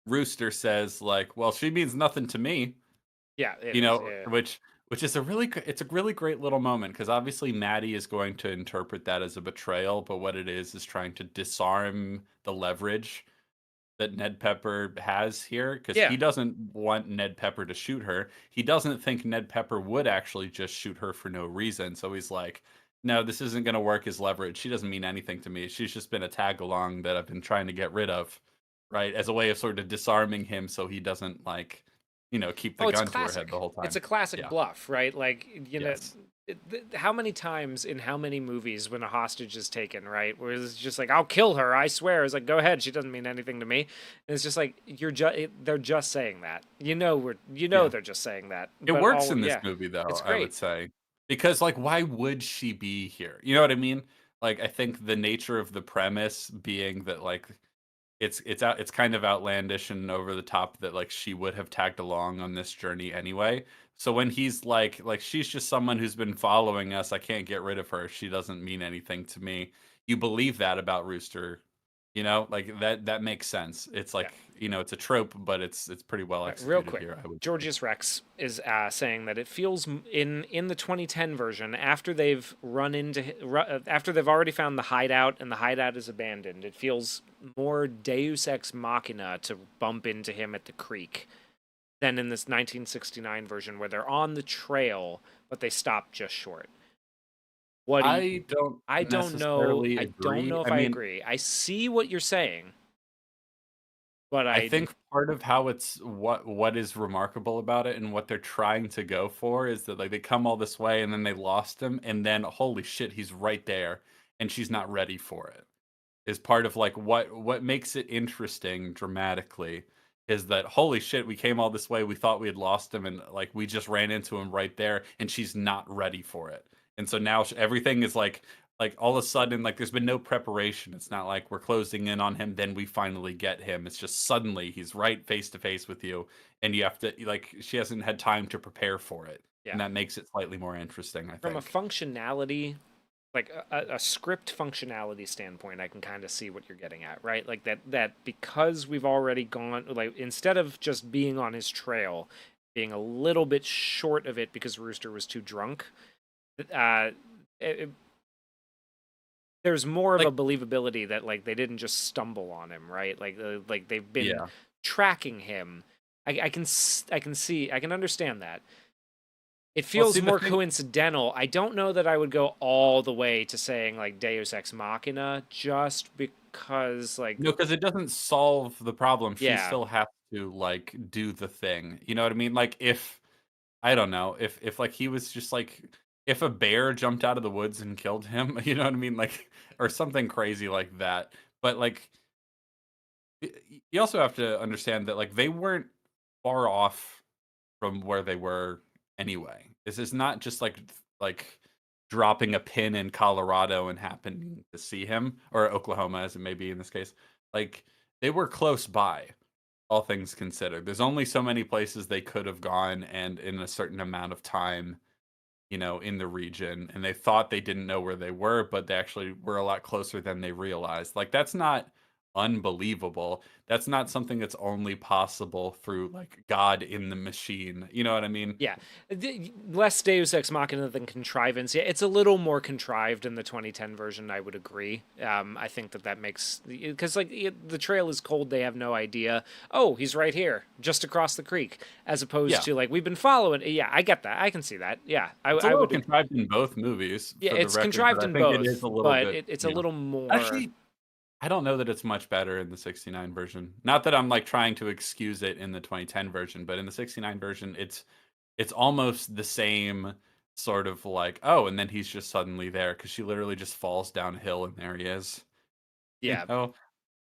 Rooster says like, "Well, she means nothing to me," Yeah, it you is. know, Yeah. which is it's a really great little moment because obviously Maddie is going to interpret that as a betrayal, but what it is trying to disarm the leverage that Ned Pepper has here because Yeah. he doesn't want Ned Pepper to shoot her. He doesn't think Ned Pepper would actually just shoot her for no reason. So he's like, "No, this isn't going to work as leverage. She doesn't mean anything to me. She's just been a tag along that I've been trying to get rid of." Right, as a way of sort of disarming him so he doesn't like, keep the Oh, it's gun to her head the classic. whole It's a time. classic Yeah. bluff, right? Like, Yes. how many times in how many movies when a hostage is taken, right? Where it's just like, I'll kill her, I swear. It's like, go ahead, she doesn't mean anything to me. And it's just like they're just saying that. Yeah. They're just saying that. It But works in this yeah, movie it's though, I would great. say. Because like why would she be here? You know what I mean? Like I think the nature of the premise being that like it's kind of outlandish and over the top that like she would have tagged along on this journey anyway. So when he's like she's just someone who's been following us, I can't get rid of her. She doesn't mean anything to me. You believe that about Rooster, like that makes sense. It's Yeah. like, it's a trope, but it's pretty well Real executed quick, here, I would say. Georgius Rex is saying that it feels in the 2010 version after they've after they've already found the hideout and the hideout is abandoned. It feels more Deus Ex Machina to bump into him at the creek than in this 1969 version where they're on the trail but they stop just short. What do you, I don't I don't know. necessarily I don't agree. know I if I mean, agree. I see what you're saying, but I I think part of how it's what is remarkable about it and what they're trying to go for is that like they come all this way and then they lost him and then holy shit, he's right there and she's not ready for it. Is part of like what makes it interesting dramatically is that holy shit, we came all this way, we thought we had lost him and like we just ran into him right there and she's not ready for it. And so now everything is like all of a sudden like there's been no preparation. It's not like we're closing in on him then we finally get him. It's just suddenly he's right face to face with you and you have to like she hasn't had time to prepare for it. Yeah. and that makes it slightly more interesting, I From a think. functionality, like a script functionality standpoint, I can kind of see what you're getting at, right? Like that because we've already gone, like, instead of just being on his trail, being a little bit short of it because Rooster was too drunk, uh, it, there's more of a Like, believability that like they didn't just stumble on him, right? Like they've been yeah. tracking him. I can see, I can understand that. It Well, see, feels the more thing, coincidental. I don't know that I would go all the way to saying like Deus Ex Machina just because like no, because it doesn't solve the problem. She yeah, still has to like do the thing. You know what I mean? Like if I don't know if like he was just like if a bear jumped out of the woods and killed him, you know what I mean? Like or something crazy like that. But like you also have to understand that like they weren't far off from where they were anyway. This is not just like dropping a pin in Colorado and happening to see him or Oklahoma as it may be in this case. Like they were close by, all things considered. There's only so many places they could have gone and in a certain amount of time, in the region, and they thought they didn't know where they were, but they actually were a lot closer than they realized. Like that's not unbelievable. That's not something that's only possible through like God in the machine. You know what I mean? yeah, less Deus Ex Machina than contrivance. Yeah, it's a little more contrived in the 2010 version. I would agree. I think that makes because like the trail is cold. They have no idea. Oh, he's right here, just across the creek, as opposed Yeah. to like we've been following. Yeah, I get that. I can see that. Yeah, It's a I little would. contrived in both movies Yeah, for the it's record, but contrived I in think it is both, a little but bit, it's a little more. actually, I don't know that it's much better in the 69 version. Not that I'm like trying to excuse it in the 2010 version, but in the 69 version, it's almost the same sort of like, oh, and then he's just suddenly there because she literally just falls downhill and there he is. You Yeah, know,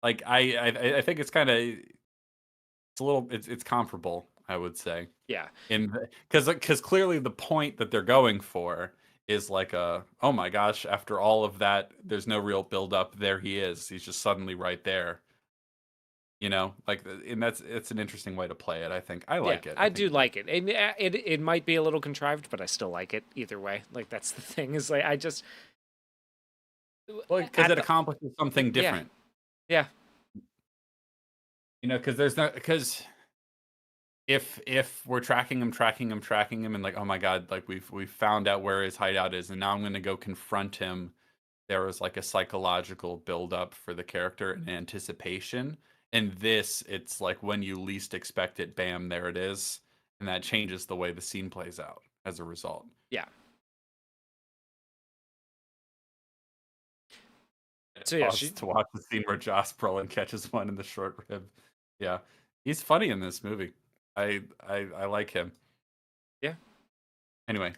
like I think it's kind of it's a little it's comparable, I would say. yeah. In because clearly the point that they're going for is like a oh my gosh, after all of that, there's no real build up. There he is. He's just suddenly right there. Like and that's it's an interesting way to play it. I think I Yeah, like it. I I think do like it. It might be a little contrived, but I still like it either way. Like that's the thing is like I just well because at it the accomplishes something yeah different. yeah Because there's not because if we're tracking him, and like, oh my god, like we've found out where his hideout is, and now I'm gonna go confront him. There was like a psychological buildup for the character and anticipation. And this, it's like when you least expect it, bam, there it is, and that changes the way the scene plays out as a result. yeah. I So yeah, paused to watch the scene where Josh Brolin catches one in the short rib. Yeah, he's funny in this movie. I like him. yeah Anyway,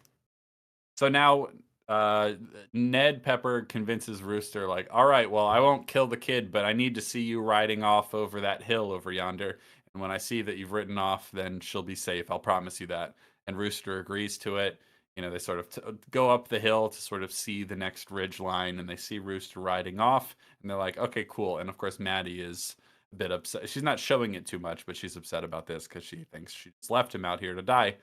so now uh Ned Pepper convinces Rooster like, "All right, well, I won't kill the kid, but I need to see you riding off over that hill over yonder. And when I see that you've ridden off, then she'll be safe. I'll promise you that." And Rooster agrees to it. They sort of go up the hill to sort of see the next ridge line, and they see Rooster riding off, and they're like, "Okay, cool." And of course, Maddie is a bit upset. She's not showing it too much, but she's upset about this because she thinks she's left him out here to die.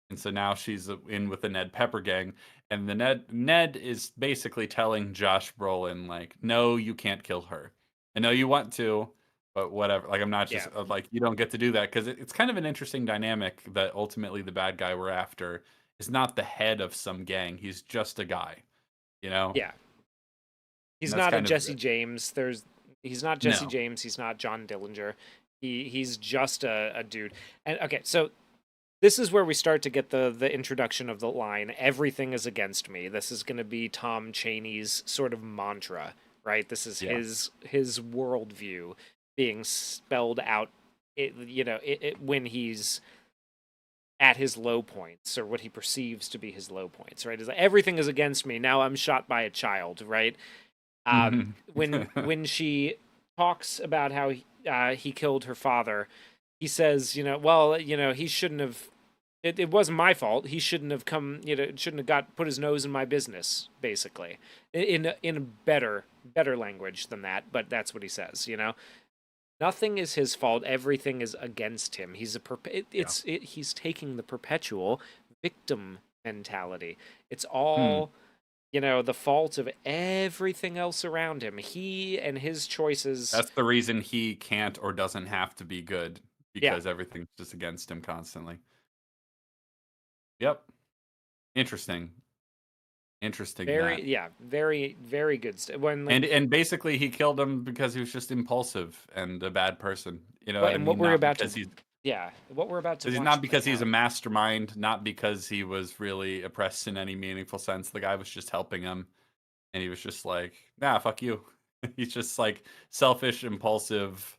And so now she's in with the Ned Pepper gang, and the Ned is basically telling Josh Brolin like, "No, you can't kill her. I know you want to, but whatever. Like, I'm not yeah just like you don't get to do that because it's kind of an interesting dynamic that ultimately the bad guy we're after is not the head of some gang. He's just a guy, you know, yeah. and He's that's not a kind of Jesse James. He's not Jesse no, James. He's not John Dillinger. He's just a dude. And okay, so this is where we start to get the introduction of the line "Everything is against me." This is going to be Tom Cheney's sort of mantra, right? This is yeah, his worldview being spelled out. When he's at his low points or what he perceives to be his low points, right? Is like, everything is against me. Now I'm shot by a child, right? Mhm. When she talks about how he killed her father, he says, well, he shouldn't have. It wasn't my fault. He shouldn't have come. Shouldn't have put his nose in my business. Basically, in a better language than that, but that's what he says. Nothing is his fault. Everything is against him. He's Yeah. he's taking the perpetual victim mentality. It's Hmm. all, the fault of everything else around him. He and his choices. That's the reason he can't or doesn't have to be good, Yeah, because everything's just against him constantly. Yep. Interesting. Interesting that. very, very good. When like And basically he killed him because he was just impulsive and a bad person. You know what what I and what mean? we're Not about to because he's yeah, what we're about to He's watch not play because he's a out. mastermind, not because he was really oppressed in any meaningful sense. The guy was just helping him, and he was just like, "Nah, fuck you." He's just like selfish, impulsive,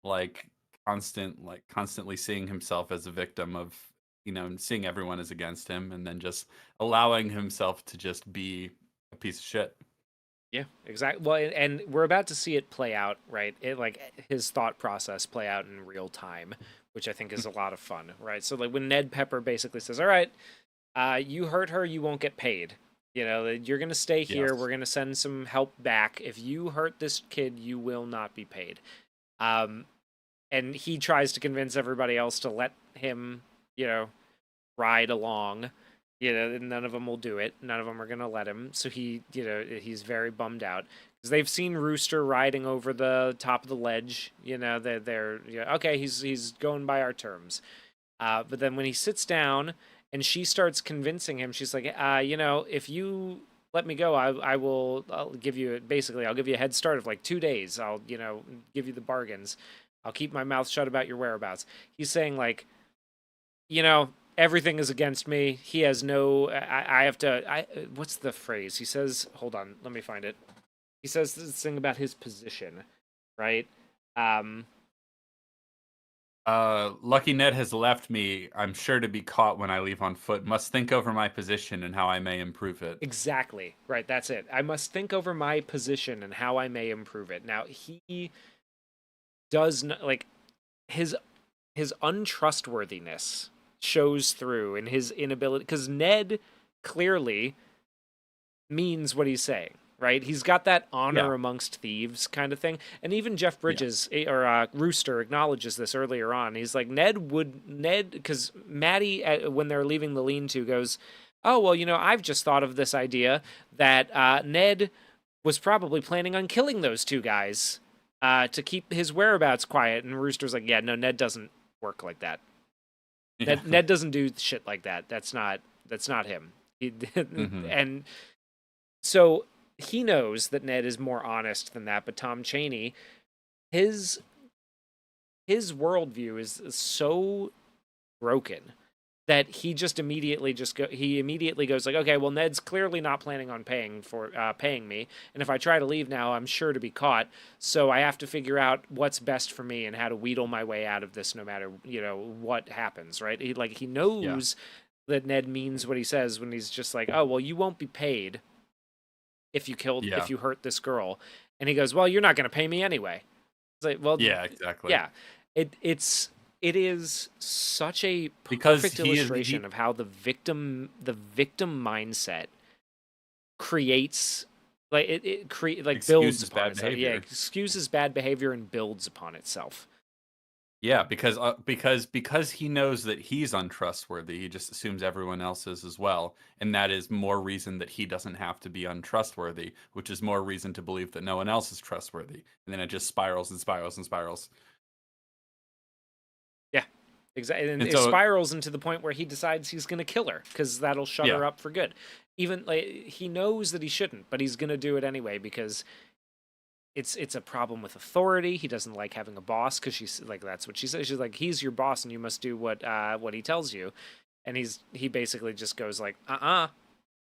like constantly seeing himself as a victim of, and seeing everyone as against him, and then just allowing himself to just be a piece of shit. Yeah, exactly. Well, and we're about to see it play out, right? It like his thought process play out in real time, which I think is a lot of fun, right? So like when Ned Pepper basically says, "All right, you hurt her, you won't get paid. You're gonna stay here. We're Yes. gonna send some help back. If you hurt this kid, you will not be paid." Um, and he tries to convince everybody else to let him, you know, ride along. And none of them will do it. None of them are gonna let him. So he's very bummed out because they've seen Rooster riding over the top of the ledge. They're okay. He's going by our terms. But then when he sits down and she starts convincing him, she's like, if you let me go, I'll give you basically, I'll give you a head start of like 2 days. I'll, give you the bargains. I'll keep my mouth shut about your whereabouts. He's saying like, everything is against me. He has no, I have to, what's the phrase? He says, hold on, let me find it. He says this thing about his position, right? Um, Lucky Ned has left me. I'm sure to be caught when I leave on foot. Must think over my position and how I may improve it. Exactly. Right, that's it. I must think over my position and how I may improve it. Now, he does not like his untrustworthiness shows through in his inability cuz Ned clearly means what he's saying, right? He's got that Yeah, honor amongst thieves kind of thing. And even Jeff yeah, Bridges or Rooster acknowledges this earlier on. He's like, Ned, because Maddie, when they're leaving the lean to, goes, "Oh, well, I've just thought of this idea that Ned was probably planning on killing those two guys to keep his whereabouts quiet." And Rooster's like, "Yeah, no, Ned doesn't work like that. yeah. Ned doesn't do shit like that. That's not him." He, Hmm. and so he knows that Ned is more honest than that, but Tom Chaney, his his worldview is so broken that he immediately goes like, okay, well, Ned's clearly not planning on paying me, and if I try to leave now, I'm sure to be caught. So I have to figure out what's best for me and how to wheedle my way out of this, no matter what happens. Right? He Yeah, knows that Ned means what he says when he's just like, oh well, you won't be paid if yeah, you hurt this girl. And he goes, well, you're not going to pay me anyway. It's like, well, yeah. Exactly. yeah, it is such a Because perfect illustration of how the victim mindset creates like builds excuses upon bad itself. Yeah, behavior. excuses bad behavior and builds upon itself. Yeah, because he knows that he's untrustworthy, he just assumes everyone else is as well, and that is more reason that he doesn't have to be untrustworthy, which is more reason to believe that no one else is trustworthy, and then it just spirals and spirals and spirals. Yeah, exactly. And And it so, spirals into the point where he decides he's going to kill her because that'll shut yeah, her up for good. Even like he knows that he shouldn't, but he's going to do it anyway because it's a problem with authority. He doesn't like having a boss because she's like that's what she says. She's like, he's your boss and you must do what he tells you. And he basically just goes like, I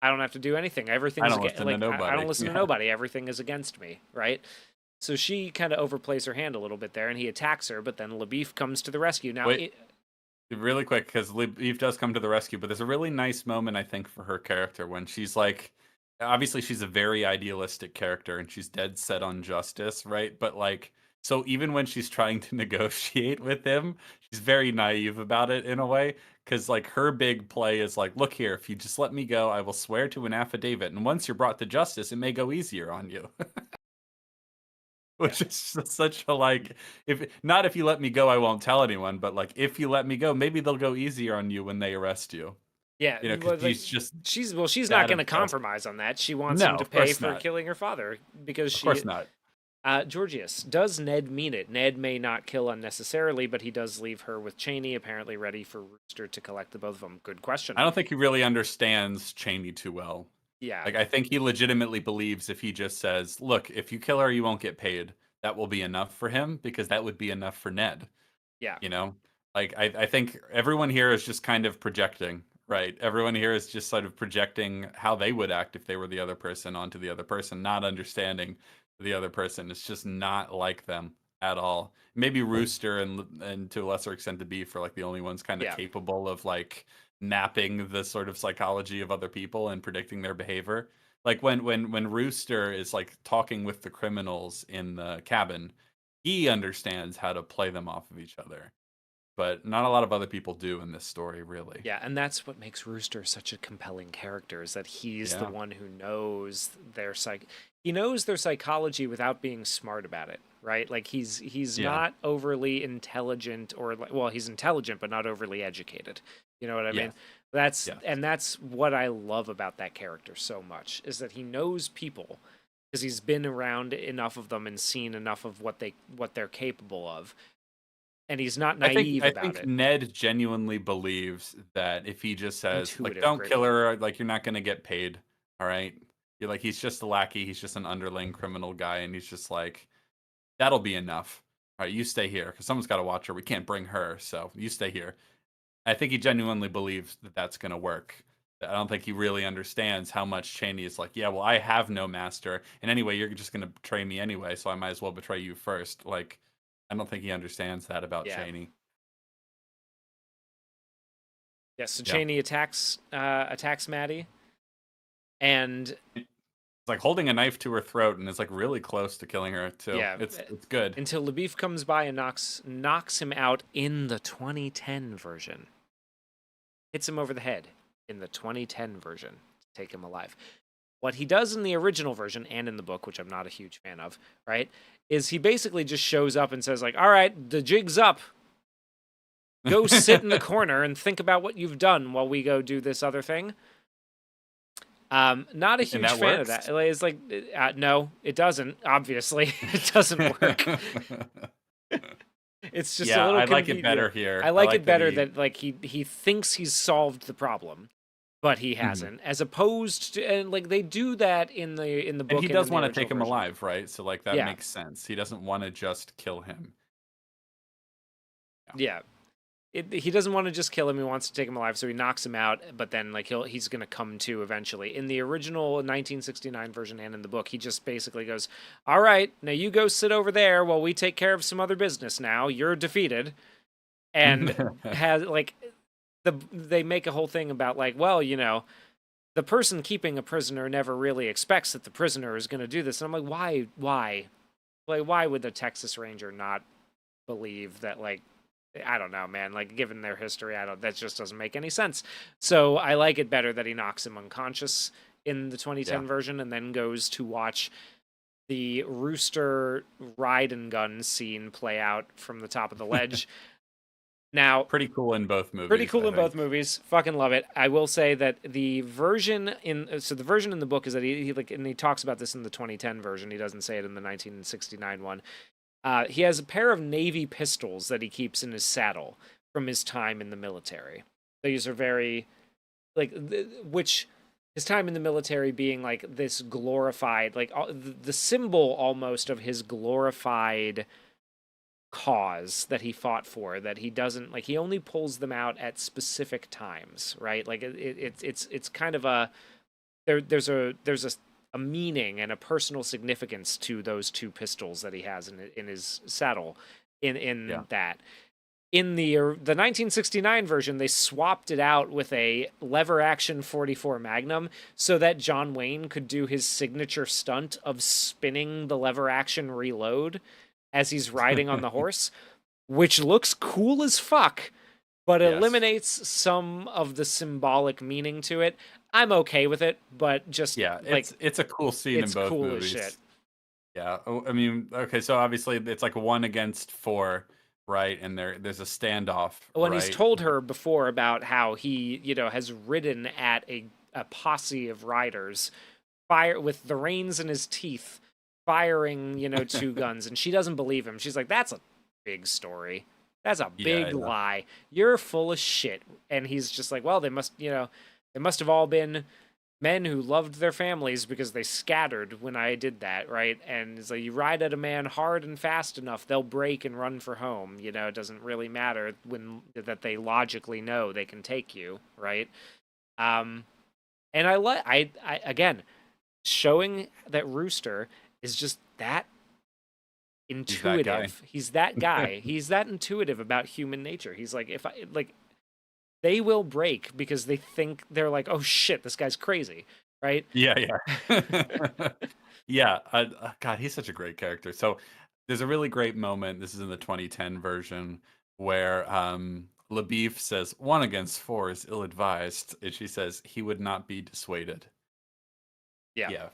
don't have to do anything. I Everything's don't listen to I don't nobody. listen to Yeah. nobody. Everything is against me, right? So she kind of overplays her hand a little bit there, and he attacks her. But then LaBeef comes to the rescue. Now, Wait, really quick, because Eve does come to the rescue, but there's a really nice moment, I think, for her character when she's like, obviously she's a very idealistic character and she's dead set on justice, right? But like, so even when she's trying to negotiate with him, she's very naive about it in a way. Because like her big play is like, look here, if you just let me go, I will swear to an affidavit, and once you're brought to justice, it may go easier on you. yeah, Which is just such a like, if not, if you let me go, I won't tell anyone, but like if you let me go, maybe they'll go easier on you when they arrest you. Yeah, Because well, like he's just she's not that going to obsessed. compromise on that. She wants him No, to of pay course for not. killing her father because Of she. course not. Georgius, does Ned mean it? Ned may not kill unnecessarily, but he does leave her with Cheney, apparently ready for Rooster to collect the both of them. Good question. I don't think he really understands Cheney too well. Yeah, Like, I think he legitimately believes if he just says, "Look, if you kill her, you won't get paid," that will be enough for him because that would be enough for Ned. yeah, You know, like I think everyone here is just kind of projecting, right? Everyone here is just sort of projecting how they would act if they were the other person onto the other person, not understanding the other person. It's just not like them at all. Maybe Rooster and to a lesser extent the Beef are like the only ones kind of yeah, capable of like mapping the sort of psychology of other people and predicting their behavior. Like when Rooster is like talking with the criminals in the cabin, he understands how to play them off of each other, but not a lot of other people do in this story, really. yeah. And that's what makes Rooster such a compelling character is that he's the Yeah. one who knows their He knows their psychology without being smart about it, right? Like he's Yeah. not overly intelligent or well, he's intelligent but not overly educated. You know what I mean? Yes. That's Yes. and that's what I love about that character so much is that he knows people because he's been around enough of them and seen enough of what they're capable of, and he's not I think naive I about think it. Ned genuinely believes that if he just says, like, Intuitive, "Don't great kill word. her," like, "You're not gonna get paid, all right?" You're like, he's just a lackey, he's just an underling criminal guy, and he's just like, "That'll be enough. All right, you stay here because someone's gotta watch her. We can't bring her, so you stay here." I think he genuinely believes that that's gonna work. I don't think he really understands how much Cheney is like, "Yeah, well, I have no master, and anyway, you're just gonna betray me anyway, so I might as well betray you first." Like, I don't think he understands that about Yeah. Cheney. Yeah, so Yeah. Cheney attacks Maddie, and It's like holding a knife to her throat and is, like, really close to killing her too. yeah, It's good. until LaBeef comes by and knocks him out in the 2010 version. Hits him over the head in the 2010 version to take him alive. What he does in the original version and in the book, which I'm not a huge fan of, right, is he basically just shows up and says like, "All right, the jig's up. Go sit in the corner and think about what you've done while we go do this other thing." Not a And huge that fan of works? that. It's like, no, it doesn't. Obviously, it doesn't work. It's just a Yeah, little I like it convenient. better here. I I like like it that better he that like he thinks he's solved the problem, but he Mhm. hasn't. As opposed to and like they do that in the And book he and in does the wanna original take him version. alive, right? So, like, that Yeah, makes sense. He doesn't wanna just kill him. Yeah. yeah. He doesn't want to just kill him. He wants to take him alive, so he knocks him out. But then, like he's gonna come to eventually. In the original 1969 version and in the book, he just basically goes, "All right, now you go sit over there while we take care of some other business. Now you're defeated." And has like they make a whole thing about like, well, the person keeping a prisoner never really expects that the prisoner is going to do this. And I'm like, why, like, why would the Texas Ranger not believe that? Like, I don't know, man. Like, given their history, I don't. That just doesn't make any sense. So I like it better that he knocks him unconscious in the 2010 Yeah. version, and then goes to watch the Rooster ride and gun scene play out from the top of the ledge. Now, Pretty cool in both pretty movies, cool I in both think. movies. Fucking love it. I will say that the version the version in the book is that he like and he talks about this in the 2010 version. He doesn't say it in the 1969 one. He has a pair of Navy pistols that he keeps in his saddle from his time in the military. These are very like which his time in the military being like this glorified like the symbol almost of his glorified cause that he fought for, that he doesn't like he only pulls them out at specific times, right? Like it's kind of a there's a meaning and a personal significance to those two pistols that he has in his saddle in Yeah. that. In the 1969 version, they swapped it out with a lever action 44 Magnum so that John Wayne could do his signature stunt of spinning the lever action reload as he's riding on the horse, which looks cool as fuck, but Yes. eliminates some of the symbolic meaning to it. I'm okay with it, but just Yeah, like it's a cool scene in it's both cool as shit. movies. Yeah. I mean, okay, so obviously it's like 1 against 4. right? And there's a standoff, Oh, and he's right? told her before about how he, has ridden at a posse of riders, fire with the reins in his teeth, firing, two guns, and she doesn't believe him. She's like, "That's a big story. That's a Yeah, big yeah. lie. You're full of shit." And he's just like, "Well, they must have all been men who loved their families because they scattered when I did that, right?" And it's like, you ride at a man hard and fast enough, they'll break and run for home. It doesn't really matter when that they logically know they can take you, right? Um, and I again showing that Rooster is just that He's that guy. intuitive. He's that guy. He's that intuitive about human nature. He's like, if I like, they will break because they're like, oh shit, this guy's crazy, right? Yeah, yeah. Yeah, God, he's such a great character. So, there's a really great moment, this is in the 2010 version, where, LaBeef says, "1 against 4 is ill-advised," and she says, "He would not be dissuaded." Yeah, Yeah.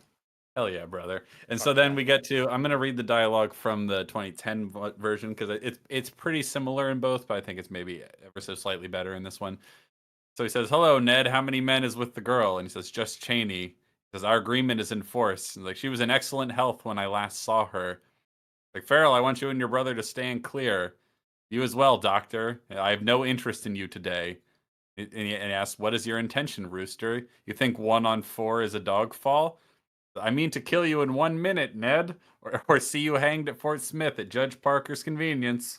Hell yeah, brother. And so fuck then yeah. we get to I'm gonna read the dialogue from the 2010 version because it's pretty similar in both, but I think it's maybe ever so slightly better in this one. So he says, "Hello, Ned. How many men is with the girl?" And he says, "Just Cheney." He says, "Our agreement is in force." And like, "She was in excellent health when I last saw her." Like, "Farrell, I want you and your brother to stand clear. You as well, Doctor. I have no interest in you today." And he asks, "What is your intention, Rooster? You think 1 on 4 is a dog fall?" "I mean to kill you in 1 minute, Ned, or see you hanged at Fort Smith at Judge Parker's convenience."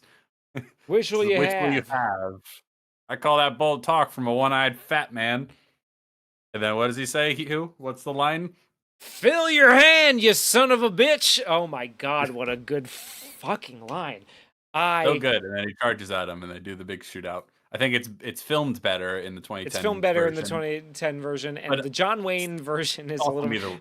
Which will So, you which will you have? have? I call that bold talk from a one-eyed fat man. And then what does he say, Hugh? What's the line? Fill your hand, you son of a bitch! Oh my god, what a good fucking line. So I good. And then he charges at him and they do the big shootout. I think it's filmed better in the It's filmed 2010 better in the version, 2010 version, and but the John Wayne version is a also little. be the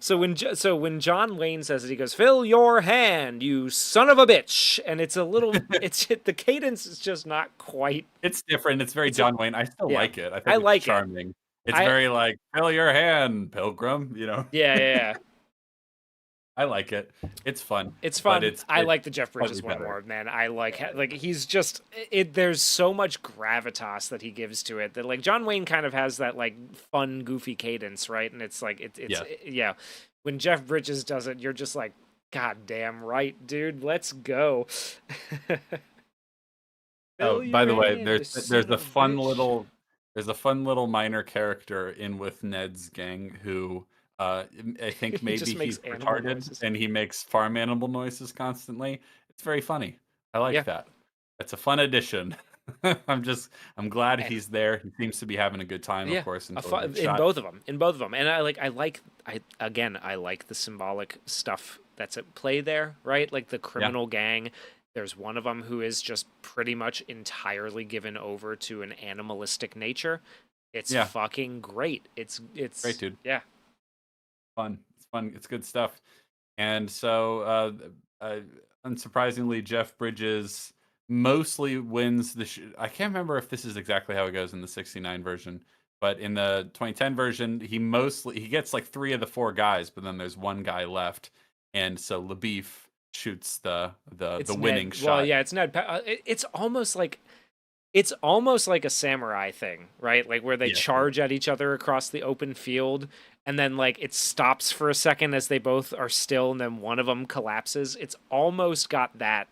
So when John Wayne says it, he goes, "Fill your hand, you son of a bitch," and it's a little. The cadence is just not quite. it's different. It's very It's a John Wayne. I still Yeah, like it. I I think it's like it. charming. It's I very like, "Fill your hand, pilgrim," Yeah, yeah, yeah. I like it. It's fun, It's but fun. I it's like the Jeff slightly Bridges one better. more, man. I like he's just it. There's so much gravitas that he gives to it that like John Wayne kind of has that like fun, goofy cadence, right? And it's like Yeah. yeah. When Jeff Bridges does it, you're just like, God damn right, dude. Let's go. Oh, Fill by your the way, hand, you there's son a of a fun bitch. little there's a fun little minor character in with Ned's gang who I think He just maybe makes he's animal retarded noises. and he makes farm animal noises constantly. It's very funny. I like Yeah, that. It's a fun addition. I'm glad and he's there. He seems to be having a good time, of yeah, course, a until he gets in shot. both of them, and I like the symbolic stuff that's at play there, right? Like the Yeah. criminal gang. There's one of them who is just pretty much entirely given over to an animalistic nature. It's Yeah. fucking great. Great dude. Yeah, Fun. It's fun. It's good stuff. And so, uh, unsurprisingly, Jeff Bridges mostly wins the. I can't remember if this is exactly how it goes in the '69 version, but in the 2010 version, he gets like 3 of the 4 guys, but then there's one guy left, and so LaBeef shoots the it's winning Ned. Well, shot. yeah, it's Ned. It's almost like a samurai thing, right? Like where they Yes. charge at each other across the open field, and then like it stops for a second as they both are still, and then one of them collapses. It's almost got that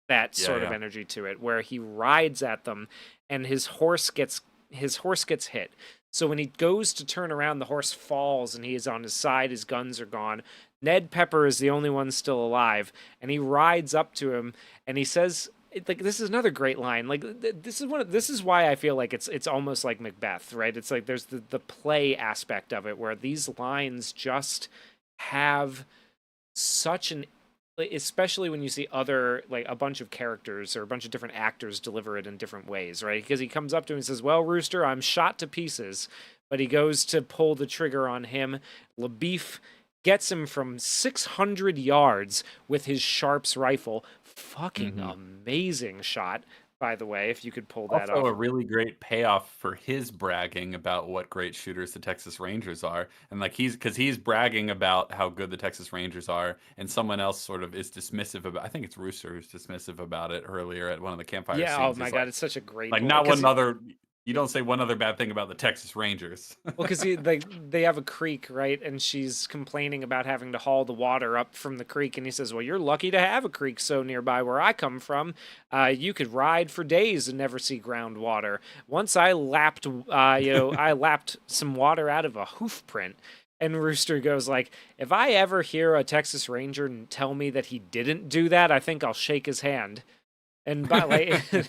Yeah. sort of Yeah. energy to it, where he rides at them, and his horse gets hit. So when he goes to turn around, the horse falls, and he is on his side. His guns are gone. Ned Pepper is the only one still alive, and he rides up to him, and he says, like, this is another great line. Like this is why I feel like it's almost like Macbeth, right? It's like there's the play aspect of it where these lines just have such an like, especially when you see other like a bunch of characters or a bunch of different actors deliver it in different ways, right? Because he comes up to him and says, "Well, Rooster, I'm shot to pieces," but he goes to pull the trigger on him. LaBeef gets him from 600 yards with his Sharps rifle. Fucking Hmm. amazing shot. by the way, if you could pull that Also, a off. really great payoff for his bragging about what great shooters the Texas Rangers are, and like he's bragging about how good the Texas Rangers are, and someone else sort of is dismissive about. I think it's Rooster who's dismissive about it earlier at one of the campfire Yeah, oh scenes. my He's god, it's such a great like line not because one other. You don't say one other bad thing about the Texas Rangers. well, because they have a creek, right? And she's complaining about having to haul the water up from the creek, and he says, "Well, you're lucky to have a creek so nearby where I come from. You could ride for days and never see groundwater. Once I lapped, I lapped some water out of a hoof print." And Rooster goes like, "If I ever hear a Texas Ranger tell me that he didn't do that, I think I'll shake his hand." And by like,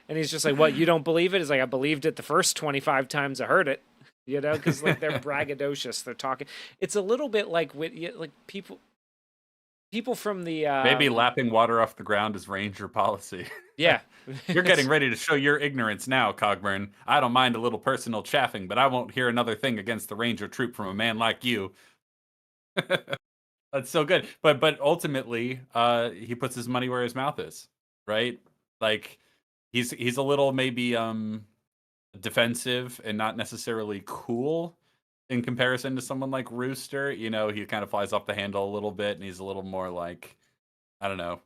and he's just like, "What? You don't believe it?" He's like, "I believed it the first 25 times I heard it." Because like they're braggadocious. They're talking. It's a little bit like with like people from the Maybe lapping water off the ground is Ranger policy. yeah. You're getting ready to show your ignorance now, Cogburn. I don't mind a little personal chaffing, but I won't hear another thing against the Ranger troop from a man like you. That's so good. But ultimately, he puts his money where his mouth is, right? Like he's a little maybe defensive and not necessarily cool in comparison to someone like Rooster. He kind of flies off the handle a little bit, and he's a little more like I don't know.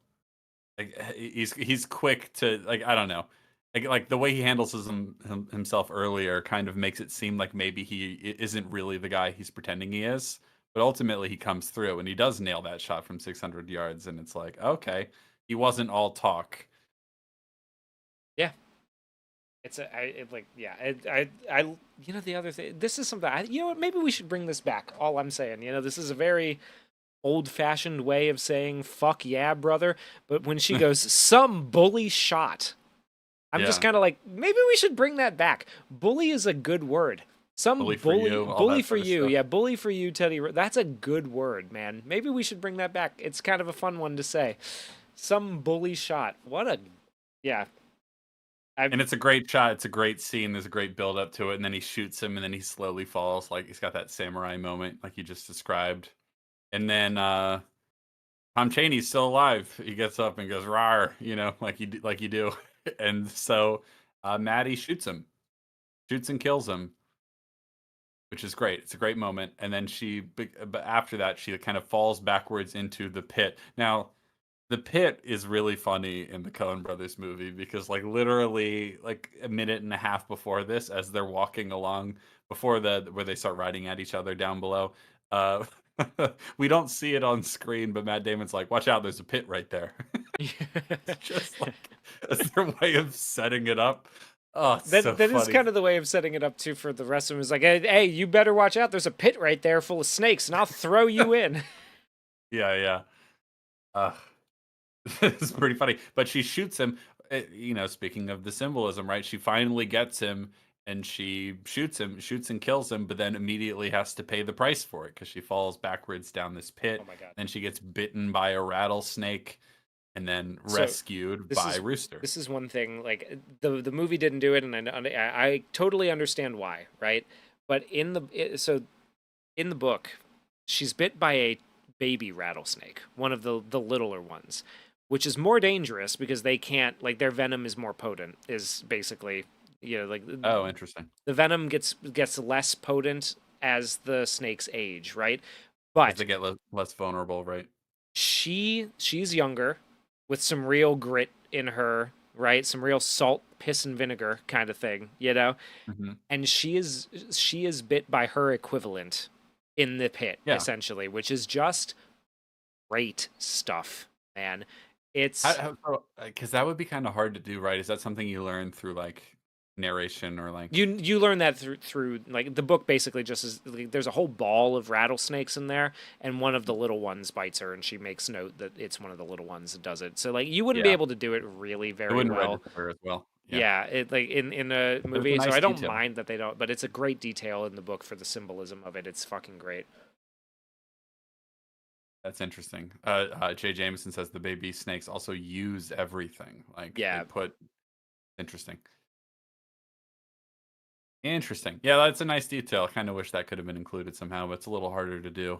Like he's quick to like I don't know. Like the way he handles himself earlier kind of makes it seem like maybe isn't really the guy he's pretending he is. But ultimately, he comes through and he does nail that shot from 600 yards, and it's like okay, he wasn't all talk. Yeah. It's a I it, like yeah. The other thing. This is something. What? Maybe we should bring this back. All I'm saying. This is a very old-fashioned way of saying "fuck yeah, brother." But when she goes, "Some bully shot," I'm just Yeah, kind of like, maybe we should bring that back. Bully is a good word. Some bully for you, all bully that for sort of you. stuff. Yeah, bully for you, Teddy. That's a good word, man. Maybe we should bring that back. It's kind of a fun one to say. Some bully shot. What a, yeah. I And it's a great shot. It's a great scene. There's a great build up to it, and then he shoots him, and then he slowly falls. Like he's got that samurai moment, like you just described. And then Tom Cheney's still alive. He gets up and goes "rar," like you do. And so Maddie shoots and kills him, which is great. It's a great moment. And then but after that, she kind of falls backwards into the pit. Now, the pit is really funny in the Coen Brothers movie because, like, literally, like a minute and a half before this, as they're walking along before where they start riding at each other down below, uh, we don't see it on screen, but Matt Damon's like, "Watch out! There's a pit right there." It's just like that's their way of setting it up. Oh, it's so that is funny. kind of the way of setting it up too for the rest of them. Is like, hey, you better watch out. There's a pit right there full of snakes, and I'll throw you in. Yeah, yeah. Uh, it's pretty funny. But she shoots him. Speaking of the symbolism, right? She finally gets him and she shoots and kills him, but then immediately has to pay the price for it because she falls backwards down this Oh pit. my god. Then she gets bitten by a rattlesnake and then So rescued this by is Rooster. this is one thing. Like the movie didn't do it, and I totally understand why, right? But in the book, she's bit by a baby rattlesnake, one of the littler ones, which is more dangerous because they can't like their venom is more potent. Is basically like Oh, interesting. the venom gets less potent as the snakes age, right? As But they get less vulnerable, right? she's younger with some real grit in her, right? Some real salt, piss and vinegar kind of thing, Hmm. and she is bit by her equivalent in the pit Yeah. essentially, which is just great stuff, man. It's Because that would be kind of hard to do, right? Is that something you learn through like narration or like? you learn that through like the book basically just is like, there's a whole ball of rattlesnakes in there, and one of the little ones bites her, and she makes note that it's one of the little ones that does it. So like you wouldn't be Yeah, able to do it really it very wouldn't well. register as well. Yeah, Yeah, it like in a but it's a movie, so nice I don't detail. mind that they don't, but it's a great detail in the book for the symbolism of it. It's fucking great. That's interesting. Jay Jameson says the baby snakes also use everything. Like they Yeah, put interesting. Interesting. Yeah, that's a nice detail. I kind of wish that could have been included somehow, but it's a little harder to do.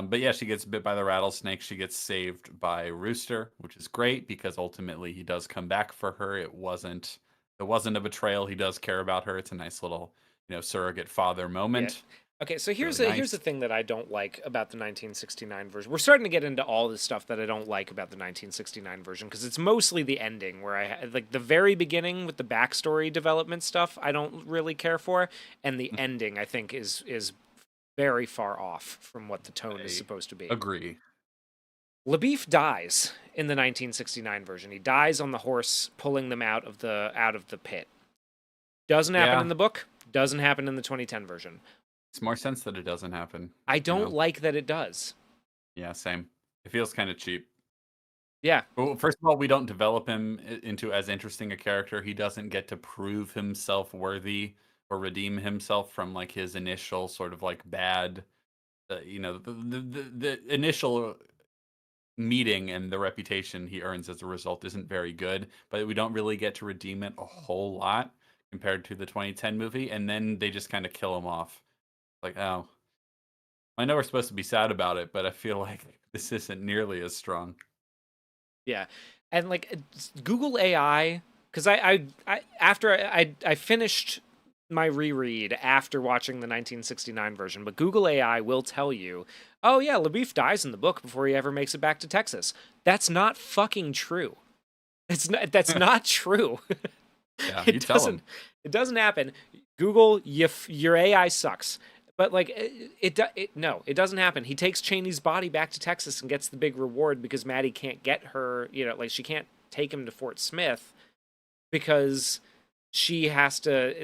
But yeah, she gets bit by the rattlesnake. She gets saved by Rooster, which is great because ultimately he does come back for her. It wasn't a betrayal. He does care about her. It's a nice little, surrogate father Yeah. moment. Okay, so Really here's the nice. thing that I don't like about the 1969 version. We're starting to get into all the stuff that I don't like about the 1969 version because it's mostly the ending where like the very beginning with the backstory development stuff I don't really care for, and the Mm, ending I think is very far off from what the tone is I supposed to be. agree. LaBeef dies in the 1969 version. He dies on the horse pulling them out of the pit. Doesn't happen Yeah, in the book. Doesn't happen in the 2010 version. it's more sense that it doesn't happen. I You don't know? like that it does. Yeah, same. It feels kind of cheap. Yeah, Well, first of all, we don't develop him into as interesting a character. He doesn't get to prove himself worthy or redeem himself from like his initial sort of like bad, the initial meeting and the reputation he earns as a result isn't very good. But we don't really get to redeem it a whole lot compared to the 2010 movie, and then they just kind of kill him off. Like, oh, I know we're supposed to be sad about it, but I feel like this isn't nearly as strong. yeah, and like Google AI, because I after I finished my reread after watching the 1969 version, but Google AI will tell you, oh yeah, LaBeef dies in the book before he ever makes it back to Texas. That's not fucking true. It's not. That's not true. Yeah, you It tell doesn't. him. It doesn't happen. Google, your AI sucks. But like no, it doesn't happen. He takes Cheney's body back to Texas and gets the big reward because Maddie can't get her. Like she can't take him to Fort Smith because she has to.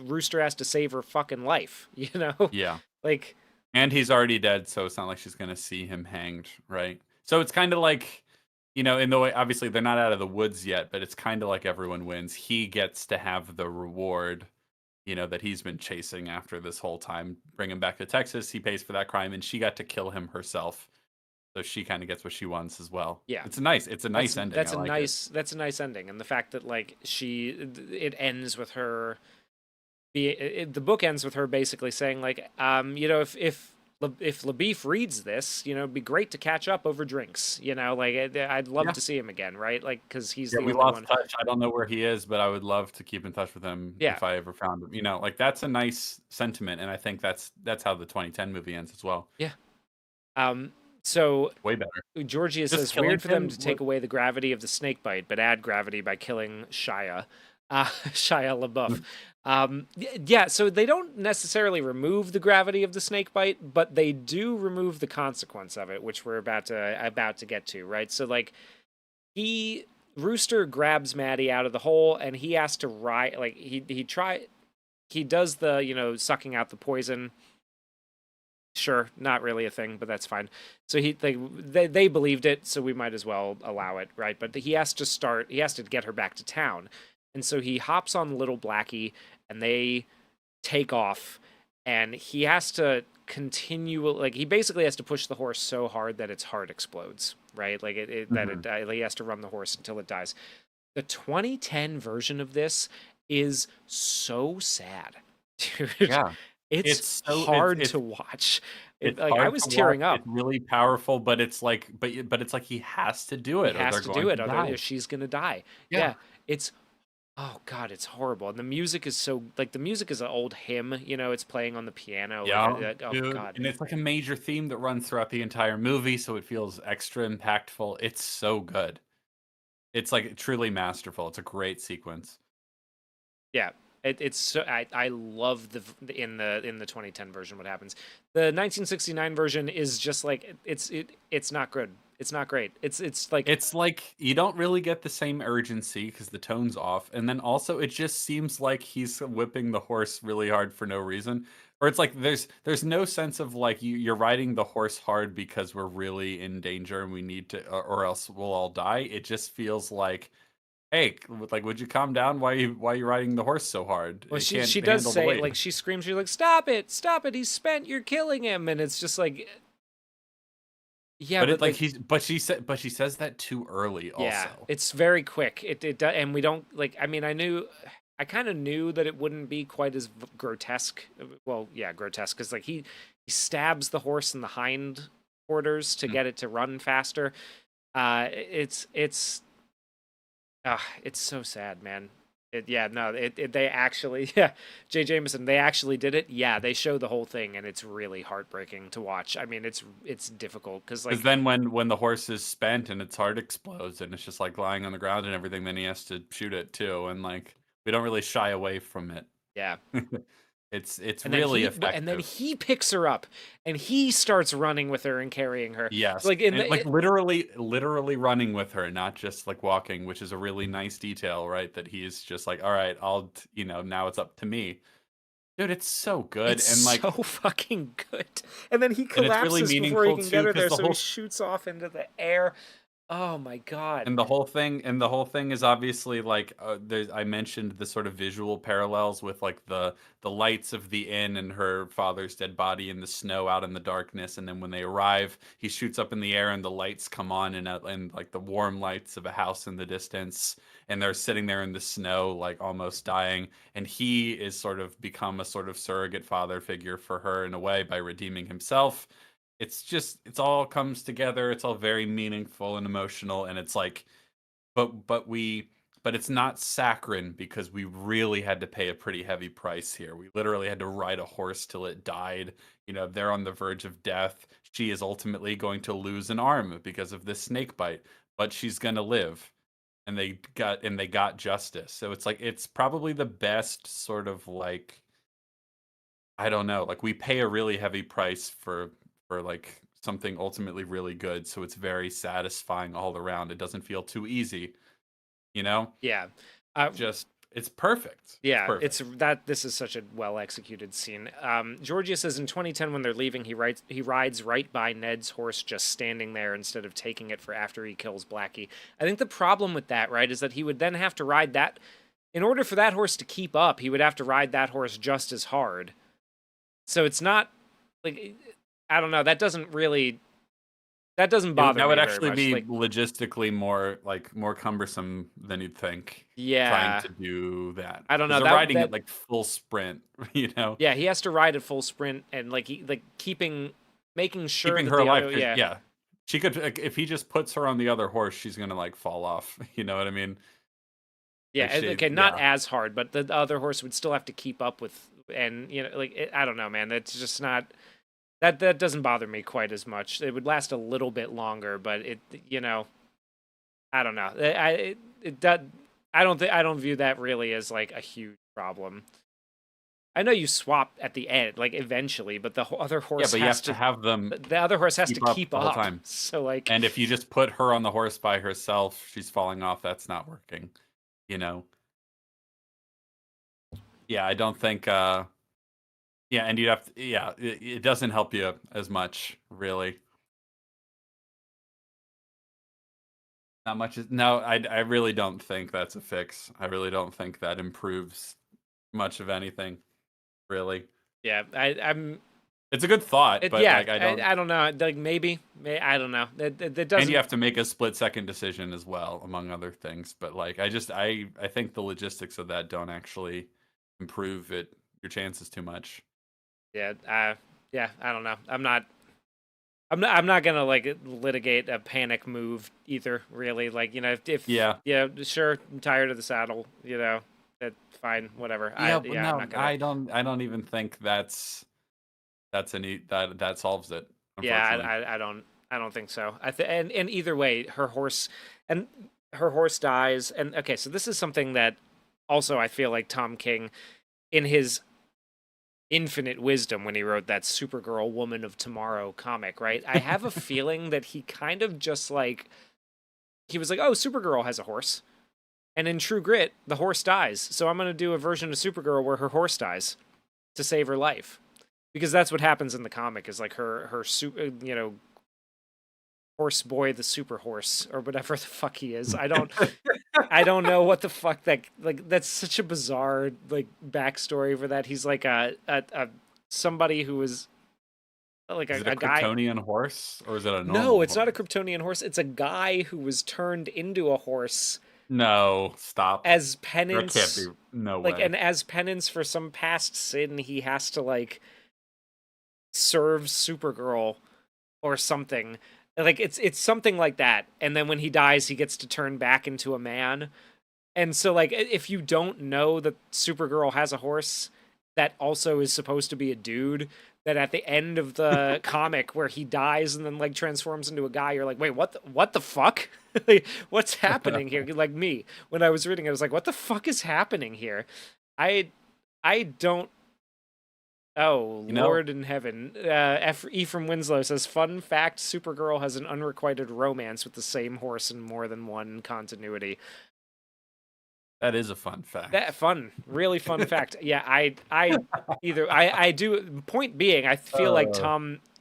Rooster has to save her fucking life. Yeah. Like And he's already dead, so it's not like she's gonna see him hanged, right? So it's kind of like, in the way, obviously they're not out of the woods yet, but it's kind of like everyone wins. He gets to have the reward, that he's been chasing after this whole time. Bring him back to Texas. He pays for that crime, and she got to kill him herself, so she kind of gets what she wants as well. yeah, It's a nice ending. I like it. that's a nice ending, and the fact that like it ends with her the book ends with her basically saying like if LaBeef reads this, it'd be great to catch up over drinks. Like I'd love Yeah. to see him again, right? Like because he's Yeah, the we only lost one. touch. I don't know where he is, but I would love to keep in touch with him Yeah. if I ever found him. Like that's a nice sentiment, and I think that's how the 2010 movie ends as well. Yeah. Um. So Way better. Georgia Just says killing weird for them him. to take away the gravity of the snake bite, but add gravity by killing Shia, Shia LaBeouf. Yeah, so they don't necessarily remove the gravity of the snake bite, but they do remove the consequence of it, which we're about to get to, right? So like he Rooster grabs Maddie out of the hole, and he has to ride. Like he does the sucking out the poison. Sure, not really a thing, but that's fine. So they believed it, so we might as well allow it, right? But he has to get her back to town. And so he hops on Little Blackie and they take off, and he has to continue, like he basically has to push the horse so hard that its heart explodes, right? Like Mhm. he has to run the horse until it dies. The 2010 version of this is so sad. Dude, Yeah, it's it's so hard to watch. it's Like I hard was to watch. tearing up. It's really powerful, but it's like, but it's like he has to do He it, or has they're to do going it, to otherwise die. she's gonna die. Yeah, Yeah, it's oh god, it's horrible. And the music is so like the music is an old hymn. It's playing on the piano. yeah, Oh dude, god, and it's like a major theme that runs throughout the entire movie, so it feels extra impactful. It's so good. It's like truly masterful. It's a great sequence. yeah. It's so I love in the 2010 version what happens. The 1969 version is just like it's not good. It's not great. It's like It's like you don't really get the same urgency because the tone's off, and then also it just seems like he's whipping the horse really hard for no reason. Or it's like there's no sense of like you're riding the horse hard because we're really in danger and we need to, or else we'll all die. It just feels like, hey, like would you calm down? Why you riding the horse so hard? well, It she can't does handle the say weight. like she screams, she's like, stop it, he's spent, you're killing him, and it's just like yeah, But it but like like he's but she says that too early yeah, also. it's very quick. And we don't like. I mean, I knew. I kind of knew that it wouldn't be quite as grotesque. Well, yeah, grotesque because like he stabs the horse in the hind quarters to Mm. get it to run faster. It's so sad, man. Yeah, no, they actually, yeah, Jay Jameson, they actually did it. Yeah, they show the whole thing, and it's really heartbreaking to watch. I mean, it's difficult because Because like, then when the horse is spent and its heart explodes and it's just like lying on the ground and everything, then he has to shoot it too, and like we don't really shy away from it. yeah, It's and then really and then effective. he picks her up and he starts running with her and carrying her. Yes, Like in and like the literally running with her, not just like walking, which is a really nice detail, right? That he's just like, all right, now it's up to me, dude. It's so good, It's and so like, fucking good. And then he and it's really collapses before he meaningful can get too, her because there, so he shoots off into the air. Oh my god. the whole thing is obviously like there's I mentioned the sort of visual parallels with like the lights of the inn and her father's dead body in the snow out in the darkness, and then when they arrive he shoots up in the air and the lights come on, and like the warm lights of a house in the distance, and they're sitting there in the snow like almost dying, and he is sort of become a sort of surrogate father figure for her in a way by redeeming himself. It's all comes together, it's all very meaningful and emotional, and it's like but it's not saccharine because we really had to pay a pretty heavy price here. We literally had to ride a horse till it died. They're on the verge of death. She is ultimately going to lose an arm because of this snake bite, but she's going to live, and they got justice. So it's like it's probably the best sort of like, I don't know, like we pay a really heavy price for like something ultimately really good, so it's very satisfying all around. It doesn't feel too easy, you know? Yeah. Uh, Just it's perfect. It's yeah, perfect. this is such a well executed scene. Georgia says in 2010 when they're leaving, he rides right by Ned's horse just standing there instead of taking it for after he kills Blackie. I think the problem with that, right, is that he would then have to ride that in order for that horse to keep up, he would have to ride that horse just as hard. So it's not like I don't know, that doesn't bother That would me very actually much. be Like logistically more cumbersome than you'd think, trying yeah, to do that, I don't because know. they're That riding at that like full sprint, you know? Yeah, he has to ride at full sprint and like making sure Keeping that her the alive, other 'cause yeah. yeah, she could, like, if he just puts her on the other horse, she's gonna like fall off, you know what I mean? Yeah, Like she okay, not yeah. as hard, but the other horse would still have to keep up with and I don't know, man. That's just not that doesn't bother me quite as much. It would last a little bit longer, but I don't know. I don't view that really as like a huge problem. I know you swap at the end, like eventually, but other Yeah, horse but you has have to to have them the other horse has to keep up keep the whole up. time. So like And if you just put her on the horse by herself, she's falling off, that's not working, you know? Yeah, I don't think, yeah, and you'd have to yeah, it doesn't help you as much, really. Not much is no, I really don't think that's a fix. I really don't think that improves much of anything, really. yeah, I'm It's a good thought, but, yeah, like, I don't. I don't know. Like maybe, I don't know. That And you doesn't. have to make a split-second decision as well, among other things, but, like, I think the logistics of that don't actually improve your chances too much. Yeah, yeah. I don't know. I'm not gonna like litigate a panic move either. Really, like if Yeah. yeah, sure. I'm tired of the saddle. That's fine. Whatever. Yeah, but I'm no, not gonna. I don't even think that solves it, Yeah, unfortunately. I don't think so. And either way, and her horse dies. And okay, so this is something that also I feel like Tom King in his infinite wisdom when he wrote that Supergirl Woman of Tomorrow comic, right? I have a feeling that he kind of just like he was like, "Oh, Supergirl has a horse." And in True Grit, the horse dies. So I'm going to do a version of Supergirl where her horse dies to save her life. Because that's what happens in the comic is like horse boy the super horse or whatever the fuck he is. I don't know what the fuck that like that's such a bizarre like backstory for that. He's like a somebody who was like Is it a a guy. Kryptonian horse, or is it a No, normal it's not a horse? Kryptonian horse. It's a guy who was turned into a horse No, stop. as That can't be. penance, No like, way. and as penance for some past sin, he has to like serve Supergirl or something. Like it's something like that. And then when he dies, he gets to turn back into a man. And so like if you don't know that Supergirl has a horse that also is supposed to be a dude, that at the end of the comic where he dies and then like transforms into a guy, you're like, wait, what the fuck? Like, what's happening here? Like me, when I was reading it, I was like, what the fuck is happening here? I I don't. Oh, You know, Lord in heaven. Ephraim Winslow says, fun fact, Supergirl has an unrequited romance with the same horse in more than one continuity. that is a fun That fact. fun, really fun fact. Yeah, I do. Point being, I feel like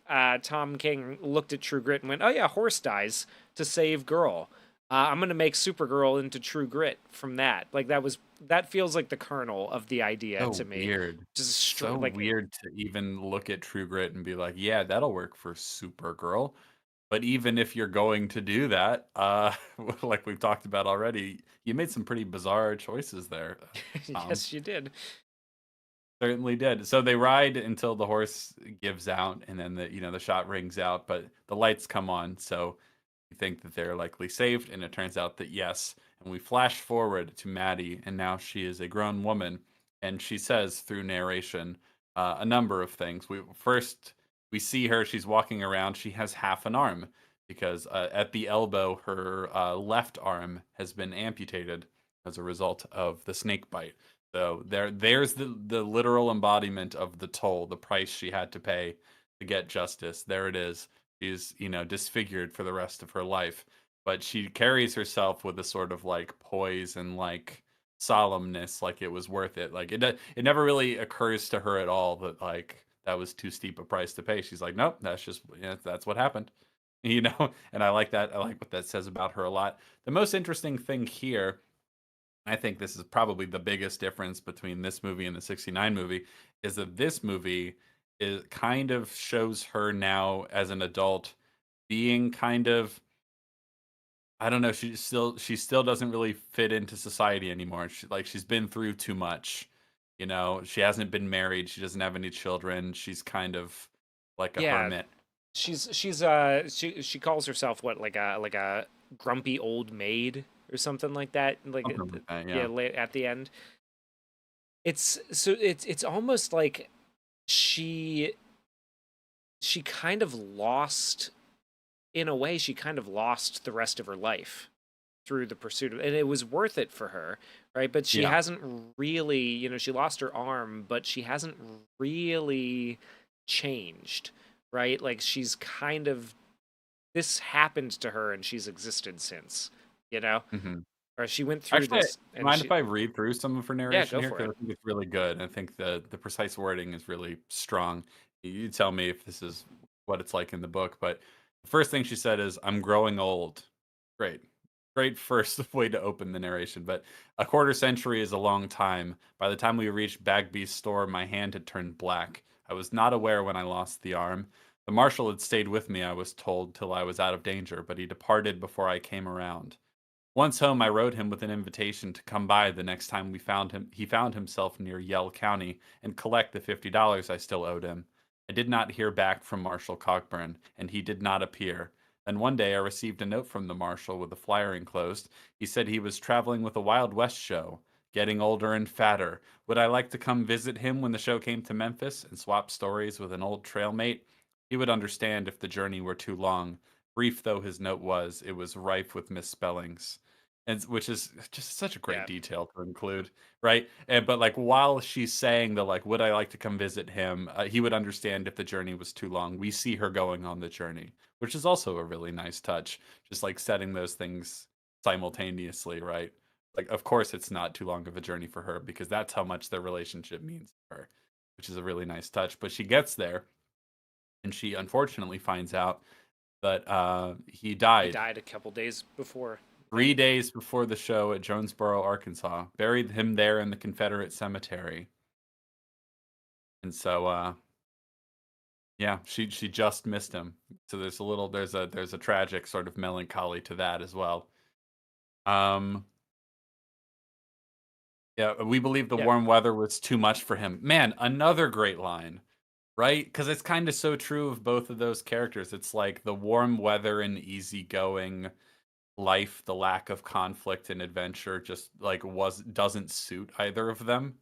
Uh, Tom King looked at True Grit and went, "Oh yeah, horse dies to save girl. I'm gonna make Supergirl into True Grit from that." Like that feels like the kernel of the idea to so me. weird. Just So like weird to even look at True Grit and be like, yeah, that'll work for Supergirl. But even if you're going to do that, like we've talked about already, you made some pretty bizarre choices there, Tom. yes, you did. Certainly did. So they ride until the horse gives out, and then the shot rings out, but the lights come on. So you think that they're likely saved, and it turns out that yes. And we flash forward to Maddie, and now she is a grown woman, and she says through narration a number of things. We see her; she's walking around. She has half an arm because at the elbow, her left arm has been amputated as a result of the snake bite. So there's the literal embodiment of the toll, the price she had to pay to get justice. There it is. She's, disfigured for the rest of her life, but she carries herself with a sort of like poise and like solemnness, like it was worth it. Like it never really occurs to her at all that like that was too steep a price to pay. She's like, nope, that's just that's what happened. And I like that. I like what that says about her a lot. The most interesting thing here, I think this is probably the biggest difference between this movie and the 69 movie, is that this movie is kind of shows her now as an adult being kind of, I don't know, she still doesn't really fit into society anymore. She's been through too much. She hasn't been married, she doesn't have any children. She's kind of like a Yeah, hermit. she calls herself what, like a grumpy old maid or something like that. Like Something like that, yeah, yeah. at the end. It's almost like she she kind of lost in a way she kind of lost the rest of her life through the pursuit of, and it was worth it for her, right? But she Yeah. hasn't really, she lost her arm, but she hasn't really changed, right? Like she's kind of, this happened to her and she's existed since, you know Mhm. or she went through Actually, this and mind she. if I read through some of her Yeah, narration go here? for Because it. I think it's really good. I think the precise wording is really strong. You tell me if this is what it's like in the book, but the first thing she said is, "I'm growing old." Great. Great first way to open the narration, but a quarter century is a long time. By the time we reached Bagby's store, my hand had turned black. I was not aware when I lost the arm. The marshal had stayed with me, I was told, till I was out of danger, but he departed before I came around. Once home, I wrote him with an invitation to come by the next time we found him. He found himself near Yell County and collect the $50 I still owed him. I did not hear back from Marshal Cockburn, and he did not appear. Then one day I received a note from the marshal with a flyer enclosed. He said he was traveling with a Wild West show, getting older and fatter. Would I like to come visit him when the show came to Memphis and swap stories with an old trail mate? He would understand if the journey were too long. Brief though his note was, it was rife with misspellings, and which is just such a great Yeah. detail to include, right? But like while she's saying the like, would I like to come visit him? He would understand if the journey was too long. We see her going on the journey, which is also a really nice touch. Just like setting those things simultaneously, right? Like, of course, it's not too long of a journey for her because that's how much their relationship means to her, which is a really nice touch. But she gets there, and she unfortunately finds out that he He died died a couple days before. Yeah. 3 days before the show at Jonesboro, Arkansas. Buried him there in the Confederate cemetery. And so yeah, she just missed him. So there's a tragic sort of melancholy to that as well. Um Yeah, we believe the Yeah. warm weather was too much for him. Man, another great line, right? Because it's kind of so true of both of those characters. It's like the warm weather and easygoing life, the lack of conflict and adventure just like was doesn't suit either of them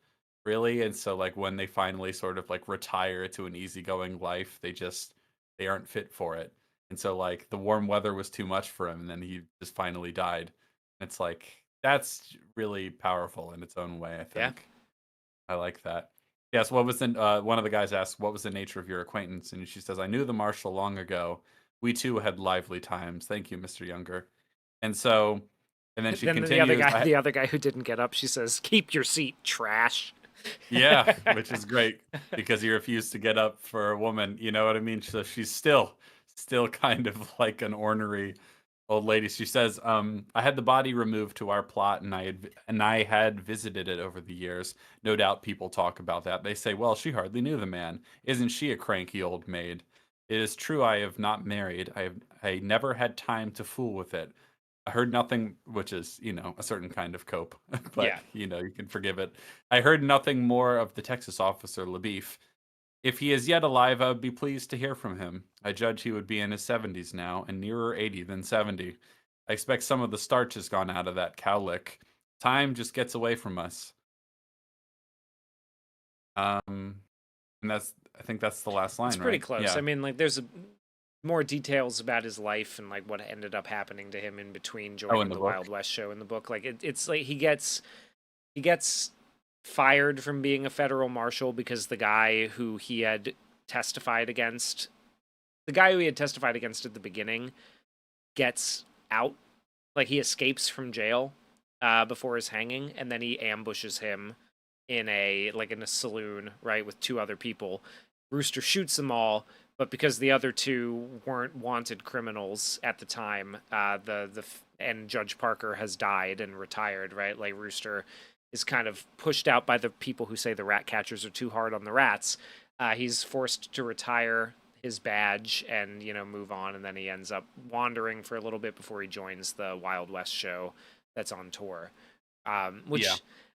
really. And so like when they finally sort of like retire to an easygoing life, they aren't fit for it. And so like the warm weather was too much for him and then he just finally died. It's like that's really powerful in its own way, I Yeah. think. I like that. Yes, what was the one of the guys asked, "What was the nature of your acquaintance?" And she says, "I knew the marshal long ago. We too had lively times. Thank you, Mr. Younger." And so, and then she Then the other continues, guy, the other guy who didn't get up, she says, "Keep your seat, trash." yeah, which is great because he refused to get up for a woman. You know what I mean? So she's still kind of like an ornery old lady. She says, "I had the body removed to our plot, and I had visited it over the years. No doubt people talk about that. They say, well, she hardly knew the man. Isn't she a cranky old maid? It is true. I have not married. I never had time to fool with it. I heard nothing, which is, a certain kind of cope, but Yeah. you can forgive it. I heard nothing more of the Texas officer Labeef. If he is yet alive, I would be pleased to hear from him. I judge he would be in his 70s now, and nearer 80 than 70. I expect some of the starch has gone out of that cowlick. Time just gets away from us. Um, and I think that's the last It's line, pretty right? close. I Yeah. mean, like, there's more details about his life and like what ended up happening to him in between Oh, in joining the the book. Wild West show in the book. Like, it's like he gets fired from being a federal marshal because the guy who he had testified against, at the beginning, gets out. Like, he escapes from jail before his hanging, and then he ambushes him in a saloon, right, with two other people. Rooster shoots them all, but because the other two weren't wanted criminals at the time, and Judge Parker has died and retired, right? Like, Rooster is kind of pushed out by the people who say the rat catchers are too hard on the rats. He's forced to retire his badge and move on, and then he ends up wandering for a little bit before he joins the Wild West show that's on tour. Yeah. Which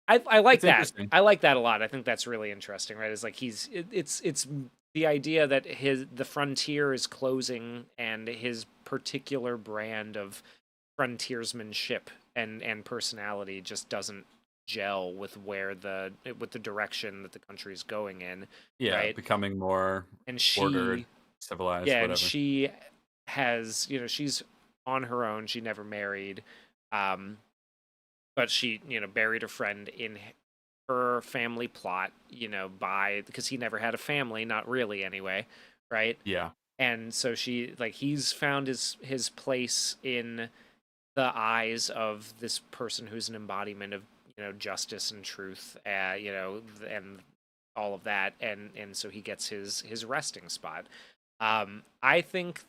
I like It's that. interesting. I like that a lot. I think that's really interesting, right? It's like it's the idea that the frontier is closing and his particular brand of frontiersmanship and personality just doesn't gel with with the direction that the country is going in, Yeah, right? becoming more And ordered, she civilized, yeah, and whatever. she has, she's on her own. She never married. Um, but she, buried a friend in her family plot, because he never had a family, not really anyway, right? Yeah. And so he's found his place in the eyes of this person who's an embodiment of, justice and truth, and all of that, and so he gets his resting spot. I think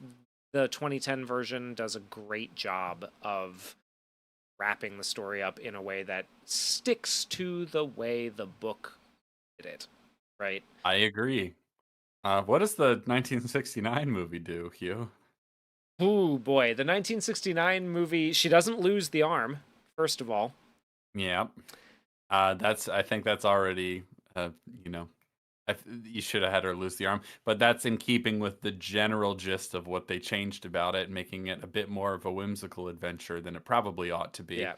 the 2010 version does a great job of wrapping the story up in a way that sticks to the way the book did it, right? I agree. What does the 1969 movie do, Hugh? Ooh, boy. The 1969 movie, she doesn't lose the arm, first of all. Yeah. I think that's already, uh, you know, you should have had her lose the arm, but that's in keeping with the general gist of what they changed about it, making it a bit more of a whimsical adventure than it probably ought to be. Yeah.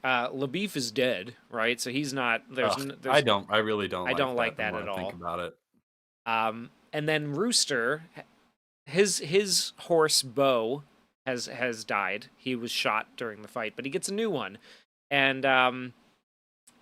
LaBeef is dead, right? So he's not, Ugh, I really don't I like don't like that the that more at I think all. about it. And then Rooster, his horse Bo has died. He was shot during the fight, but he gets a new one, and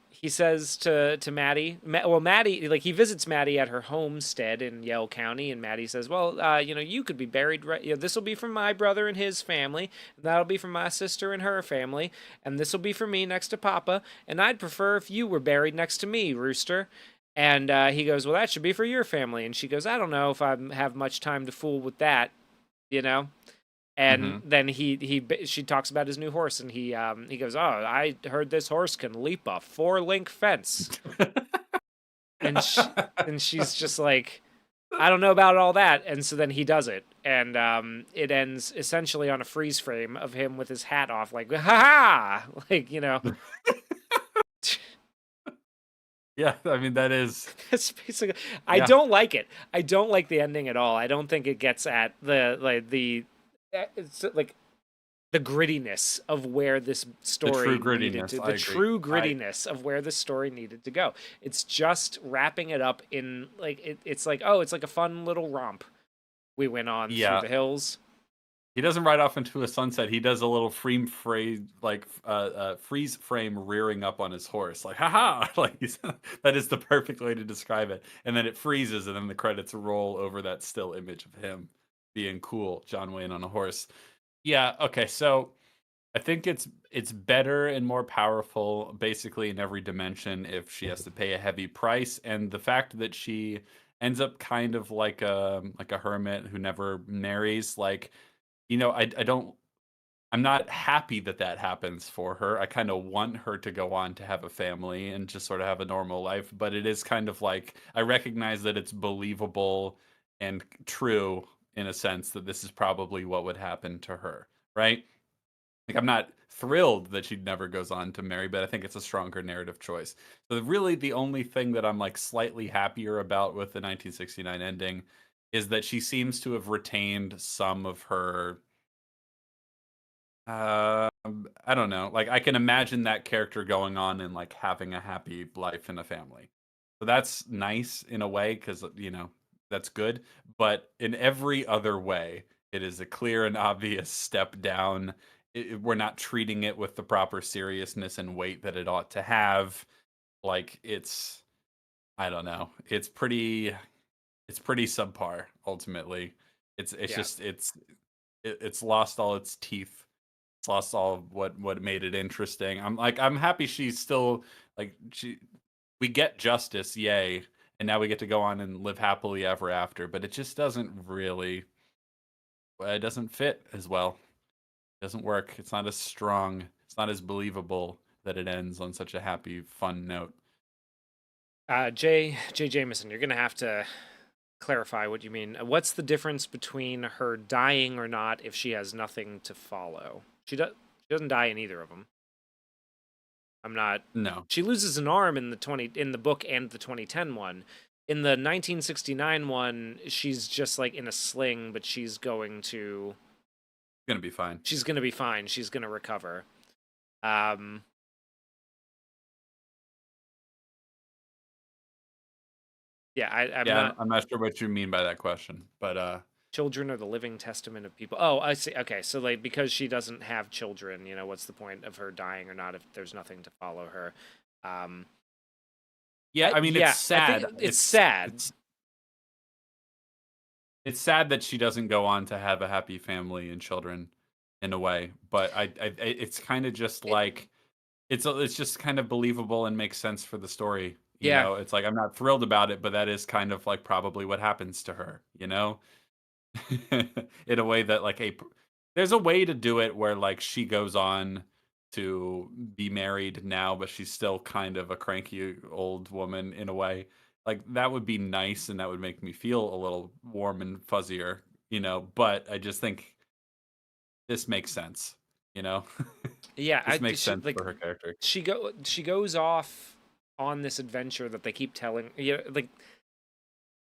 he says to Maddie, Maddie, like, he visits Maddie at her homestead in Yell County, and Maddie says, well, you could be buried right. This will be from my brother and his family, and that'll be from my sister and her family, and this will be for me next to Papa, and I'd prefer if you were buried next to me, Rooster. And he goes, well, that should be for your family. And she goes, I don't know if I have much time to fool with that, you know. And Hmm. then she talks about his new horse, and he goes, oh, I heard this horse can leap a 4-link fence. And she's just like, I don't know about all that. And so then he does it, and it ends essentially on a freeze frame of him with his hat off, like, ha ha, like, Yeah, I mean that is That's basically. I yeah, don't like it. I don't like the ending at all. I don't think it gets at it's like the grittiness of where this the true story needed grittiness. to, I the agree. true grittiness of where the story needed to go. It's just wrapping it up in it's like, oh, it's like a fun little romp we went on through Yeah, the hills. he doesn't ride off into a sunset. He does a little freeze frame rearing up on his horse, like haha, like that is the perfect way to describe it. And then it freezes, and then the credits roll over that still image of him being cool, John Wayne on a horse. Yeah, okay, so I think it's better and more powerful basically in every dimension if she has to pay a heavy price, and the fact that she ends up kind of like a hermit who never marries, like, I don't I'm not happy that that happens for her. I kind of want her to go on to have a family and just sort of have a normal life, but it is kind of like I recognize that it's believable and true in a sense that this is probably what would happen to her, right? Like, I'm not thrilled that she never goes on to marry, but I think it's a stronger narrative choice. So really the only thing that I'm like slightly happier about with the 1969 ending is that she seems to have retained some of her I don't know. Like I can imagine that character going on and like having a happy life and a family. So that's nice in a way because that's good. But in every other way, it is a clear and obvious step down. We're not treating it with the proper seriousness and weight that it ought to have. Like I don't know. It's pretty subpar ultimately. It's Yeah. just it's lost all its teeth. It's lost all of what made it interesting. I'm happy she's still like she we get justice, yay, and now we get to go on and live happily ever after, but it just doesn't really it doesn't fit as well. It doesn't work. It's not as strong. It's not as believable that it ends on such a happy, fun note. J Jameson, you're gonna have to clarify what you mean. What's the difference between her dying or not if she has nothing to follow? She doesn't die in either of them. I'm not. No. She loses an arm in the book and the 2010 one. In the 1969 one, she's just like in a sling, but It's gonna be fine. she's gonna be fine. She's gonna recover. Um, yeah, I'm Yeah, not. I'm not sure what you mean by that question, but Children are the living testament of people. Oh, I see. Okay, so like because she doesn't have children, what's the point of her dying or not if there's nothing to follow her? Um, yeah, I mean it's yeah, I think sad. it's sad. It's sad that she doesn't go on to have a happy family and children in a way, but it's kind of just It, like it's just kind of believable and makes sense for the story. yeah, It's like I'm not thrilled about it, but that is kind of like probably what happens to her, in a way that like there's a way to do it where like she goes on to be married now, but she's still kind of a cranky old woman in a way. Like that would be nice and that would make me feel a little warm and fuzzier, but I just think this makes sense, you know? yeah. This makes She sense like for her character. she goes off on this adventure that they keep telling. Like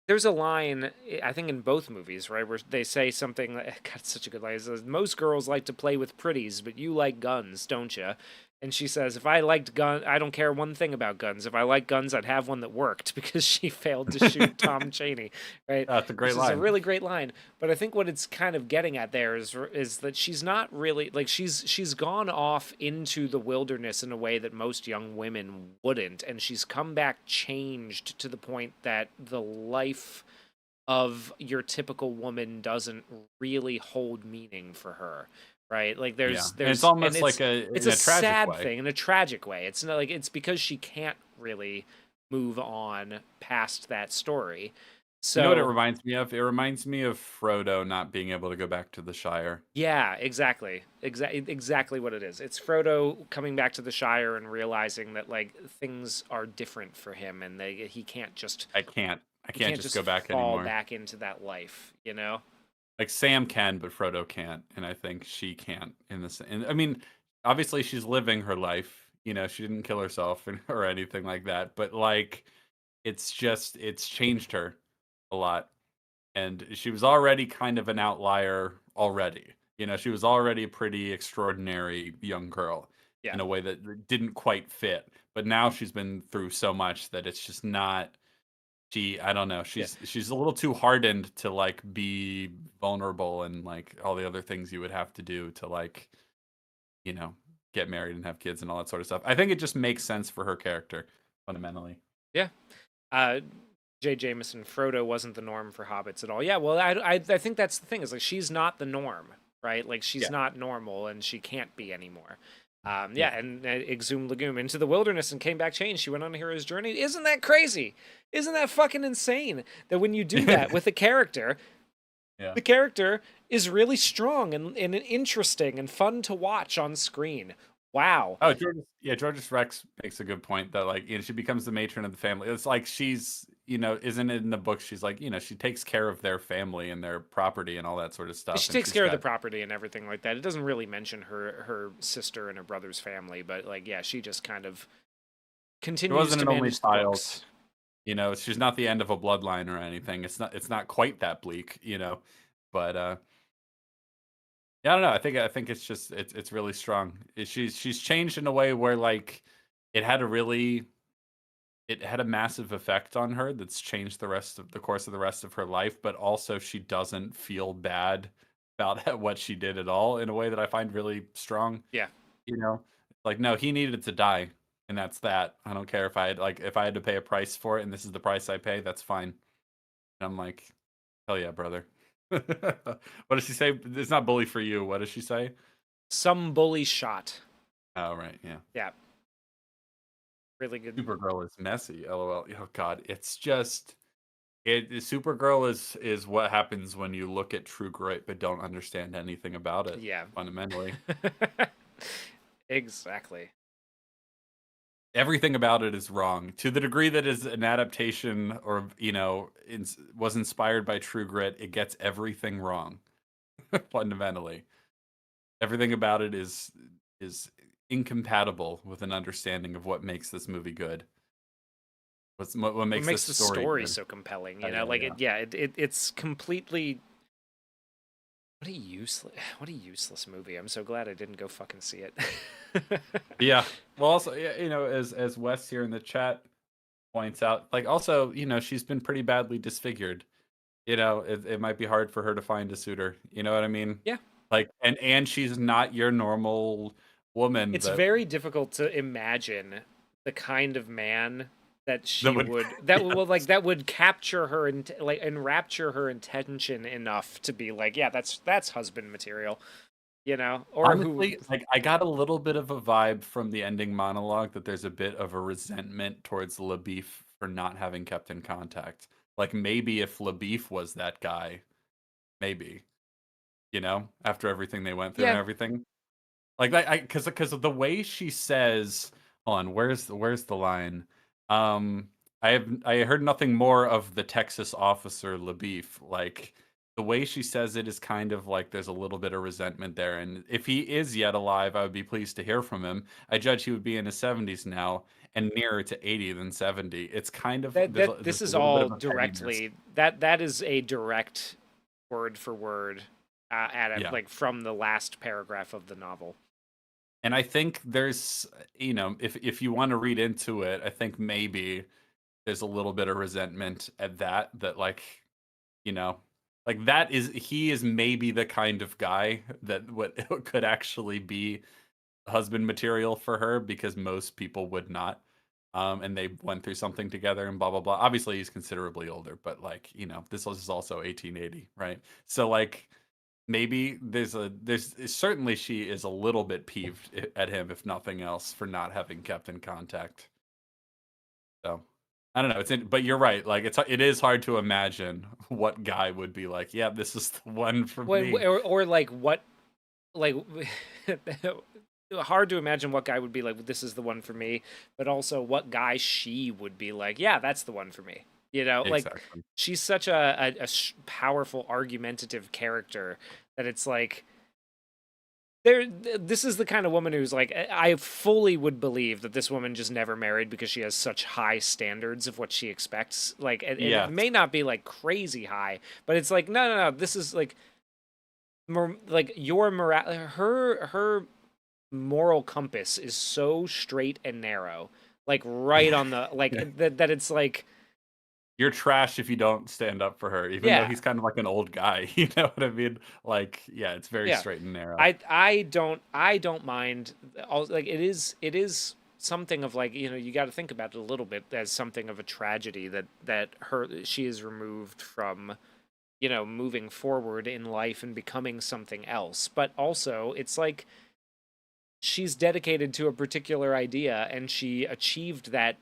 there's a line I think in both movies, right, where they say something. God, it's such a good line. It says, "Most girls like to play with pretties, but you like guns, don't you?" And she says, "If I liked gun, I don't care one thing about guns. If I like guns, I'd have one that worked," because she failed to shoot Tom Cheney, right? That's a Which great is a line. really great line. But I think what it's kind of getting at there is that she's not really like she's gone off into the wilderness in a way that most young women wouldn't, and she's come back changed to the point that the life of your typical woman doesn't really hold meaning for her, right? Like Yeah, and it's there's and almost like it's in a a tragic sad way. thing in a tragic way. It's not like it's because she can't really move on past that story. You know what it So reminds me of? It reminds me of Frodo not being able to go back to the Shire. yeah, exactly what it is. It's Frodo coming back to the Shire and realizing that like things are different for him, and he can't just I can't just go back fall anymore. back into that life. Like Sam can, but Frodo can't, and I think she can't in this. And I mean, obviously she's living her life, She didn't kill herself or anything like that, but like it's changed her a lot. And she was already kind of an outlier already. She was already a pretty extraordinary young girl Yeah. in a way that didn't quite fit. But now she's been through so much that it's just not I don't know, Yeah. she's a little too hardened to like be vulnerable and like all the other things you would have to do to like, you know, get married and have kids and all that sort of stuff. I think it just makes sense for her character fundamentally. Yeah. Uh, J. Jameson, Frodo wasn't the norm for hobbits at all. Yeah, well, I think that's the thing is like she's not the norm, right? Like she's Yeah. not normal, and she can't be anymore. Yeah. Yeah, and exhumed Legume into the wilderness and came back changed. She went on a hero's journey. Isn't that crazy? Isn't that fucking insane? That when you do that with a character, Yeah. the character is really strong and interesting and fun to watch on screen. Wow. Oh, Georges Rex makes a good point that like, she becomes the matron of the family. It's like she's, isn't it in the book? She's like, she takes care of their family and their property and all that sort of stuff. She And takes she's care of the got, property and everything like that. It doesn't really mention her sister and her brother's family, but like yeah, she just kind of she continues wasn't to an only manage the child. books. She's not the end of a bloodline or anything. It's not quite that bleak, but yeah, I don't know. I think it's just it's really strong. She's changed in a way where like it had a really it had a massive effect on her that's changed the course of the rest of her life, but also she doesn't feel bad about what she did at all in a way that I find really strong. Yeah. You know, like no, he needed to die, and that's that. I don't care if I had to pay a price for it, and this is the price I pay. That's fine. And I'm like, hell yeah, brother. What does she say? It's not bully for you. What does she say? Some bully shot. Oh right, yeah. Yeah. Really good. Supergirl is messy. LOL. Oh god, it's just Supergirl is what happens when you look at True Grit but don't understand anything about it. Yeah. Fundamentally, Exactly. everything about it is wrong to the degree that is an adaptation or was inspired by True Grit. It gets everything wrong. Fundamentally, everything about it is incompatible with an understanding of what makes this movie good. What What makes this makes the story story good. so compelling, Oh, yeah, like yeah. it's completely what a useless movie. I'm so glad I didn't go fucking see it. Yeah. Well, also, yeah, as Wes here in the chat points out, like also, she's been pretty badly disfigured. It might be hard for her to find a suitor. You know what I mean? Yeah. Like, and she's not your normal woman It's that very difficult to imagine the kind of man that that she would. would that Yeah. would like that would capture her and like enrapture her intention enough to be like, yeah, that's husband material, or who. Honestly, like I got a little bit of a vibe from the ending monologue that there's a bit of a resentment towards LaBeef for not having kept in contact. Like maybe if LaBeef was that guy, maybe, after everything they went through and Yeah, everything. Like I because of the way she says, hold on, where's the line? Um, I heard nothing more of the Texas officer LaBeef. Like the way she says it is kind of like there's a little bit of resentment there. And if he is yet alive, I would be pleased to hear from him. I judge he would be in his 70s now and nearer to 80 than 70. It's kind of there's this a is little bit all of a pettiness. directly that is a direct word for word at it, Yeah. like from the last paragraph of the novel. And I think there's, if you want to read into it, I think maybe there's a little bit of resentment at that like, you know, like he is maybe the kind of guy that what could actually be husband material for her because most people would not. And they went through something together and blah blah blah. Obviously, he's considerably older, but like, this was also 1880, right? So like maybe there's certainly she is a little bit peeved at him if nothing else for not having kept in contact. So I don't know. But you're right. Like it is hard to imagine what guy would be like. Yeah, this is the one for me. Or like what, like hard to imagine what guy would be like, this is the one for me, but also what guy she would be like, yeah, that's the one for me. Like Exactly. she's such a powerful, argumentative character that it's like this is the kind of woman who's like, I fully would believe that this woman just never married because she has such high standards of what she expects. Like, and it Yes. may not be like crazy high, but it's like, no. This is like, like your her moral compass is so straight and narrow, like right on the like that it's like, You're trash if you don't stand up for her, even though yeah, he's kind of like an old guy, you know what I mean? Like, yeah, it's very yeah. straight and narrow. I don't mind. Like it is something of like, you got to think about it a little bit as something of a tragedy that she is removed from, moving forward in life and becoming something else. But also it's like she's dedicated to a particular idea and she achieved that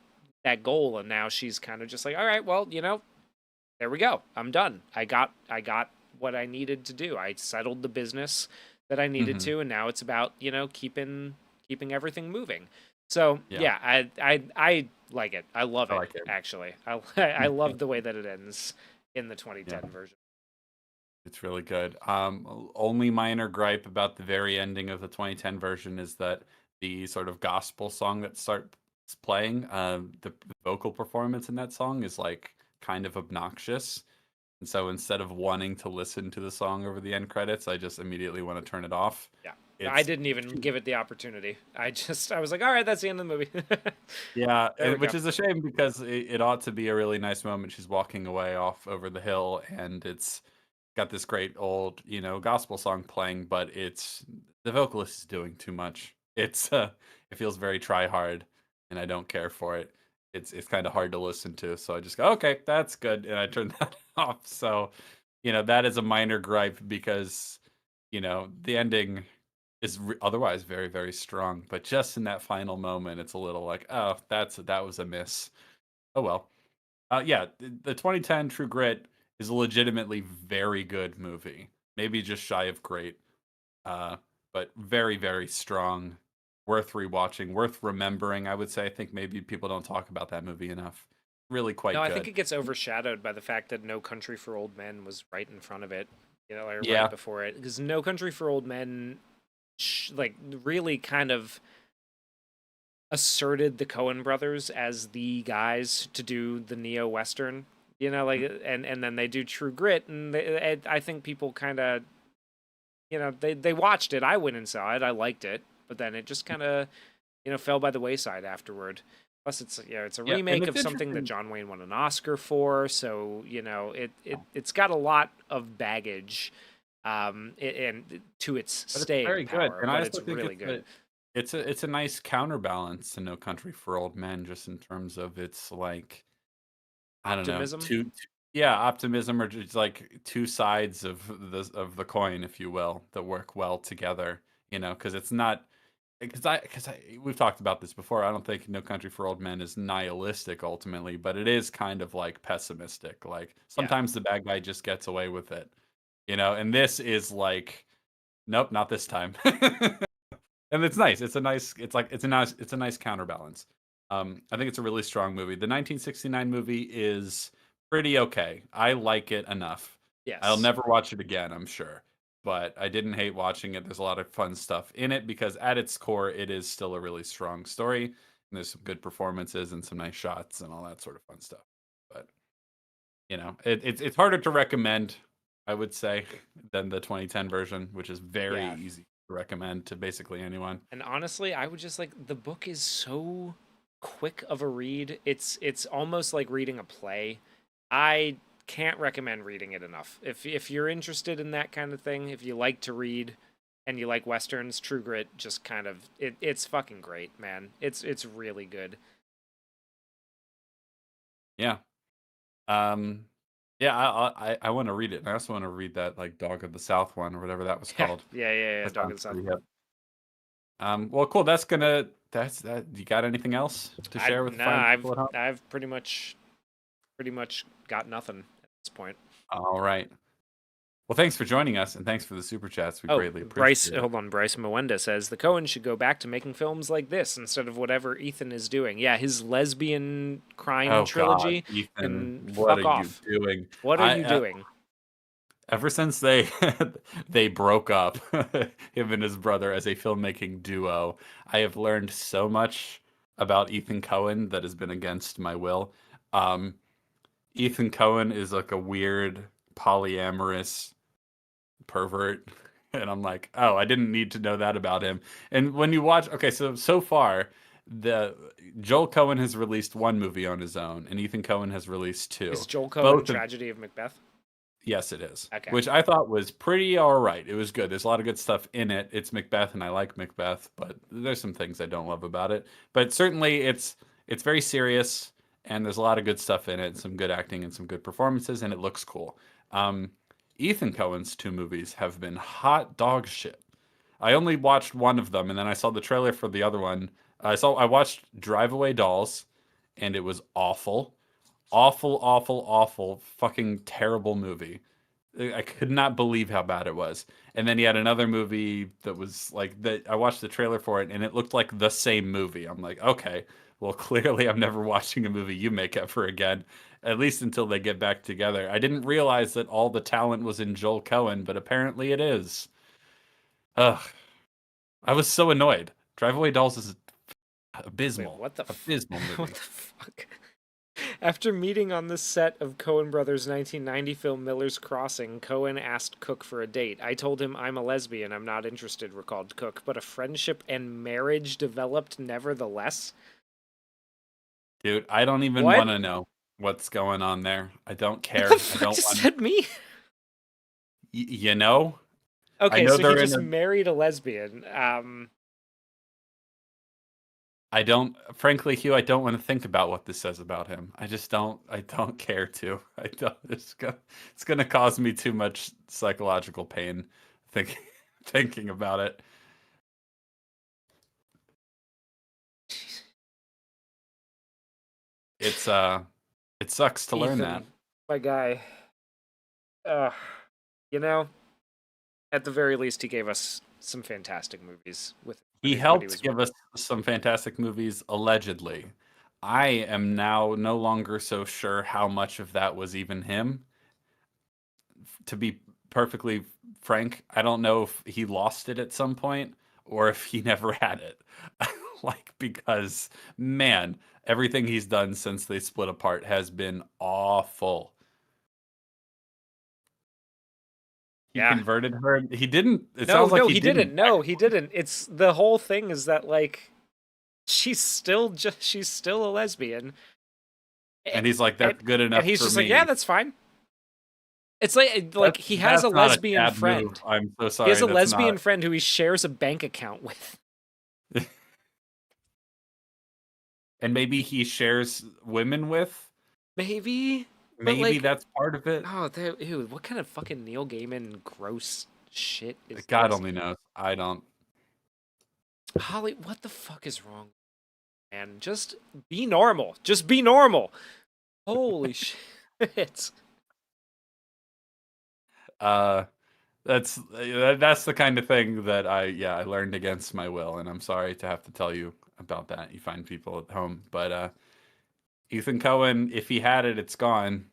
goal, and now she's kind of just like, all right, well, there we go. I'm done. I got what I needed to do. I settled the business that I needed Mhm. to, and now it's about, keeping everything moving. So Yeah, yeah, I like it. I love I it like it. actually. I love the way that it ends in the Yeah, 2010 version. it's really good. Only minor gripe about the very ending of the 2010 version is that the sort of gospel song that starts playing, the vocal performance in that song is like kind of obnoxious. And so instead of wanting to listen to the song over the end credits, I just immediately want to turn it off. Yeah. I It's didn't even give it the opportunity. I was like, all right, that's the end of the movie. Yeah, There we which go. is a shame because it ought to be a really nice moment. She's walking away off over the hill, and it's got this great old, gospel song playing, but it's the vocalist is doing too much. It feels very try hard, and I don't care for it. It's kind of hard to listen to, so I just go, okay, that's good, and I turn that off. So, that is a minor gripe because, the ending is otherwise very, very strong, but just in that final moment, it's a little like, "Oh, that was a miss." Oh, well. Yeah, the 2010 True Grit is a legitimately very good movie. Maybe just shy of great, uh, but very, very strong, worth rewatching, worth remembering, I would say. I think maybe people don't talk about that movie enough. Really No, quite I think good. it gets overshadowed by the fact that No Country for Old Men was right in front of it, or right Yeah. before it. Because No Country for Old Men, like, really kind of asserted the Coen brothers as the guys to do the neo western. Like, and then they do True Grit, and I think people kind of, they watched it. I went and saw it. I liked it, but then it just kind of, fell by the wayside afterward. Plus, it's a Yeah, and remake it's of something that interesting. John Wayne won an Oscar for, so it's got a lot of baggage, and to its But it's staying very good, power, and I but it's also think really it's good. a nice counterbalance to No Country for Old Men, just in terms of its, like, I don't know, Optimism. yeah, optimism, or just like two sides of the coin, if you will, that work well together. Because it's not because we've talked about this before. I don't think No Country for Old Men is nihilistic ultimately, but it is kind of like pessimistic. Like Yeah. sometimes the bad guy just gets away with it, and this is like, nope, not this time. And it's nice. It's a nice counterbalance. I think it's a really strong movie. The 1969 movie is pretty okay. I like it enough. I'll Yes. never watch it again, I'm sure, but I didn't hate watching it. There's a lot of fun stuff in it because at its core, it is still a really strong story, and there's some good performances and some nice shots and all that sort of fun stuff. But it's harder to recommend, I would say, than the 2010 version, which is very Yeah. easy to recommend to basically anyone. And honestly, I would just like, the book is so quick of a read. It's almost like reading a play. I can't recommend reading it enough. If you're interested in that kind of thing, if you like to read and you like westerns, True Grit just kind of it's fucking great, man. It's really good. Yeah. Um, yeah, I want to read it. And I also want to read that like Dog of the South one or whatever that was Yeah, called. yeah. That Dog sounds of the South. pretty hip. Well, cool. That's that. You got anything else to I share with the nah, fine I've people at home? I've pretty much got nothing at this point. All right. Well, thanks for joining us, and thanks for the super chats. We Oh, greatly Bryce, appreciate it. hold on. Bryce Mwenda says the Coen should go back to making films like this instead of whatever Ethan is doing. Yeah, his lesbian crime Oh God, trilogy Ethan, can what are fuck you off. doing? What are I you doing? Ever since they they broke up, him and his brother as a filmmaking duo, I have learned so much about Ethan Cohen that has been against my will. Um, Ethan Cohen is like a weird polyamorous pervert, and I'm like, oh, I didn't need to know that about him. And when you watch, okay, so far, the Joel Cohen has released one movie on his own, and Ethan Cohen has released two. Is Joel Cohen Both of Tragedy of Macbeth? Yes, it is. Okay. Which I thought was pretty all right. It was good. There's a lot of good stuff in it. It's Macbeth, and I like Macbeth, but there's some things I don't love about it. But certainly, it's very serious, and there's a lot of good stuff in it, some good acting and some good performances, and it looks cool. Um, Ethan Cohen's two movies have been hot dog shit. I only watched one of them, and then I saw the trailer for the other one. I watched Drive Away Dolls, and it was awful. Awful, awful, awful, fucking terrible movie. I could not believe how bad it was. And then he had another movie that was like that. I watched the trailer for it, and it looked like the same movie. I'm like, okay, well, clearly I'm never watching a movie you make ever again, at least until they get back together. I didn't realize that all the talent was in Joel Cohen, but apparently it is. Ugh, I was so annoyed. Drive Away Dolls is Wait, abysmal. what the Abysmal movie. what the fuck? After meeting on the set of Coen Brothers' 1990 film Miller's Crossing, Cohen asked Cook for a date. I told him I'm a lesbian, I'm not interested, recalled Cook, but a friendship and marriage developed nevertheless. Dude, I don't even What? want to know what's going on there. I don't care. What the I fuck don't does want. that mean? You know, I Okay, know so they're he in just a. married a lesbian. I don't. Frankly, Hugh, I don't want to think about what this says about him. I just don't. I don't care to. I don't. It's gonna cause me too much psychological pain thinking thinking about it. It's it sucks to learn that. Ethan, my guy. Uh, you know, at the very least, he gave us some fantastic movies with He when he helped was give us some fantastic movies, allegedly. I am now no longer so sure how much of that was even him. To be perfectly frank, I don't know if he lost it at some point or if he never had it. Like, because, man, everything he's done since they split apart has been awful. He Yeah. converted her. He didn't. It No, sounds like no, he he didn't. didn't. No, he didn't. It's the whole thing is that like she's still a lesbian. And he's like, And, that's good enough and he's for just me. like, yeah, that's fine. It's like he has That's a not lesbian dad friend. move. I'm so sorry. He has a that's lesbian not. friend who he shares a bank account with. And maybe he shares women with. Maybe, but Maybe like, that's part of it. oh, ew, what kind of fucking Neil Gaiman gross shit is God this? only knows. I don't. Holly, what the fuck is wrong, man? Just be normal. Just be normal. Holy shit. Uh, that's the kind of thing that I learned against my will, and I'm sorry to have to tell you about that. You find people at home, but Ethan Cohen, if he had it, it's gone.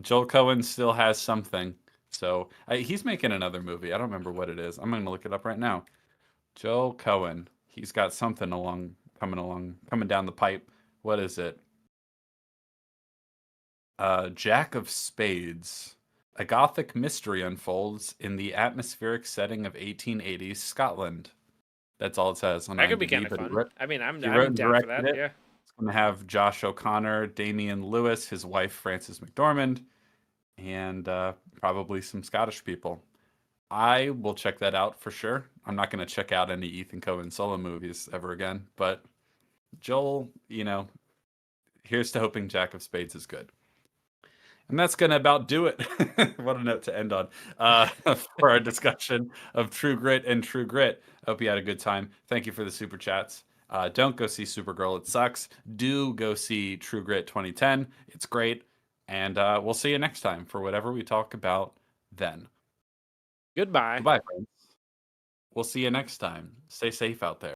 Joel Cohen still has something, so he's making another movie. I don't remember what it is. I'm gonna look it up right now. Joel Cohen, he's got something coming down the pipe. What is it? Jack of Spades. A gothic mystery unfolds in the atmospheric setting of 1880s Scotland. That's all it says on That could be IMDb, kind of but fun. I mean, he wrote I'm and down for directed that. it. Yeah. It's going to have Josh O'Connor, Damian Lewis, his wife Frances McDormand, and probably some Scottish people. I will check that out for sure. I'm not going to check out any Ethan Cohen solo movies ever again, but Joel, here's to hoping Jack of Spades is good. And that's going to about do it. What a note to end on for our discussion of True Grit and True Grit. Hope you had a good time. Thank you for the super chats. Don't go see Supergirl. It sucks. Do go see True Grit 2010. It's great. And we'll see you next time for whatever we talk about then. Goodbye. Goodbye, friends. We'll see you next time. Stay safe out there.